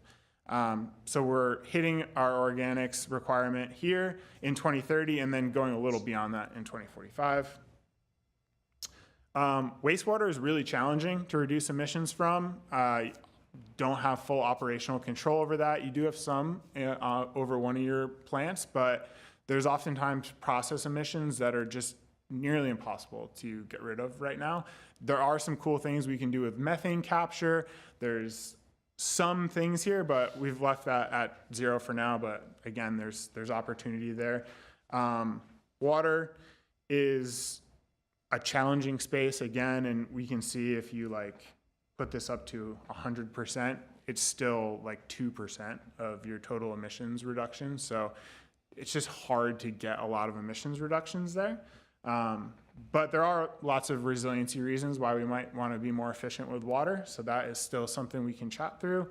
So we're hitting our organics requirement here in 2030 and then going a little beyond that in 2045. Wastewater is really challenging to reduce emissions from. Don't have full operational control over that. You do have some over one of your plants, but there's oftentimes process emissions that are just nearly impossible to get rid of right now. There are some cool things we can do with methane capture. There's some things here, but we've left that at 0 for now. But again, there's opportunity there. Water is a challenging space again, and we can see if you put this up to 100%, it's still like 2% of your total emissions reduction. So it's just hard to get a lot of emissions reductions there. But there are lots of resiliency reasons why we might want to be more efficient with water. So that is still something we can chat through.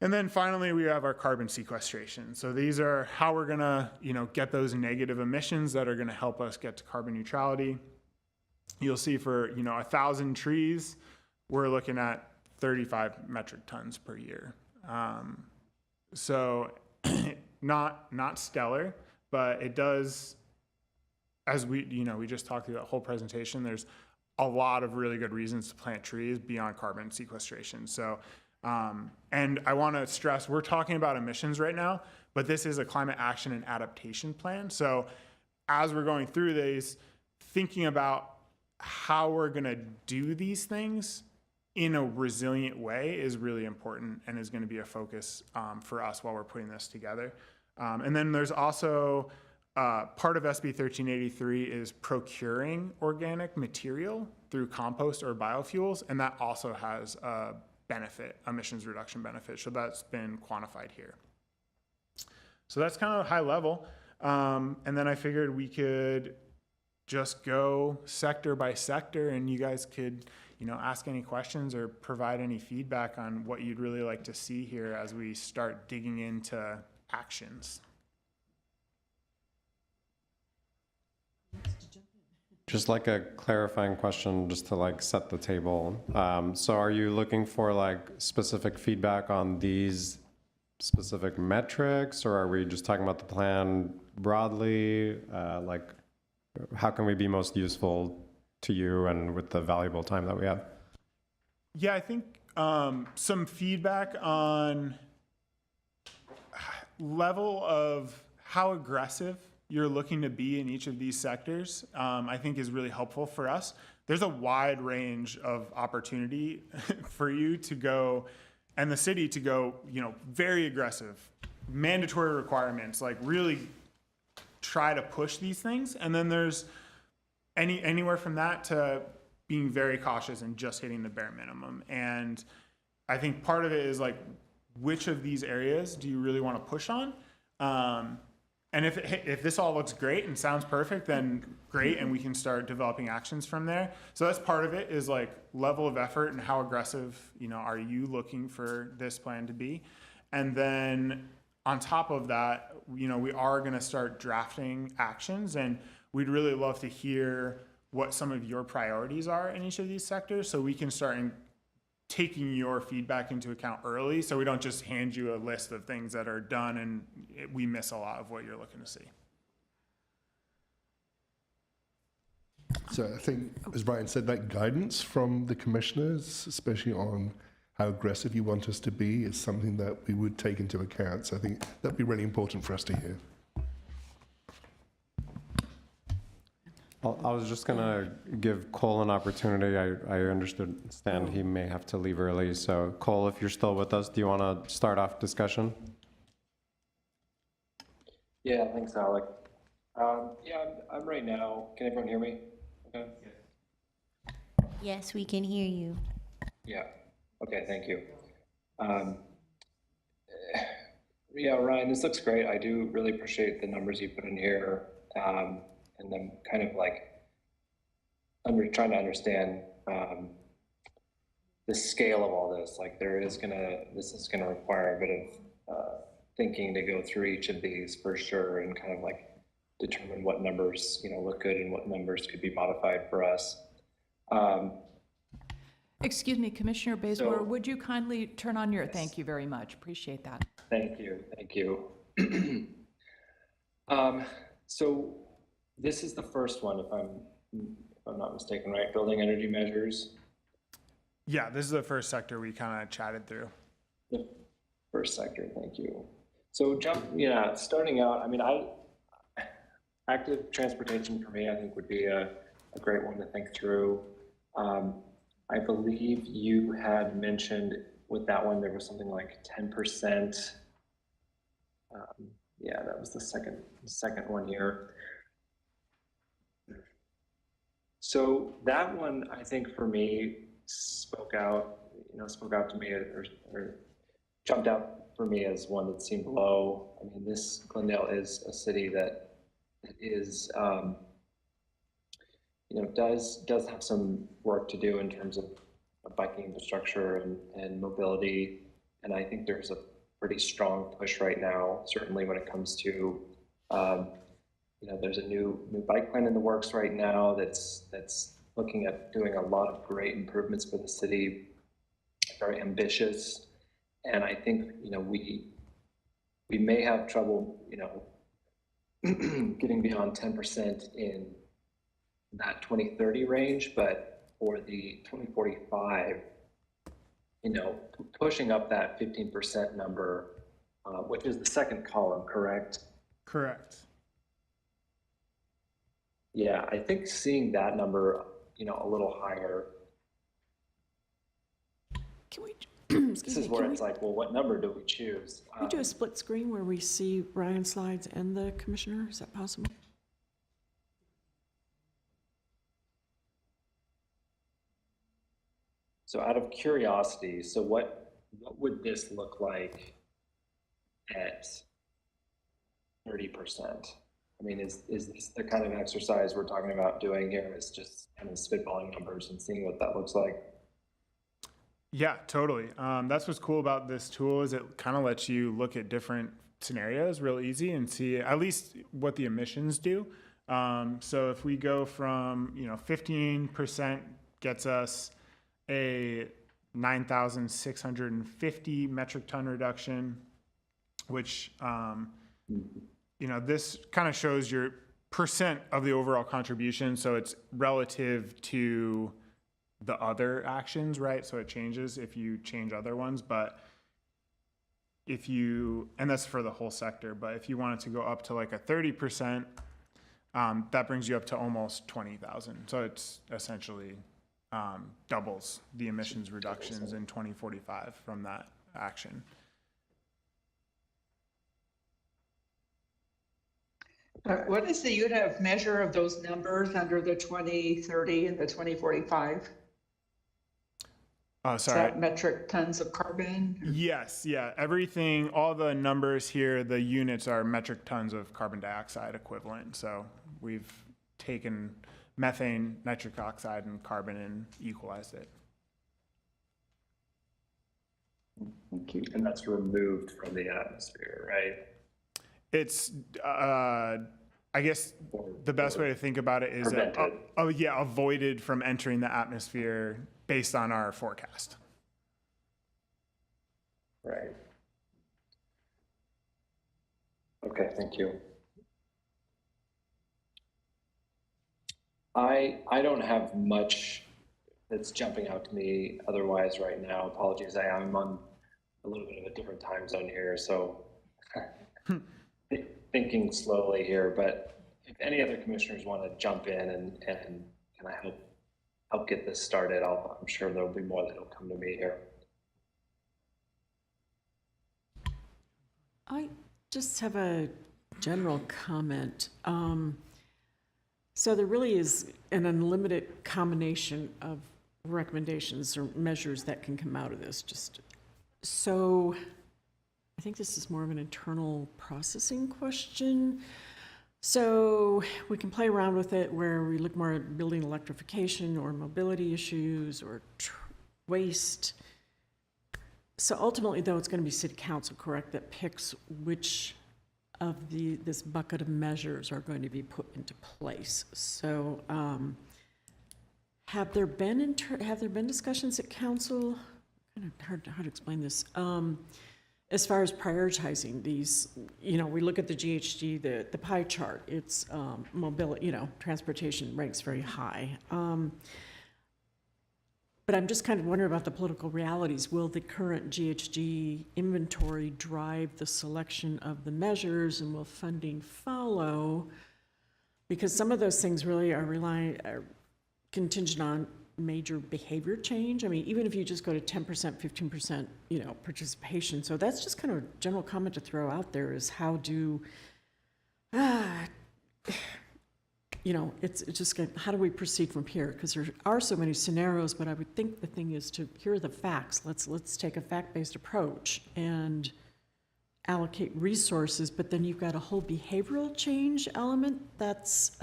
And then finally, we have our carbon sequestration. So these are how we're going to, get those negative emissions that are going to help us get to carbon neutrality. You'll see for, 1,000 trees, we're looking at 35 metric tons per year. So not stellar, but it does, as we just talked through that whole presentation, there's a lot of really good reasons to plant trees beyond carbon sequestration. So, and I want to stress, we're talking about emissions right now, but this is a climate action and adaptation plan. So as we're going through these, thinking about how we're going to do these things in a resilient way is really important and is going to be a focus for us while we're putting this together. And then there's also part of SB 1383 is procuring organic material through compost or biofuels, and that also has a benefit, emissions reduction benefit. So that's been quantified here. So that's kind of high level. And then I figured we could just go sector by sector, and you guys could, you know, ask any questions or provide any feedback on what you'd really like to see here as we start digging into actions. Just like a clarifying question, just to like set the table. So are you looking for like specific feedback on these specific metrics, or are we just talking about the plan broadly? Like, how can we be most useful to you and with the valuable time that we have? Yeah, I think some feedback on level of how aggressive you're looking to be in each of these sectors, I think is really helpful for us. There's a wide range of opportunity for you to go, and the city to go, you know, very aggressive, mandatory requirements, like really try to push these things. And then there's anywhere from that to being very cautious and just hitting the bare minimum. And I think part of it is like, which of these areas do you really want to push on? And if this all looks great and sounds perfect, then great, and we can start developing actions from there. So that's part of it, is like level of effort and how aggressive, you know, are you looking for this plan to be? And then on top of that, you know, we are going to start drafting actions, and we'd really love to hear what some of your priorities are in each of these sectors, so we can start taking your feedback into account early, so we don't just hand you a list of things that are done and we miss a lot of what you're looking to see. So I think, as Brian said, that guidance from the commissioners, especially on how aggressive you want us to be, is something that we would take into account. So I think that'd be really important for us to hear. I was just gonna give Cole an opportunity. I understand he may have to leave early. So Cole, if you're still with us, do you wanna start off discussion? Yeah, thanks, Alec. Yeah, I'm right now. Can everyone hear me? Okay. Yes, we can hear you. Yeah. Okay, thank you. Yeah, Ryan, this looks great. I do really appreciate the numbers you put in here. And I'm kind of like trying to understand the scale of all this. Like, this is gonna require a bit of thinking to go through each of these for sure, and kind of like determine what numbers, you know, look good and what numbers could be modified for us. Excuse me, Commissioner Bazemore, would you kindly turn on your, thank you very much, appreciate that. Thank you, thank you. So this is the first one, if I'm not mistaken, right? Building energy measures. Yeah, this is the first sector we kind of chatted through. The first sector, thank you. So starting out, I mean, active transportation for me, I think would be a great one to think through. I believe you had mentioned with that one, there was something like 10%. Yeah, that was the second one here. So that one, I think for me, spoke out to me, or jumped out for me as one that seemed low. I mean, Glendale is a city that is, does have some work to do in terms of biking infrastructure and mobility. And I think there's a pretty strong push right now, certainly when it comes to, there's a new bike plan in the works right now that's looking at doing a lot of great improvements for the city, very ambitious. And I think, we may have trouble, getting beyond 10% in that 2030 range, but for the 2045, pushing up that 15% number, which is the second column, correct? Correct. Yeah, I think seeing that number, a little higher. This is where it's like, well, what number do we choose? Can we do a split screen where we see Ryan's slides and the commissioner? Is that possible? So out of curiosity, so what would this look like at 30%? I mean, is this the kind of exercise we're talking about doing here? Is just kind of spitballing numbers and seeing what that looks like? Yeah, totally. That's what's cool about this tool is it kind of lets you look at different scenarios real easy and see at least what the emissions do. So if we go from, 15% gets us a 9,650 metric ton reduction, which, this kind of shows your percent of the overall contribution. So it's relative to the other actions, right? So it changes if you change other ones, but and that's for the whole sector, but if you wanted to go up to like a 30%, that brings you up to almost 20,000. So it's essentially doubles the emissions reductions in 2045 from that action. What is the unit of measure of those numbers under the 2030 and the 2045? Oh, Is sorry. that metric tons of carbon? Yes, yeah. Everything, all the numbers here, the units are metric tons of carbon dioxide equivalent. So we've taken methane, nitric oxide, and carbon and equalized it. Thank you. And that's removed from the atmosphere, right? It's, I guess the best way to think about it is that, avoided from entering the atmosphere based on our forecast. Right. Okay, thank you. I don't have much that's jumping out to me otherwise right now. Apologies, I'm on a little bit of a different time zone here, so thinking slowly here, but if any other commissioners want to jump in and can I help get this started, I'm sure there'll be more that'll come to me here. I just have a general comment. So there really is an unlimited combination of recommendations or measures that can come out of this. So I think this is more of an internal processing question. So we can play around with it where we look more at building electrification or mobility issues or waste. So ultimately, though, it's going to be City Council, correct, that picks which of this bucket of measures are going to be put into place. So have there been discussions at Council? Kind of hard to explain this. As far as prioritizing these, we look at the GHG, the pie chart, it's mobility, transportation ranks very high. But I'm just kind of wondering about the political realities. Will the current GHG inventory drive the selection of the measures, and will funding follow? Because some of those things really are contingent on major behavior change. I mean, even if you just go to 10%, 15%, participation. So that's just kind of a general comment to throw out there is how do, it's just how do we proceed from here? Because there are so many scenarios, but I would think the thing is to hear the facts. Let's take a fact-based approach and allocate resources, but then you've got a whole behavioral change element that's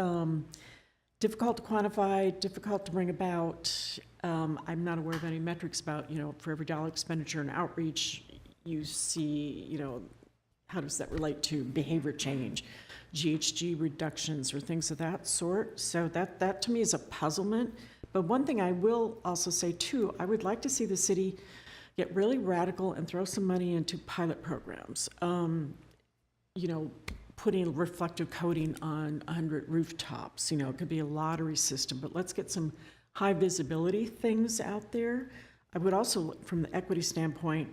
difficult to quantify, difficult to bring about. I'm not aware of any metrics about, for every dollar expenditure in outreach, you see, how does that relate to behavior change, GHG reductions or things of that sort. So that to me is a puzzlement. But one thing I will also say too, I would like to see the city get really radical and throw some money into pilot programs. Putting reflective coating on 100 rooftops, it could be a lottery system, but let's get some high visibility things out there. I would also, from the equity standpoint,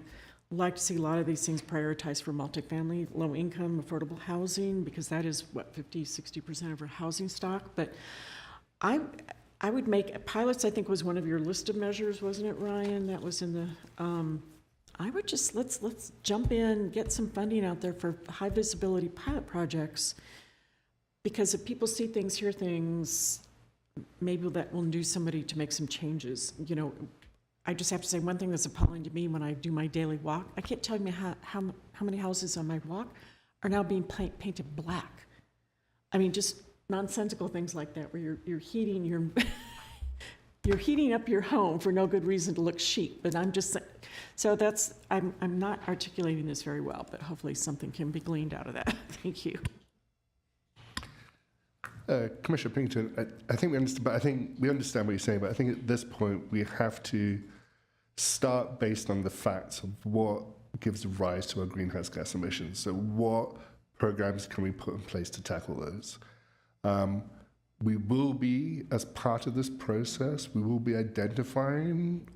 like to see a lot of these things prioritized for multifamily, low income, affordable housing, because that is what, 50, 60% of our housing stock. But I would make pilots, I think was one of your list of measures, wasn't it, Ryan? That was in the I would just, let's jump in, get some funding out there for high visibility pilot projects. Because if people see things, hear things, maybe that will induce somebody to make some changes. You know, I just have to say one thing that's appalling to me when I do my daily walk. I can't tell you how many houses on my walk are now being painted black. I mean, just nonsensical things like that, where you're heating you're heating up your home for no good reason to look chic. But I'm just so that's I'm not articulating this very well, but hopefully something can be gleaned out of that. Thank you. Commissioner Pinkerton, I think we understand, but I think we understand what you're saying, but I think at this point we have to start based on the facts of what gives rise to our greenhouse gas emissions. So what programs can we put in place to tackle those? We will be, as part of this process, we will be identifying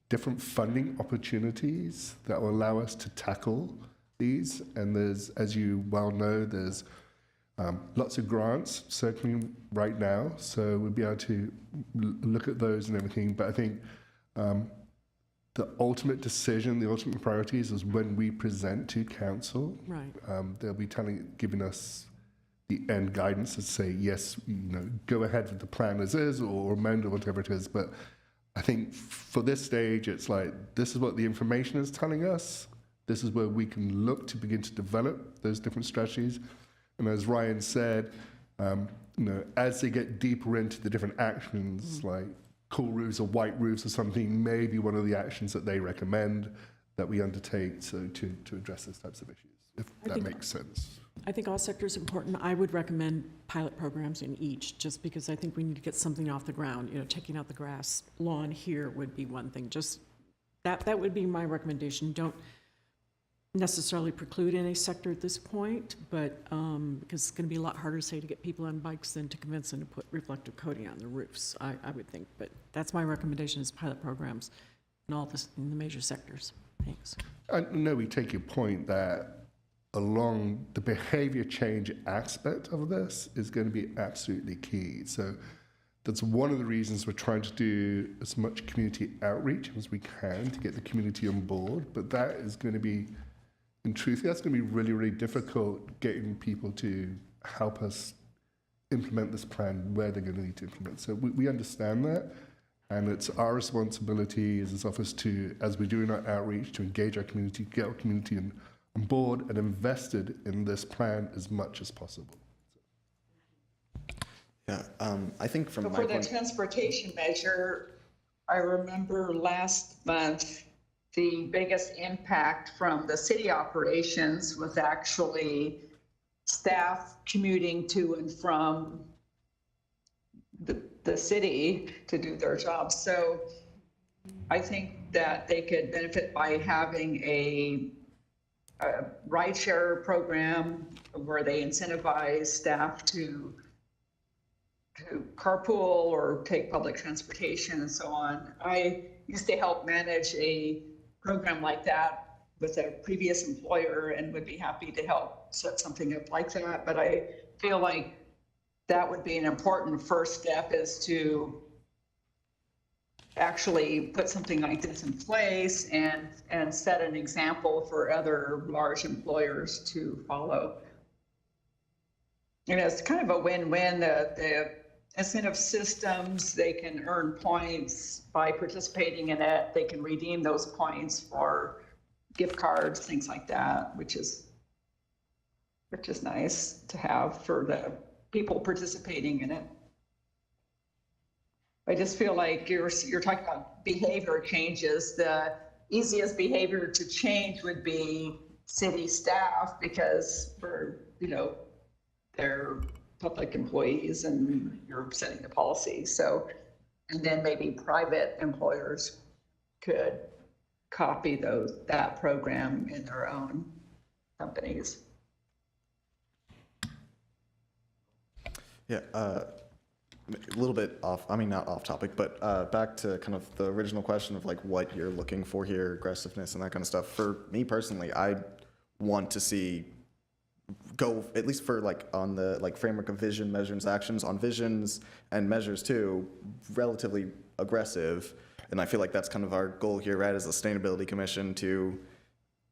different funding opportunities that will allow us to tackle these. And there's, as you well know, there's lots of grants circling right now, so we'll be able to look at those and everything. But I think the ultimate decision, the ultimate priorities is when we present to council. Right. They'll be giving us the end guidance to say, yes, go ahead with the plan as is or amend or whatever it is. But I think for this stage, it's like, this is what the information is telling us. This is where we can look to begin to develop those different strategies. And as Ryan said, as they get deeper into the different actions, like cool roofs or white roofs or something, may be one of the actions that they recommend that we undertake to address those types of issues, if that makes sense. I think all sectors are important. I would recommend pilot programs in each, just because I think we need to get something off the ground. Taking out the grass lawn here would be one thing. Just that would be my recommendation. Don't necessarily preclude any sector at this point, but because it's going to be a lot harder, say, to get people on bikes than to convince them to put reflective coating on their roofs, I would think. But that's my recommendation, is pilot programs in all this, in the major sectors. Thanks. I know we take your point that along the behavior change aspect of this is going to be absolutely key. So that's one of the reasons we're trying to do as much community outreach as we can to get the community on board. But that is going to be, in truth, that's going to be really, really difficult, getting people to help us implement this plan where they're going to need to implement. So we understand that, and it's our responsibility as this office to, as we're doing our outreach, to engage our community, get our community on board and invested in this plan as much as possible. Yeah, I think from But my for the point, transportation measure, I remember last month, the biggest impact from the city operations was actually staff commuting to and from the city to do their jobs. So I think that they could benefit by having a rideshare program where they incentivize staff to carpool or take public transportation and so on. I used to help manage a program like that with a previous employer and would be happy to help set something up like that. But I feel like that would be an important first step, is to actually put something like this in place and set an example for other large employers to follow. And it's kind of a win-win. The incentive systems, they can earn points by participating in it. They can redeem those points for gift cards, things like that, which is nice to have for the people participating in it. I just feel like you're talking about behavior changes. The easiest behavior to change would be city staff, because they're public employees and you're setting the policy. So, and then maybe private employers could copy that program in their own companies. yeah, a little bit off, I mean, not off topic, but back to kind of the original question of like what you're looking for here, aggressiveness and that kind of stuff. For me personally, I want to see go, at least for like on the like framework of vision, measures, actions, on visions and measures too, relatively aggressive. And I feel like that's kind of our goal here, right, as the Sustainability Commission, to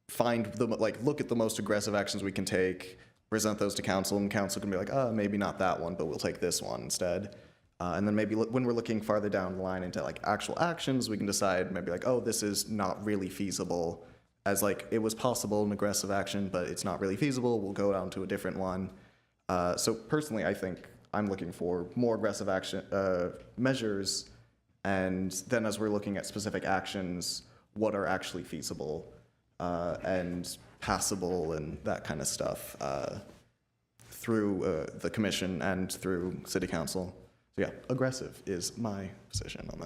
find look at the most aggressive actions we can take, present those to council, and council can be like, maybe not that one, but we'll take this one instead. And then maybe when we're looking farther down the line into like actual actions, we can decide maybe like, oh, this is not really feasible, as like it was possible an aggressive action, but it's not really feasible. We'll go down to a different one. So personally, I think I'm looking for more aggressive action measures, and then as we're looking at specific actions, what are actually feasible and passable and that kind of stuff through the commission and through city council. So yeah, aggressive is my position on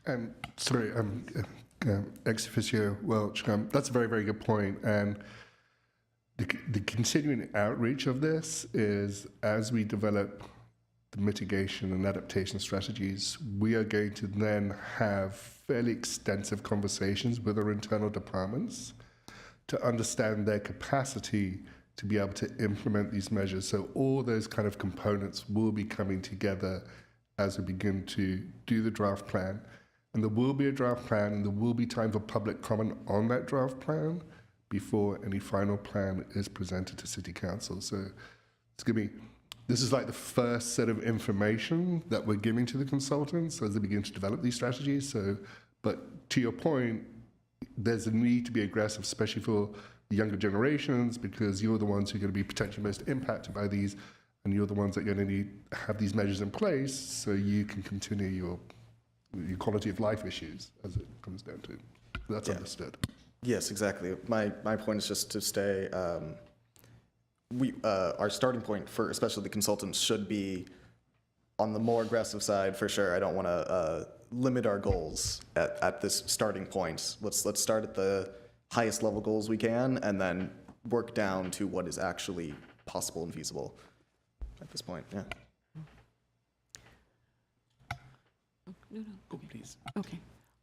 that. Sorry, ex officio Welch, that's a very, very good point. And the continuing outreach of this is, as we develop the mitigation and adaptation strategies, we are going to then have fairly extensive conversations with our internal departments to understand their capacity to be able to implement these measures. So all those kind of components will be coming together as we begin to do the draft plan. And there will be a draft plan, and there will be time for public comment on that draft plan before any final plan is presented to City Council. So it's going to be, this is like the first set of information that we're giving to the consultants as they begin to develop these strategies. So, but to your point, there's a need to be aggressive, especially for the younger generations, because you're the ones who are going to be potentially most impacted by these, and you're the ones that are going to have these measures in place so you can continue your quality of life issues as it comes down to. That's understood. Yes, exactly. My point is just to stay, our starting point for especially the consultants should be on the more aggressive side for sure. I don't want to limit our goals at this starting point. Let's start at the highest level goals we can and then work down to what is actually possible and feasible at this point. Yeah. Please. Okay.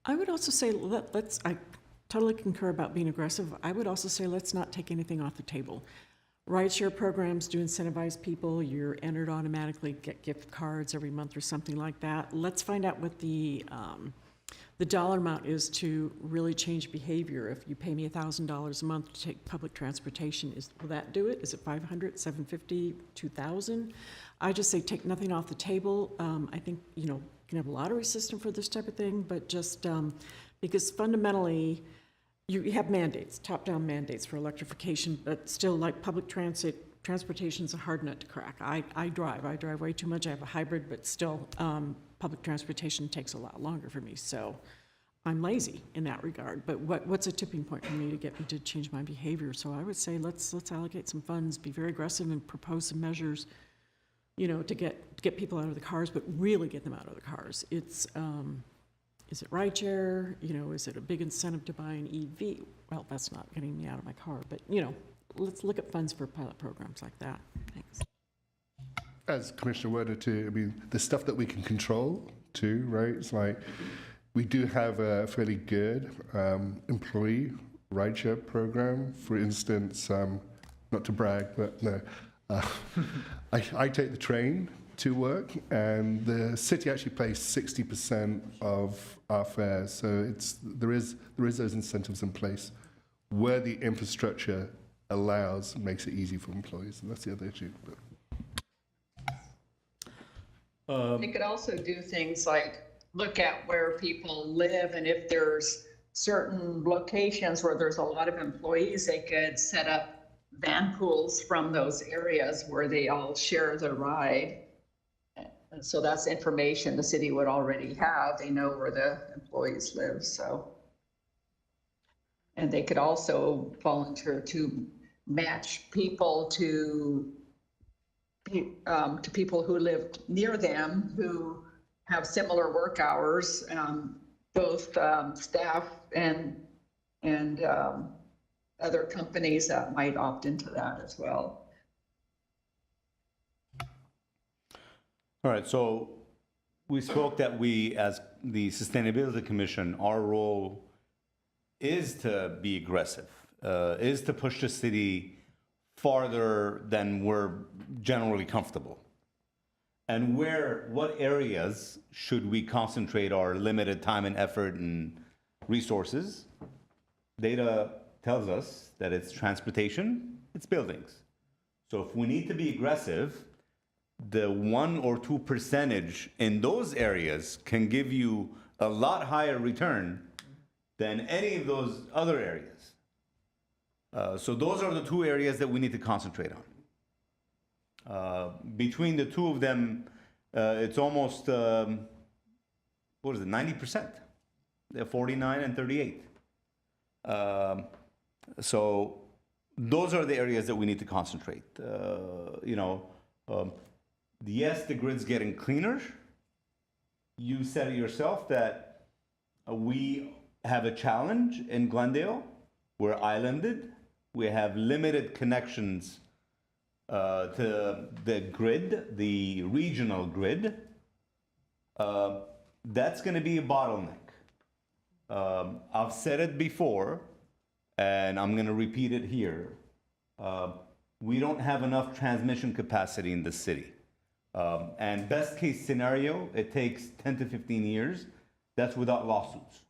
I would also say I totally concur about being aggressive. I would also say let's not take anything off the table. Rideshare programs do incentivize people. You're entered automatically, get gift cards every month or something like that. Let's find out what the dollar amount is to really change behavior. If you pay me $1,000 a month to take public transportation, will that do it? Is it $500, $750, $2,000? I just say take nothing off the table. I think, you can have a lottery system for this type of thing, but just because fundamentally you have mandates, top-down mandates for electrification, but still, like public transportation is a hard nut to crack. I drive way too much. I have a hybrid, but still public transportation takes a lot longer for me, so I'm lazy in that regard. But what's a tipping point for me to get me to change my behavior? So I would say let's allocate some funds, be very aggressive, and propose some measures, to get people out of the cars, but really get them out of the cars. It's is it rideshare? Is it a big incentive to buy an EV? Well, that's not getting me out of my car, but let's look at funds for pilot programs like that. Thanks. As Commissioner Werner too, the stuff that we can control too, right? It's like we do have a fairly good employee rideshare program. For instance, not to brag, but no, I take the train to work, and the city actually pays 60% of our fares. So there is those incentives in place where the infrastructure makes it easy for employees, and that's the other issue. They could also do things like look at where people live, and if there's certain locations where there's a lot of employees, they could set up van pools from those areas where they all share the ride. And so that's information the city would already have. They know where the employees live, so. And they could also volunteer to match people to people who live near them who have similar work hours, both staff and other companies that might opt into that as well. All right, so we spoke that we, as the Sustainability Commission, our role is to be aggressive, is to push the city farther than we're generally comfortable. and what areas should we concentrate our limited time and effort and resources? Data tells us that it's transportation, it's buildings. So if we need to be aggressive, the 1 or 2% in those areas can give you a lot higher return than any of those other areas. So those are the 2 areas that we need to concentrate on. Between the 2 of them, it's almost, 90%? 49 and 38. So those are the areas that we need to concentrate. Yes, the grid's getting cleaner. You said it yourself that we have a challenge in Glendale. We're islanded. We have limited connections to the grid, the regional grid. That's going to be a bottleneck. I've said it before, and I'm going to repeat it here. We don't have enough transmission capacity in the city. And best case scenario, it takes 10 to 15 years. That's without lawsuits.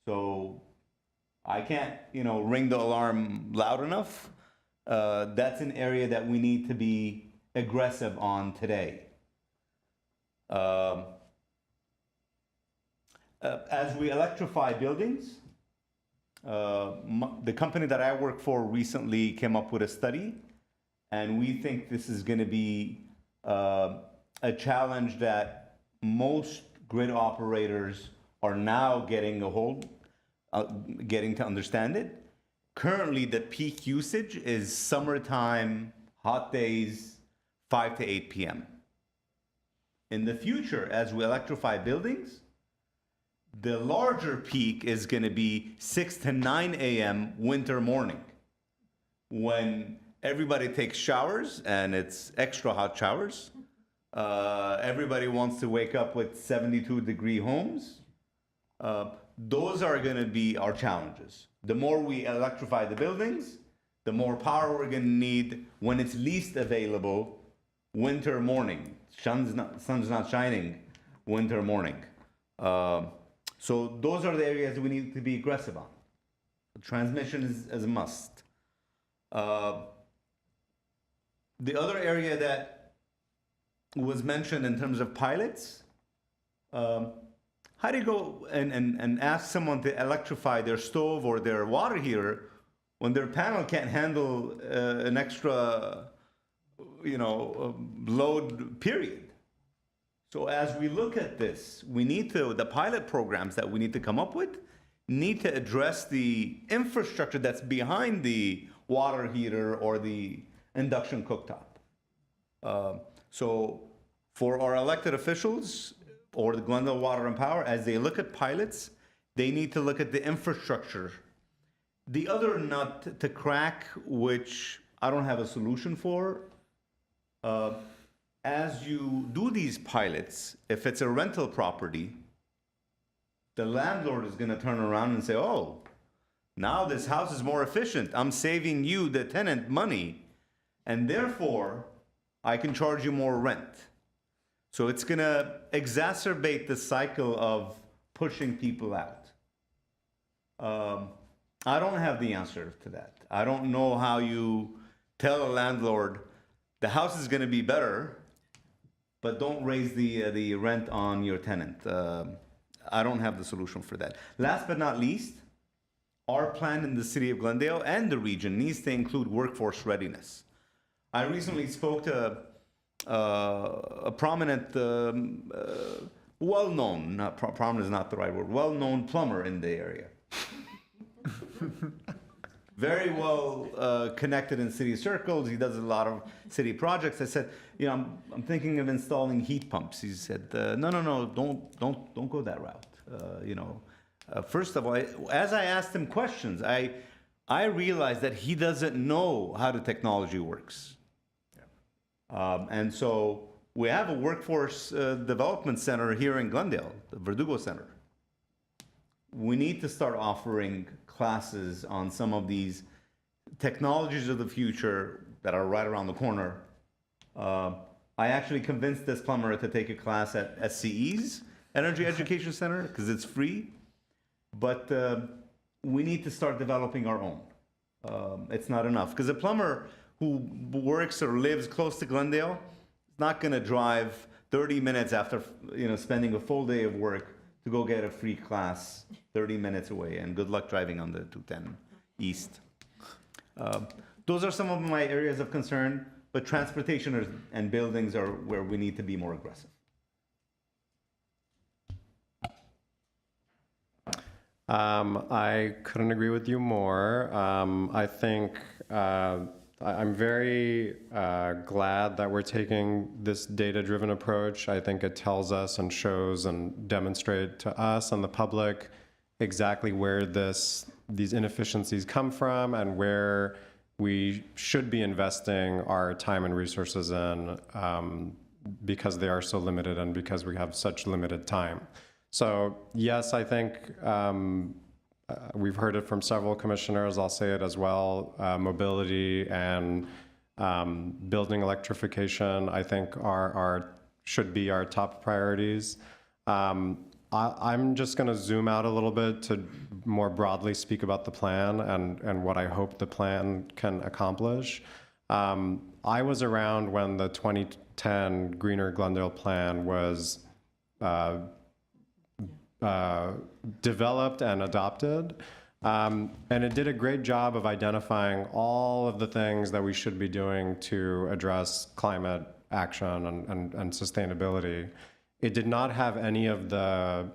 So I can't, ring the alarm loud enough. That's an area that we need to be aggressive on today. As we electrify buildings, the company that I work for recently came up with a study, and we think this is going to be a challenge that most grid operators are now getting getting to understand it. Currently, the peak usage is summertime, hot days, 5 to 8 p.m. In the future, as we electrify buildings, the larger peak is going to be 6 to 9 a.m. winter morning, when everybody takes showers, and it's extra hot showers. Everybody wants to wake up with 72-degree homes. Those are going to be our challenges. The more we electrify the buildings, the more power we're going to need when it's least available, winter morning. Sun's not shining, winter morning. So those are the areas we need to be aggressive on. Transmission is a must. The other area that was mentioned in terms of pilots, how do you go and ask someone to electrify their stove or their water heater when their panel can't handle an extra, load, period? So as we look at this, the pilot programs that we need to come up with need to address the infrastructure that's behind the water heater or the induction cooktop. So for our elected officials or the Glendale Water and Power, as they look at pilots, they need to look at the infrastructure. The other nut to crack, which I don't have a solution for, as you do these pilots, if it's a rental property, the landlord is going to turn around and say, oh, now this house is more efficient. I'm saving you, the tenant, money, and therefore I can charge you more rent. So it's going to exacerbate the cycle of pushing people out. I don't have the answer to that. I don't know how you tell a landlord the house is going to be better, but don't raise the rent on your tenant. I don't have the solution for that. Last but not least, our plan in the city of Glendale and the region needs to include workforce readiness. I recently spoke to a prominent, well-known, prominent is not the right word, well-known plumber in the area. Very well connected in city circles. He does a lot of city projects. I said, I'm thinking of installing heat pumps. He said, no, don't go that route. First of all, as I asked him questions, I realized that he doesn't know how the technology works. And so we have a workforce development center here in Glendale, the Verdugo Center. We need to start offering classes on some of these technologies of the future that are right around the corner. I actually convinced this plumber to take a class at SCE's Energy Education Center because it's free. But we need to start developing our own. It's not enough because a plumber who works or lives close to Glendale is not going to drive 30 minutes after spending a full day of work to go get a free class 30 minutes away. And good luck driving on the 210 East. Those are some of my areas of concern, but transportation and buildings are where we need to be more aggressive. I couldn't agree with you more. I think I'm very glad that we're taking this data-driven approach. I think it tells us and shows and demonstrates to us and the public exactly where these inefficiencies come from and where we should be investing our time and resources in because they are so limited and because we have such limited time. So yes, I think we've heard it from several commissioners. I'll say it as well. Mobility and building electrification, I think, should be our top priorities. I'm just going to zoom out a little bit to more broadly speak about the plan and what I hope the plan can accomplish. I was around when the 2010 Greener Glendale Plan was developed and adopted. And it did a great job of identifying all of the things that we should be doing to address climate action and sustainability. It did not have any of the,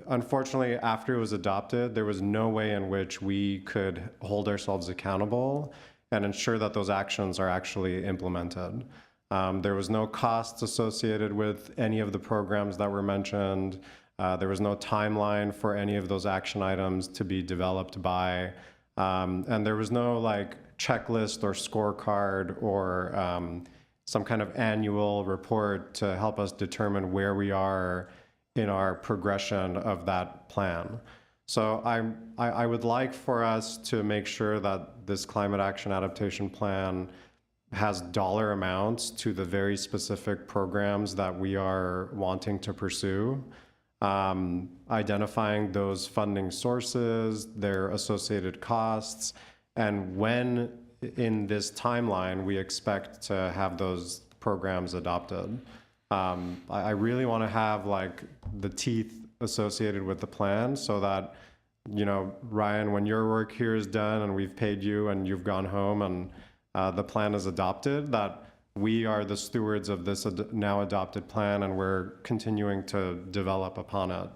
unfortunately, after it was adopted, there was no way in which we could hold ourselves accountable and ensure that those actions are actually implemented. There was no costs associated with any of the programs that were mentioned. There was no timeline for any of those action items to be developed by. And there was no checklist or scorecard or some kind of annual report to help us determine where we are in our progression of that plan. So I would like for us to make sure that this climate action adaptation plan has dollar amounts to the very specific programs that we are wanting to pursue, identifying those funding sources, their associated costs, and when in this timeline we expect to have those programs adopted. I really want to have the teeth associated with the plan so that, Ryan, when your work here is done and we've paid you and you've gone home and the plan is adopted, that we are the stewards of this now adopted plan and we're continuing to develop upon it.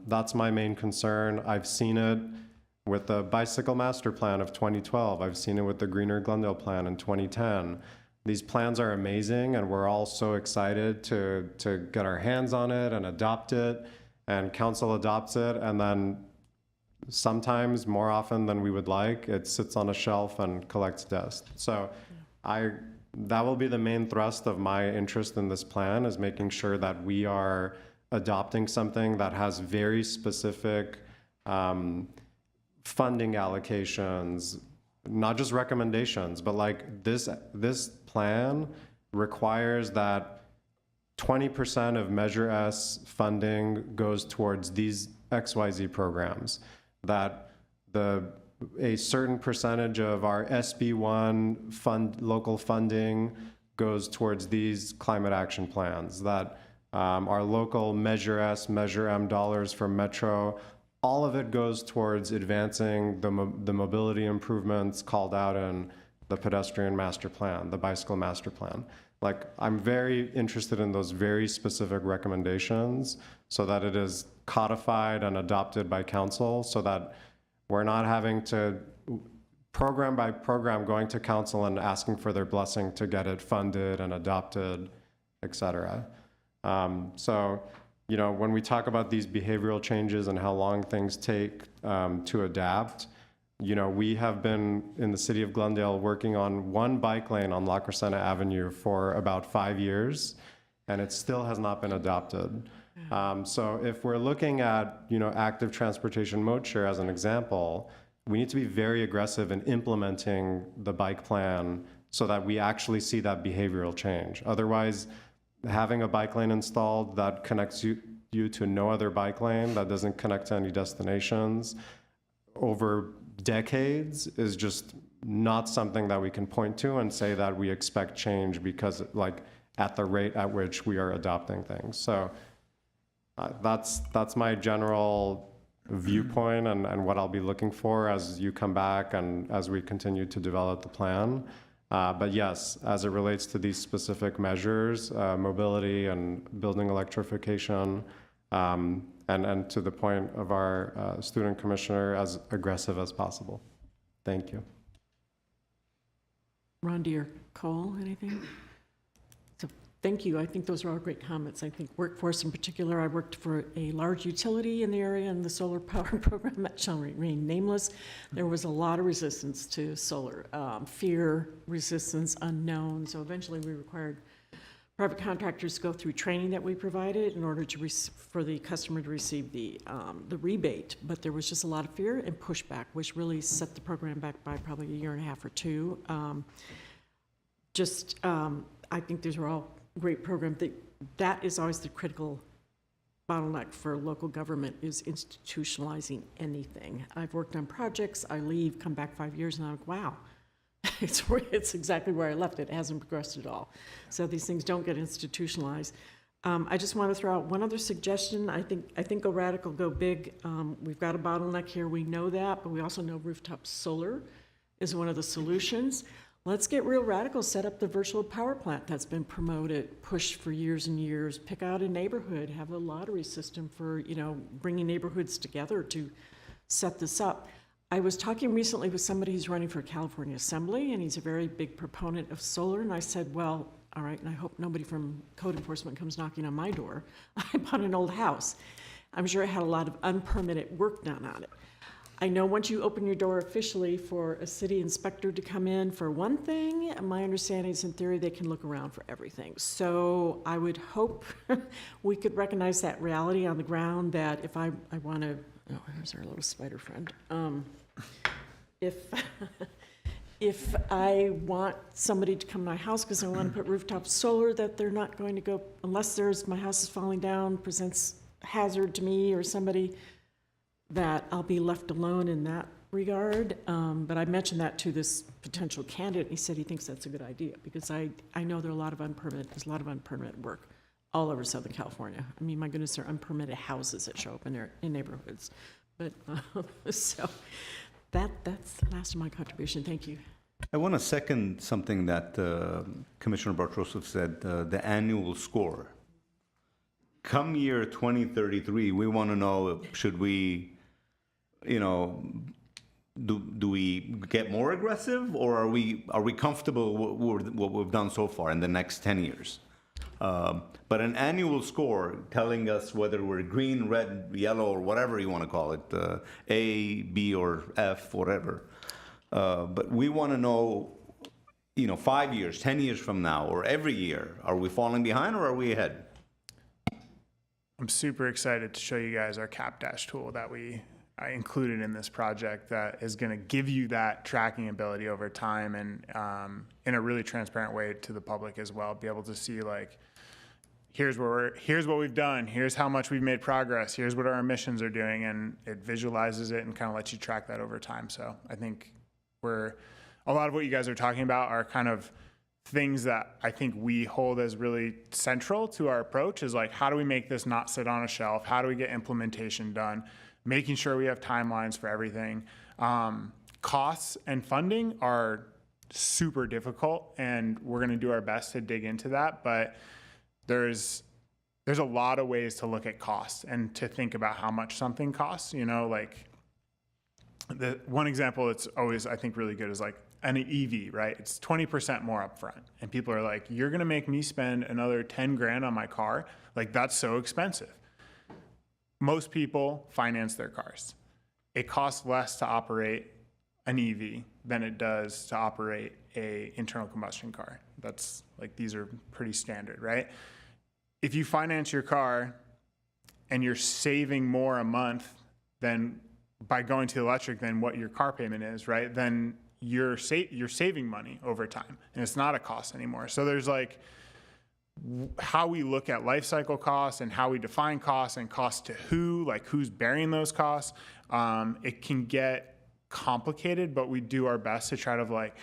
That's my main concern. I've seen it with the Bicycle Master Plan of 2012. I've seen it with the Greener Glendale Plan in 2010. These plans are amazing and we're all so excited to get our hands on it and adopt it, and council adopts it, and then sometimes, more often than we would like, it sits on a shelf and collects dust. So that will be the main thrust of my interest in this plan, is making sure that we are adopting something that has very specific funding allocations, not just recommendations, but this plan requires that 20% of Measure S funding goes towards these XYZ programs, that a certain percentage of our SB1 local funding goes towards these climate action plans, that our local Measure S, Measure M dollars for Metro, all of it goes towards advancing the mobility improvements called out in the pedestrian master plan, the bicycle master plan. I'm very interested in those very specific recommendations so that it is codified and adopted by council, so that we're not having to program by program going to council and asking for their blessing to get it funded and adopted, et cetera. So, when we talk about these behavioral changes and how long things take to adapt, we have been in the city of Glendale working on one bike lane on La Crescenta Avenue for about 5 years, and it still has not been adopted. So if we're looking at, active transportation mode share as an example, we need to be very aggressive in implementing the bike plan so that we actually see that behavioral change. Otherwise, having a bike lane installed that connects you to no other bike lane, that doesn't connect to any destinations over decades, is just not something that we can point to and say that we expect change because, like, at the rate at which we are adopting things. So that's my general viewpoint and what I'll be looking for as you come back and as we continue to develop the plan. But yes, as it relates to these specific measures, mobility and building electrification, and to the point of our student commissioner, as aggressive as possible. Thank you. Rondi or Cole, anything? So thank you. I think those are all great comments. I think workforce in particular, I worked for a large utility in the area in the solar power program that shall remain nameless. There was a lot of resistance to solar, fear, resistance, unknown. So eventually we required private contractors to go through training that we provided in order to for the customer to receive the rebate. But there was just a lot of fear and pushback, which really set the program back by probably a year and a half or two. I think these are all great programs. That is always the critical bottleneck for local government, is institutionalizing anything. I've worked on projects, I leave, come back 5 years, and I'm like, wow, it's exactly where I left it. It hasn't progressed at all. So these things don't get institutionalized. I just want to throw out one other suggestion. I think go radical, go big. We've got a bottleneck here. We know that, but we also know rooftop solar is one of the solutions. Let's get real radical, set up the virtual power plant that's been promoted, pushed for years and years. Pick out a neighborhood, have a lottery system for, bringing neighborhoods together to set this up. I was talking recently with somebody who's running for California Assembly, and he's a very big proponent of solar, and I said, well, all right, and I hope nobody from code enforcement comes knocking on my door. I bought an old house. I'm sure it had a lot of unpermitted work done on it. I know once you open your door officially for a city inspector to come in for one thing, my understanding is in theory they can look around for everything. So I would hope we could recognize that reality on the ground, that if I want to, oh, there's our little spider friend. If I want somebody to come to my house because I want to put rooftop solar, that they're not going to go, unless my house is falling down, presents hazard to me or somebody, that I'll be left alone in that regard. But I mentioned that to this potential candidate, and he said he thinks that's a good idea, because I know there's a lot of unpermitted work all over Southern California. I mean, my goodness, there are unpermitted houses that show up in neighborhoods. But so that's the last of my contribution. Thank you. I want to second something that Commissioner Bartrosev said, the annual score. Come year 2033, we want to know, should we, do we get more aggressive, or are we comfortable with what we've done so far in the next 10 years? But an annual score telling us whether we're green, red, yellow, or whatever you want to call it, A, B, or F, whatever. But we want to know, 5 years, 10 years from now, or every year, are we falling behind or are we ahead? I'm super excited to show you guys our CapDash tool that I included in this project, that is going to give you that tracking ability over time, and in a really transparent way to the public as well. Be able to see, like, here's what we've done, here's how much we've made progress, here's what our emissions are doing, and it visualizes it and kind of lets you track that over time. So I think a lot of what you guys are talking about are kind of things that I think we hold as really central to our approach, is like, how do we make this not sit on a shelf? How do we get implementation done? Making sure we have timelines for everything. Costs and funding are super difficult, and we're going to do our best to dig into that. But there's a lot of ways to look at costs and to think about how much something costs. Like, the one example that's always, I think, really good is like an EV, right? It's 20% more upfront. And people are like, you're going to make me spend another 10 grand on my car? Like, that's so expensive. Most people finance their cars. It costs less to operate an EV than it does to operate a internal combustion car. That's like, these are pretty standard, right? If you finance your car and you're saving more a month than by going to electric than what your car payment is, right? Then you're saving money over time, and it's not a cost anymore. So there's like how we look at life cycle costs and how we define costs and cost to who, like who's bearing those costs. It can get complicated, but we do our best to try to like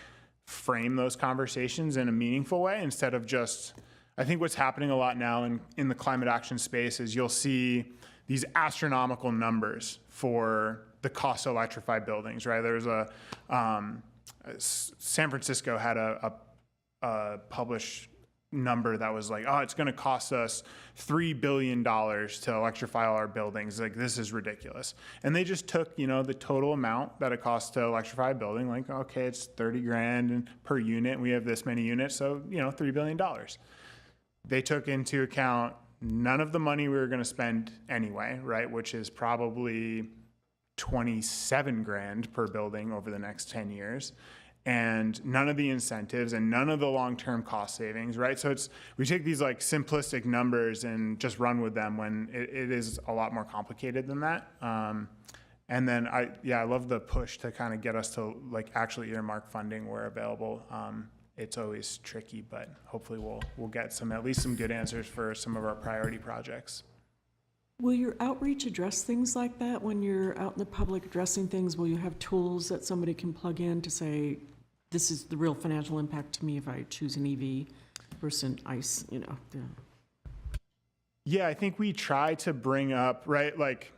frame those conversations in a meaningful way instead of just, I think what's happening a lot now in the climate action space is you'll see these astronomical numbers for the cost to electrify buildings, right? There's San Francisco had a published number that was like, oh, it's going to cost us $3 billion to electrify all our buildings. Like, this is ridiculous. And they just took, the total amount that it costs to electrify a building, like, okay, it's 30 grand per unit, and we have this many units, so, $3 billion. They took into account none of the money we were going to spend anyway, right, which is probably 27 grand per building over the next 10 years. And none of the incentives and none of the long-term cost savings, right? So we take these like simplistic numbers and just run with them when it is a lot more complicated than that. And then I love the push to kind of get us to like actually earmark funding where available. It's always tricky, but hopefully we'll get at least some good answers for some of our priority projects. Will your outreach address things like that when you're out in the public addressing things? Will you have tools that somebody can plug in to say, this is the real financial impact to me if I choose an EV versus an ICE, Yeah, I think we try to bring up, right, like,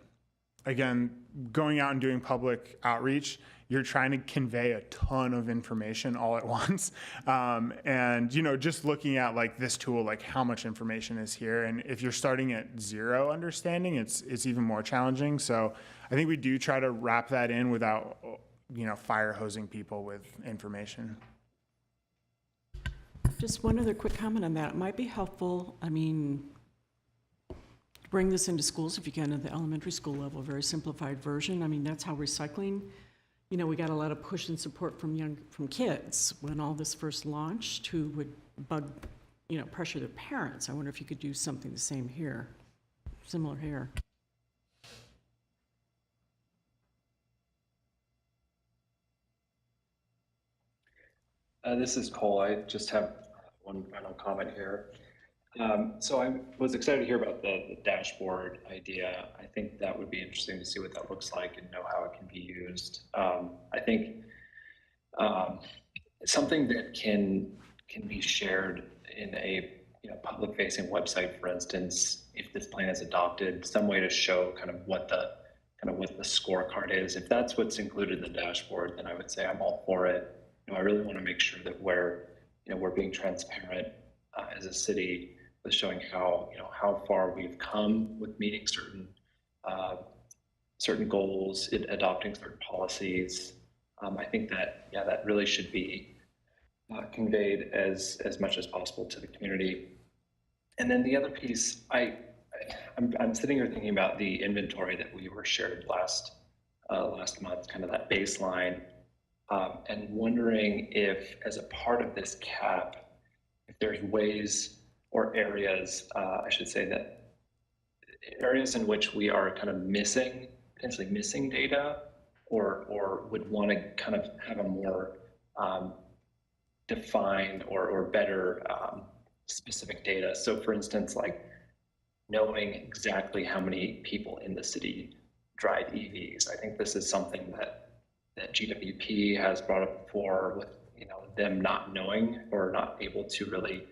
again, going out and doing public outreach, you're trying to convey a ton of information all at once. And, just looking at like this tool, like how much information is here. And if you're starting at zero understanding, it's even more challenging. So I think we do try to wrap that in without, fire hosing people with information. Just one other quick comment on that. It might be helpful, bring this into schools if you can at the elementary school level, a very simplified version. That's how recycling, we got a lot of push and support from kids when all this first launched who would pressure their parents. I wonder if you could do something the same here, similar here. This is Cole. I just have one final comment here. So I was excited to hear about the dashboard idea. I think that would be interesting to see what that looks like and know how it can be used. I think something that can be shared in a public-facing website, for instance, if this plan is adopted, some way to show kind of what the scorecard is. If that's what's included in the dashboard, then I would say I'm all for it. I really want to make sure that we're being transparent as a city with showing how far we've come with meeting certain goals, adopting certain policies. I think that that really should be conveyed as much as possible to the community. And then the other piece, I'm sitting here thinking about the inventory that we were shared last month, kind of that baseline. And wondering if, as a part of this cap, if there's ways or areas, I should say that areas in which we are kind of potentially missing data, or would want to kind of have a more defined or better specific data. So for instance, like knowing exactly how many people in the city drive EVs. I think this is something that GWP has brought up before with them not knowing or not able to really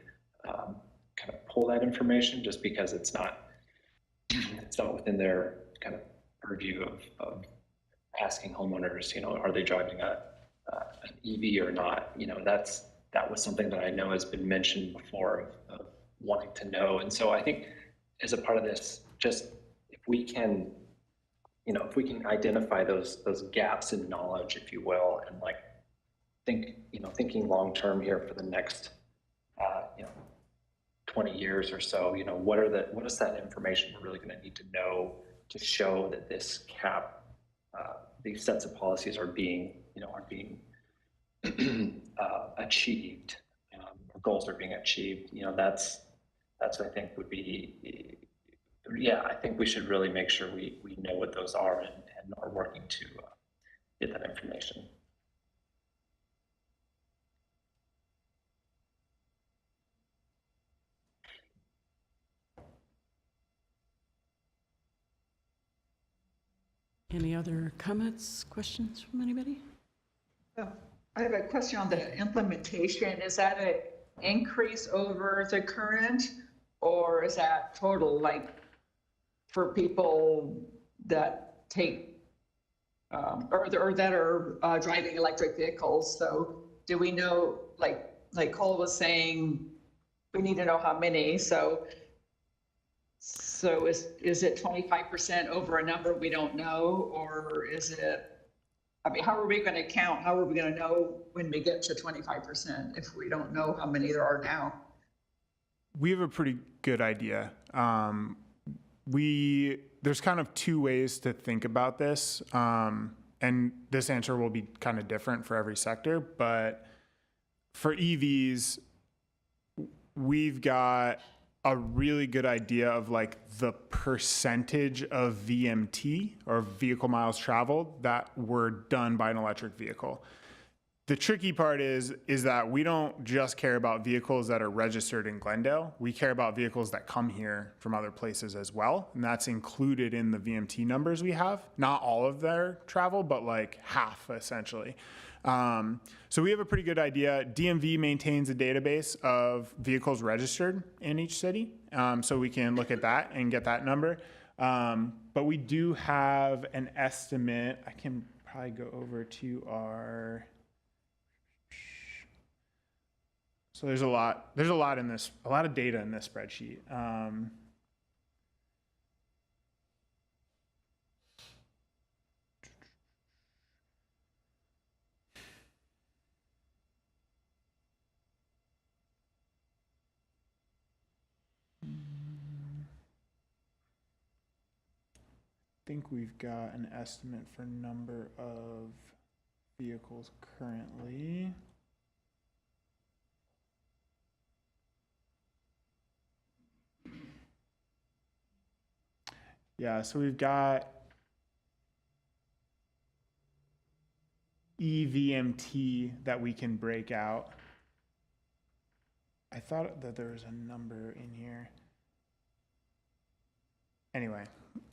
kind of pull that information just because it's not within their kind of purview of asking homeowners, are they driving an EV or not? That was something that I know has been mentioned before of wanting to know. And so I think as a part of this, just if we can identify those gaps in knowledge, if you will, and like thinking long term here for the next 20 years or so, what is that information we're really going to need to know to show that this cap, these sets of policies are being achieved, or goals are being achieved. That's what I think would be. I think we should really make sure we know what those are and are working to get that information. Any other comments, questions from anybody? I have a question on the implementation. Is that an increase over the current, or is that total, like for people that take, or that are driving electric vehicles? So do we know, like Cole was saying, we need to know how many. So is it 25% over a number we don't know, or is it? I mean, how are we going to count? How are we going to know when we get to 25% if we don't know how many there are now? We have a pretty good idea. There's kind of two ways to think about this, and this answer will be kind of different for every sector. But for EVs, we've got a really good idea of like the percentage of VMT, or vehicle miles traveled, that were done by an electric vehicle. The tricky part is that we don't just care about vehicles that are registered in Glendale. We care about vehicles that come here from other places as well, and that's included in the VMT numbers we have. Not all of their travel, but like half, essentially. So we have a pretty good idea. DMV maintains a database of vehicles registered in each city, so we can look at that and get that number. But we do have an estimate. I can probably go over to our... So there's a lot in this, a lot of data in this spreadsheet. I think we've got an estimate for number of vehicles currently. Yeah, so we've got EVMT that we can break out. I thought that there was a number in here. Anyway,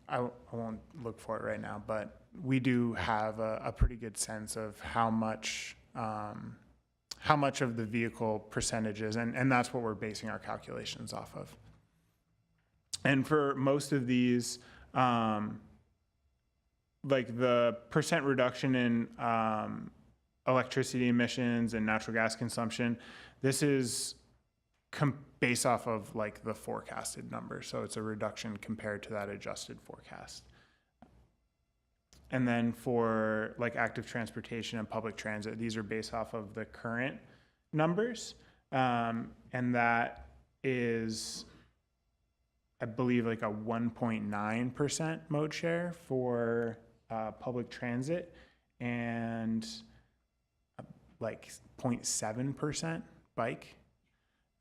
I won't look for it right now, but we do have a pretty good sense of how much of the vehicle percentages, and that's what we're basing our calculations off of. And for most of these, like the percent reduction in electricity emissions and natural gas consumption, this is based off of like the forecasted number. So it's a reduction compared to that adjusted forecast. And then for like active transportation and public transit, these are based off of the current numbers. And that is, I believe, like a 1.9% mode share for public transit and like 0.7% bike.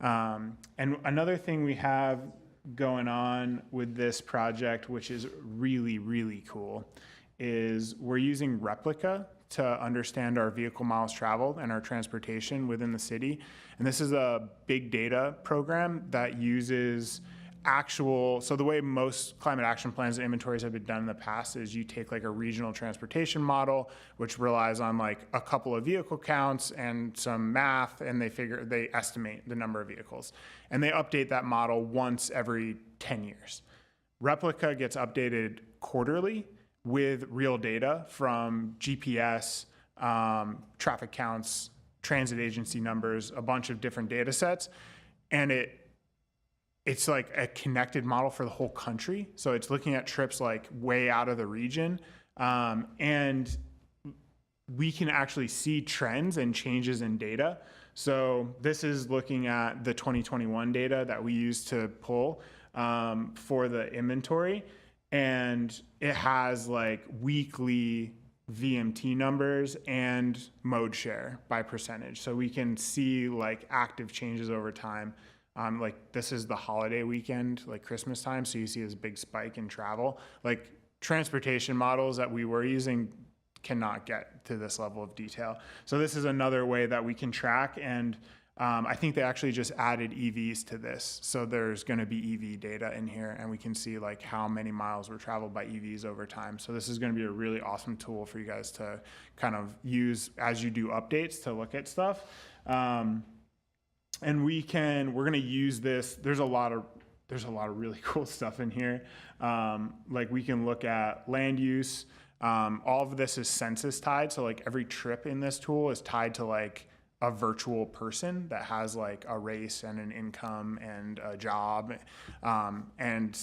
And another thing we have going on with this project, which is really, really cool, is we're using Replica to understand our vehicle miles traveled and our transportation within the city. And this is a big data program that uses so the way most climate action plans and inventories have been done in the past is you take like a regional transportation model, which relies on like a couple of vehicle counts and some math, and they estimate the number of vehicles. And they update that model once every 10 years. Replica gets updated quarterly with real data from GPS, traffic counts, transit agency numbers, a bunch of different data sets. And it's like a connected model for the whole country. So it's looking at trips like way out of the region. And we can actually see trends and changes in data. So this is looking at the 2021 data that we use to pull for the inventory. And it has like weekly VMT numbers and mode share by percentage. So we can see like active changes over time. Like this is the holiday weekend, like Christmas time. So you see this big spike in travel. Like transportation models that we were using cannot get to this level of detail. So this is another way that we can track. And I think they actually just added EVs to this. So there's going to be EV data in here, and we can see like how many miles were traveled by EVs over time. So this is going to be a really awesome tool for you guys to kind of use as you do updates to look at stuff. And we're going to use this. There's a lot of really cool stuff in here. Like we can look at land use. All of this is census tied. So like every trip in this tool is tied to like a virtual person that has like a race and an income and a job. And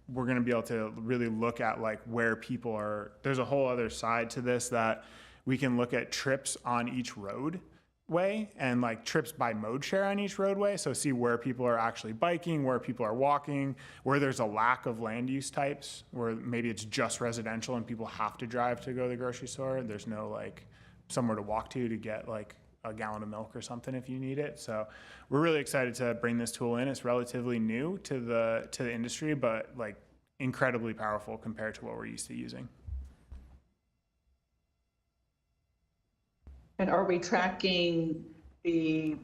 we're going to be able to really look at like where people are. There's a whole other side to this that we can look at trips on each roadway and like trips by mode share on each roadway. So see where people are actually biking, where people are walking, where there's a lack of land use types, where maybe it's just residential and people have to drive to go to the grocery store. There's no like somewhere to walk to get like a gallon of milk or something if you need it. So we're really excited to bring this tool in. It's relatively new to the industry, but like incredibly powerful compared to what we're used to using. And are we tracking the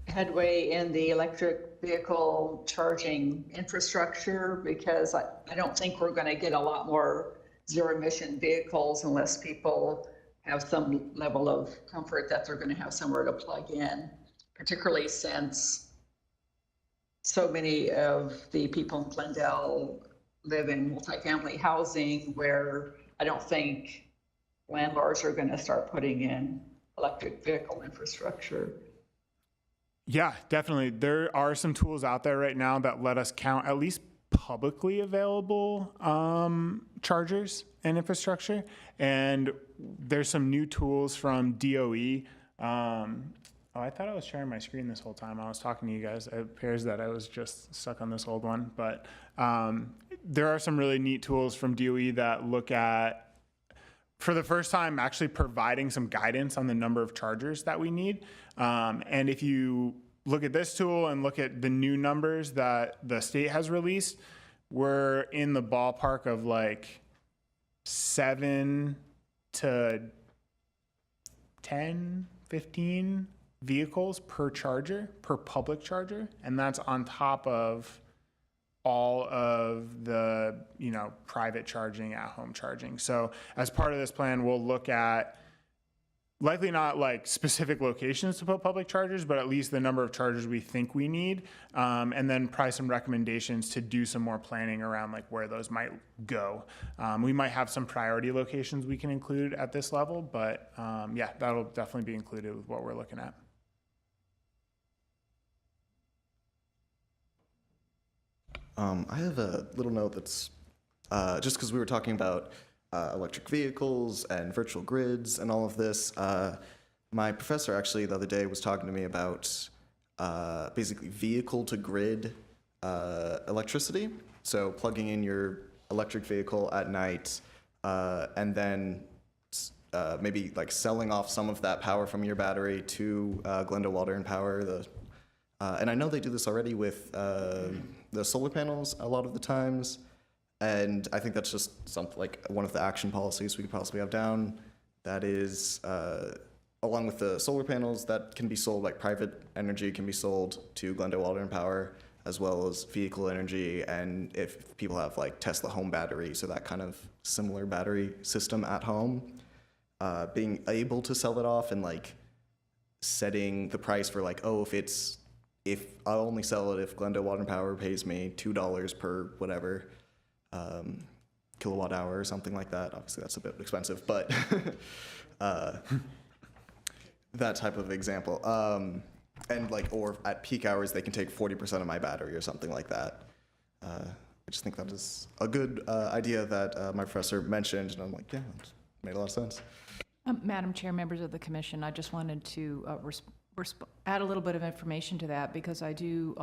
headway in the electric vehicle charging infrastructure? Because I don't think we're going to get a lot more zero emission vehicles unless people have some level of comfort that they're going to have somewhere to plug in, particularly since so many of the people in Glendale live in multifamily housing where I don't think landlords are going to start putting in electric vehicle infrastructure. Yeah, definitely. There are some tools out there right now that let us count at least publicly available chargers and infrastructure. And there's some new tools from DOE. I thought I was sharing my screen this whole time. I was talking to you guys. It appears that I was just stuck on this old one. But there are some really neat tools from DOE that look at, for the first time, actually providing some guidance on the number of chargers that we need. And if you look at this tool and look at the new numbers that the state has released, we're in the ballpark of like 7 to 10, 15 vehicles per charger, per public charger. And that's on top of all of the, private charging, at-home charging. So as part of this plan, we'll look at likely not like specific locations to put public chargers, but at least the number of chargers we think we need. And then probably some recommendations to do some more planning around like where those might go. We might have some priority locations we can include at this level, but yeah, that'll definitely be included with what we're looking at. I have a little note that's just because we were talking about electric vehicles and virtual grids and all of this. My professor actually the other day was talking to me about basically vehicle to grid electricity. So plugging in your electric vehicle at night and then maybe like selling off some of that power from your battery to Glendale Water and Power. And I know they do this already with the solar panels a lot of the times. And I think that's just something like one of the action policies we could possibly have down. That is, along with the solar panels that can be sold, like private energy can be sold to Glendale Water and Power, as well as vehicle energy. And if people have like Tesla home batteries, so that kind of similar battery system at home, being able to sell it off and like setting the price for like, oh, if I'll only sell it if Glendale Water and Power pays me $2 per whatever kilowatt hour or something like that. Obviously that's a bit expensive, but that type of example. And like, or at peak hours, they can take 40% of my battery or something like that. I just think that is a good idea that my professor mentioned, and I'm like, yeah, it made a lot of sense. Madam Chair, members of the commission, I just wanted to add a little bit of information to that, because I do,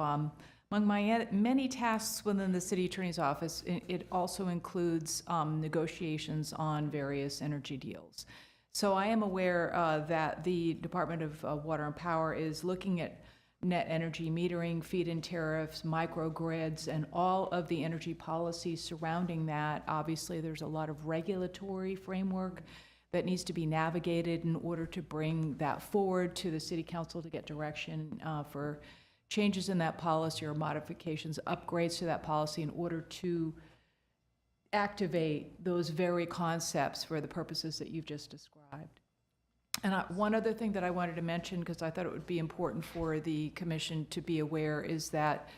among my many tasks within the city attorney's office, it also includes negotiations on various energy deals. So I am aware that the Department of Water and Power is looking at net energy metering, feed-in tariffs, microgrids, and all of the energy policies surrounding that. Obviously, there's a lot of regulatory framework that needs to be navigated in order to bring that forward to the city council to get direction for changes in that policy or modifications, upgrades to that policy in order to activate those very concepts for the purposes that you've just described. And one other thing that I wanted to mention, because I thought it would be important for the commission to be aware, is that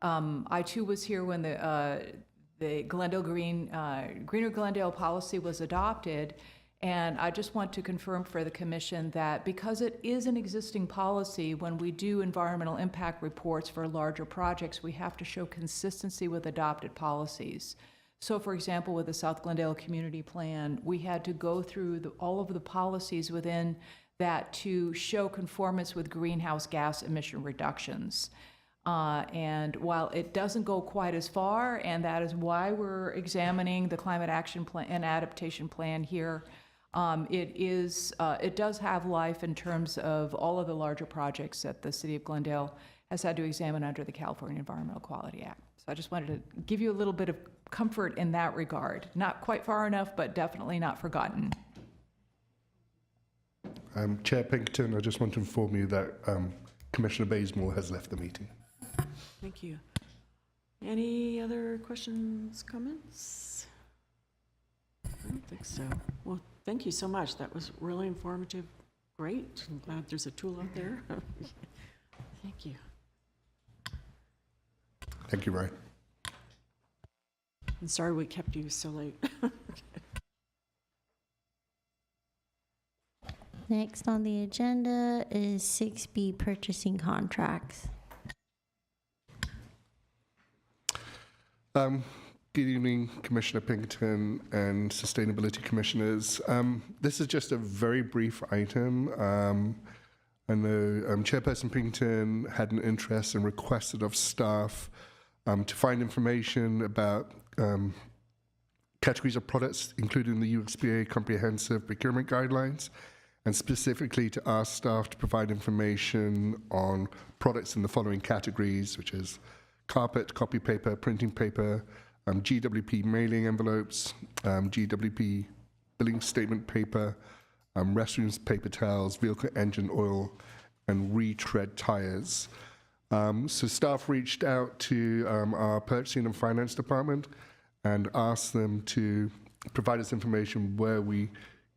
I too was here when the Glendale Greener Glendale policy was adopted. And I just want to confirm for the commission that because it is an existing policy, when we do environmental impact reports for larger projects, we have to show consistency with adopted policies. So for example, with the South Glendale Community Plan, we had to go through all of the policies within that to show conformance with greenhouse gas emission reductions. And while it doesn't go quite as far, and that is why we're examining the Climate Action Plan and Adaptation Plan here, it does have life in terms of all of the larger projects that the City of Glendale has had to examine under the California Environmental Quality Act. So I just wanted to give you a little bit of comfort in that regard. Not quite far enough, but definitely not forgotten. Chair Pinkerton, I just want to inform you that Commissioner Bazemore has left the meeting. Thank you. Any other questions, comments? I don't think so. Well, thank you so much. That was really informative. Great. I'm glad there's a tool out there. Thank you. Thank you, Ryan. I'm sorry we kept you so late. Next on the agenda is 6B, purchasing contracts. Good evening, Commissioner Pinkerton and Sustainability Commissioners. This is just a very brief item. I know Chairperson Pinkerton had an interest and requested of staff to find information about categories of products, including the USPA Comprehensive Procurement Guidelines, and specifically to ask staff to provide information on products in the following categories, which is carpet, copy paper, printing paper, GWP mailing envelopes, GWP billing statement paper, restrooms paper towels, vehicle engine oil, and retread tires. So staff reached out to our purchasing and finance department and asked them to provide us information where we,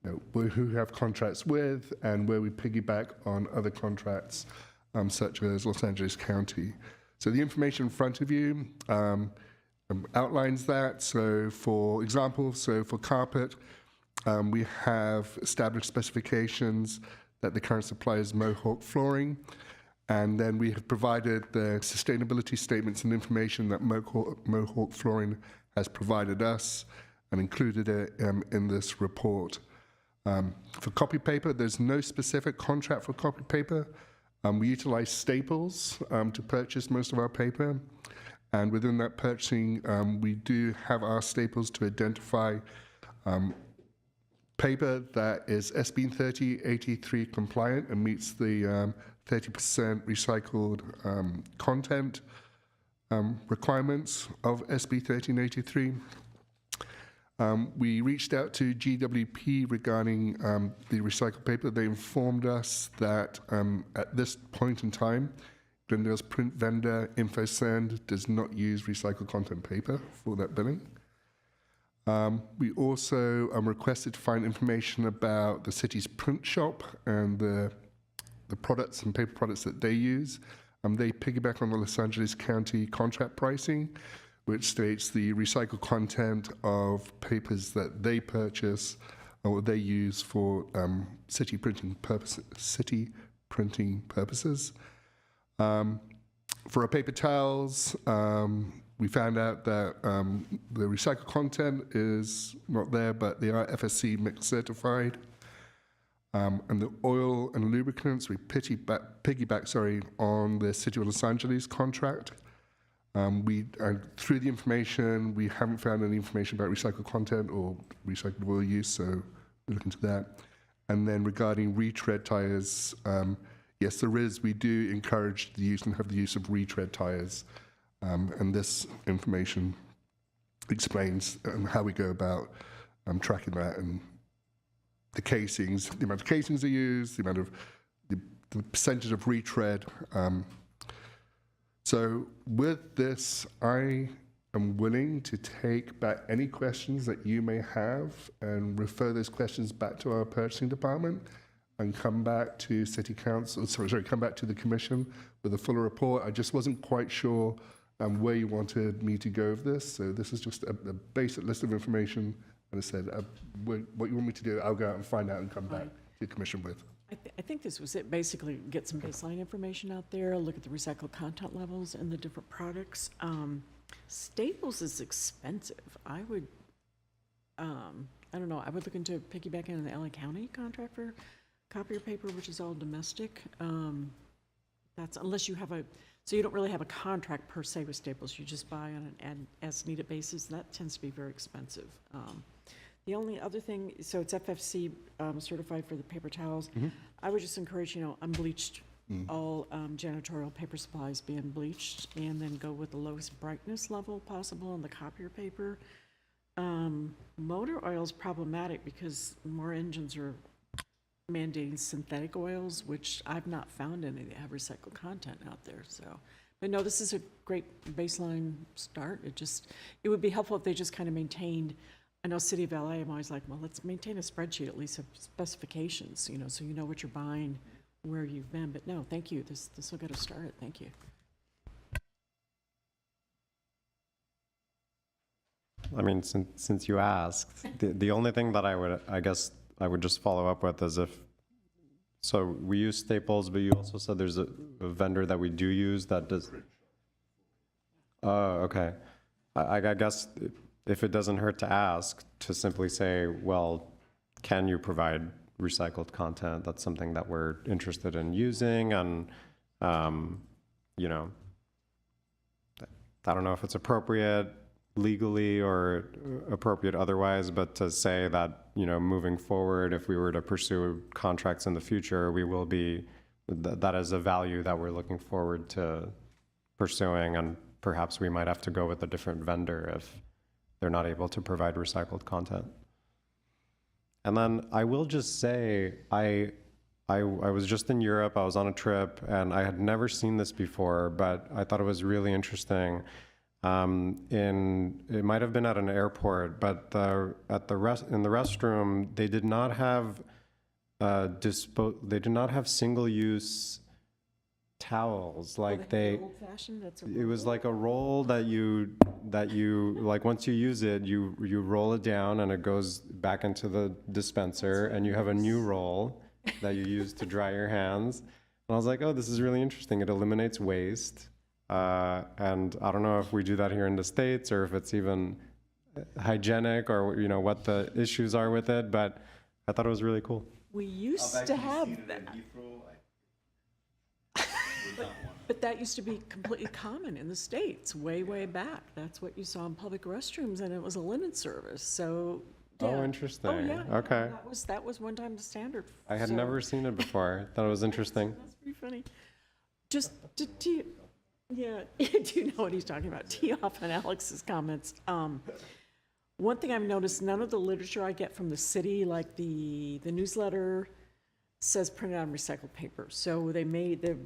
who we have contracts with and where we piggyback on other contracts, such as Los Angeles County. So the information in front of you outlines that. So for example, for carpet, we have established specifications that the current supplier is Mohawk Flooring, and then we have provided the sustainability statements and information that Mohawk Flooring has provided us and included it in this report. For copy paper, there's no specific contract for copy paper. We utilize Staples to purchase most of our paper. And within that purchasing, we do have our Staples to identify paper that is SB 3083 compliant and meets the 30% recycled content requirements of SB 1383. We reached out to GWP regarding the recycled paper. They informed us that at this point in time, Glendale's print vendor, InfoSend, does not use recycled content paper for that billing. We also requested to find information about the city's print shop and the products and paper products that they use. They piggyback on the Los Angeles County contract pricing, which states the recycled content of papers that they purchase or they use for city printing purposes. For our paper towels, we found out that the recycled content is not there, but they are FSC mix certified. And the oil and lubricants, we piggyback on the City of Los Angeles contract. Through the information, we haven't found any information about recycled content or recycled oil use, so we'll look into that. And then regarding retread tires, yes, there is. We do encourage the use and have the use of retread tires. And this information explains how we go about tracking that and the casings, the amount of casings they use, the amount of the percentage of retread. So with this, I am willing to take back any questions that you may have and refer those questions back to our purchasing department and come back to City Council, come back to the Commission with a fuller report. I just wasn't quite sure where you wanted me to go with this. So this is just a basic list of information. And I said, what you want me to do, I'll go out and find out and come back to the Commission with. I think this was it, basically get some baseline information out there, look at the recycled content levels and the different products. Staples is expensive. I would, I don't know, I would look into piggybacking on the LA County contract for copier paper, which is all domestic. That's unless you have so you don't really have a contract per se with Staples, you just buy on an as-needed basis, and that tends to be very expensive. The only other thing, so it's FFC certified for the paper towels. I would just encourage, unbleached, all janitorial paper supplies being bleached, and then go with the lowest brightness level possible on the copier paper. Motor oil is problematic because more engines are mandating synthetic oils, which I've not found any that have recycled content out there. So, but no, this is a great baseline start. It would be helpful if they just kind of maintained. I know City of LA, I'm always like, well, let's maintain a spreadsheet at least of specifications, so you know what you're buying, where you've been. But no, thank you. This will get us started. Thank you. I mean, since you asked, the only thing that I guess I would just follow up with is so we use Staples, but you also said there's a vendor that we do use that does. Oh, okay. I guess if it doesn't hurt to ask, to simply say, well, can you provide recycled content? That's something that we're interested in using, and I don't know if it's appropriate legally or appropriate otherwise, but to say that, moving forward, if we were to pursue contracts in the future, we will be, that is a value that we're looking forward to pursuing, and perhaps we might have to go with a different vendor if they're not able to provide recycled content. And then I will just say, I was just in Europe, I was on a trip, and I had never seen this before, but I thought it was really interesting. It might have been at an airport, but in the restroom, they did not have single-use towels. Like it was like a roll that you like, once you use it, you roll it down and it goes back into the dispenser, and you have a new roll that you use to dry your hands. And I was like, oh, this is really interesting. It eliminates waste. And I don't know if we do that here in the States or if it's even hygienic or, what the issues are with it, but I thought it was really cool. We used to have that. But that used to be completely common in the States, way, way back. That's what you saw in public restrooms, and it was a linen service, so. Yeah. Oh, interesting. Oh, yeah. Okay. That was one time the standard. I had never seen it before. Thought it was interesting. That's pretty funny. Just, do you know what he's talking about? Tee off on Alex's comments. One thing I've noticed, none of the literature I get from the city, like the newsletter, says printed on recycled paper. So the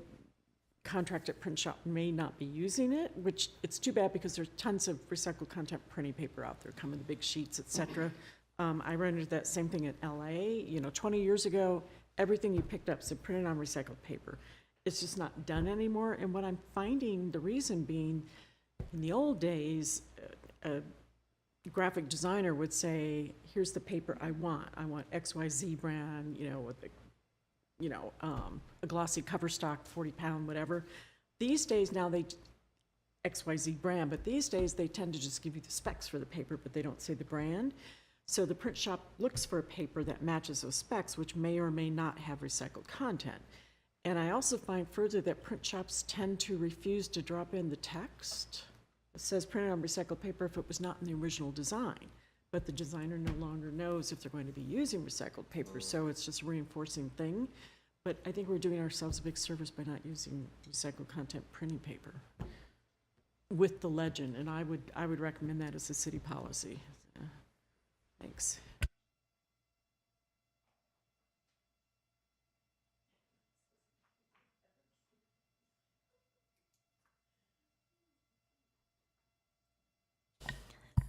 contracted print shop may not be using it, which it's too bad because there's tons of recycled content printing paper out there, come in the big sheets, etc. I ran into that same thing in LA. 20 years ago, everything you picked up said printed on recycled paper. It's just not done anymore. And what I'm finding, the reason being, in the old days, a graphic designer would say, here's the paper I want. I want XYZ brand, with a glossy cover stock, 40-pound, whatever. These days now XYZ brand, but these days they tend to just give you the specs for the paper, but they don't say the brand. So the print shop looks for a paper that matches those specs, which may or may not have recycled content. And I also find further that print shops tend to refuse to drop in the text. It says printed on recycled paper if it was not in the original design, but the designer no longer knows if they're going to be using recycled paper, so it's just a reinforcing thing. But I think we're doing ourselves a big service by not using recycled content printing paper with the legend, and I would recommend that as a city policy. Thanks.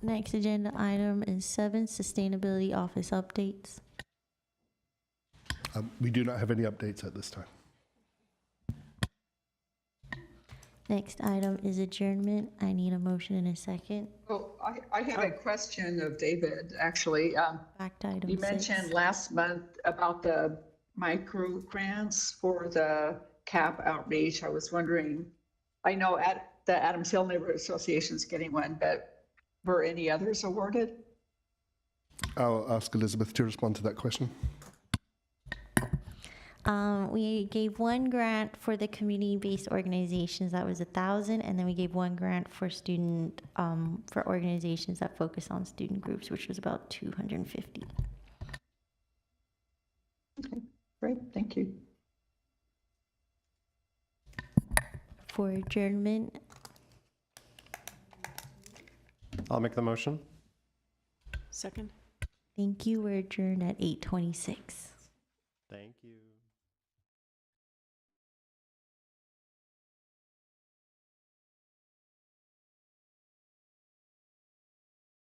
Next agenda item is 7, Sustainability Office Updates. We do not have any updates at this time. Next item is adjournment. I need a motion in a second. Oh, I had a question of David, actually. Back to item You 6. mentioned last month about the micro grants for the CAP outreach. I was wondering, I know at the Adams Hill Neighborhood Association is getting one, but were any others awarded? I'll ask Elizabeth to respond to that question. We gave one grant for the community-based organizations, that was 1,000, and then we gave one grant for student, for organizations that focus on student groups, which was about 250. Okay, great, thank you. For adjournment, I'll make the motion. Second? thank you. We're adjourned at 8:26. Thank you.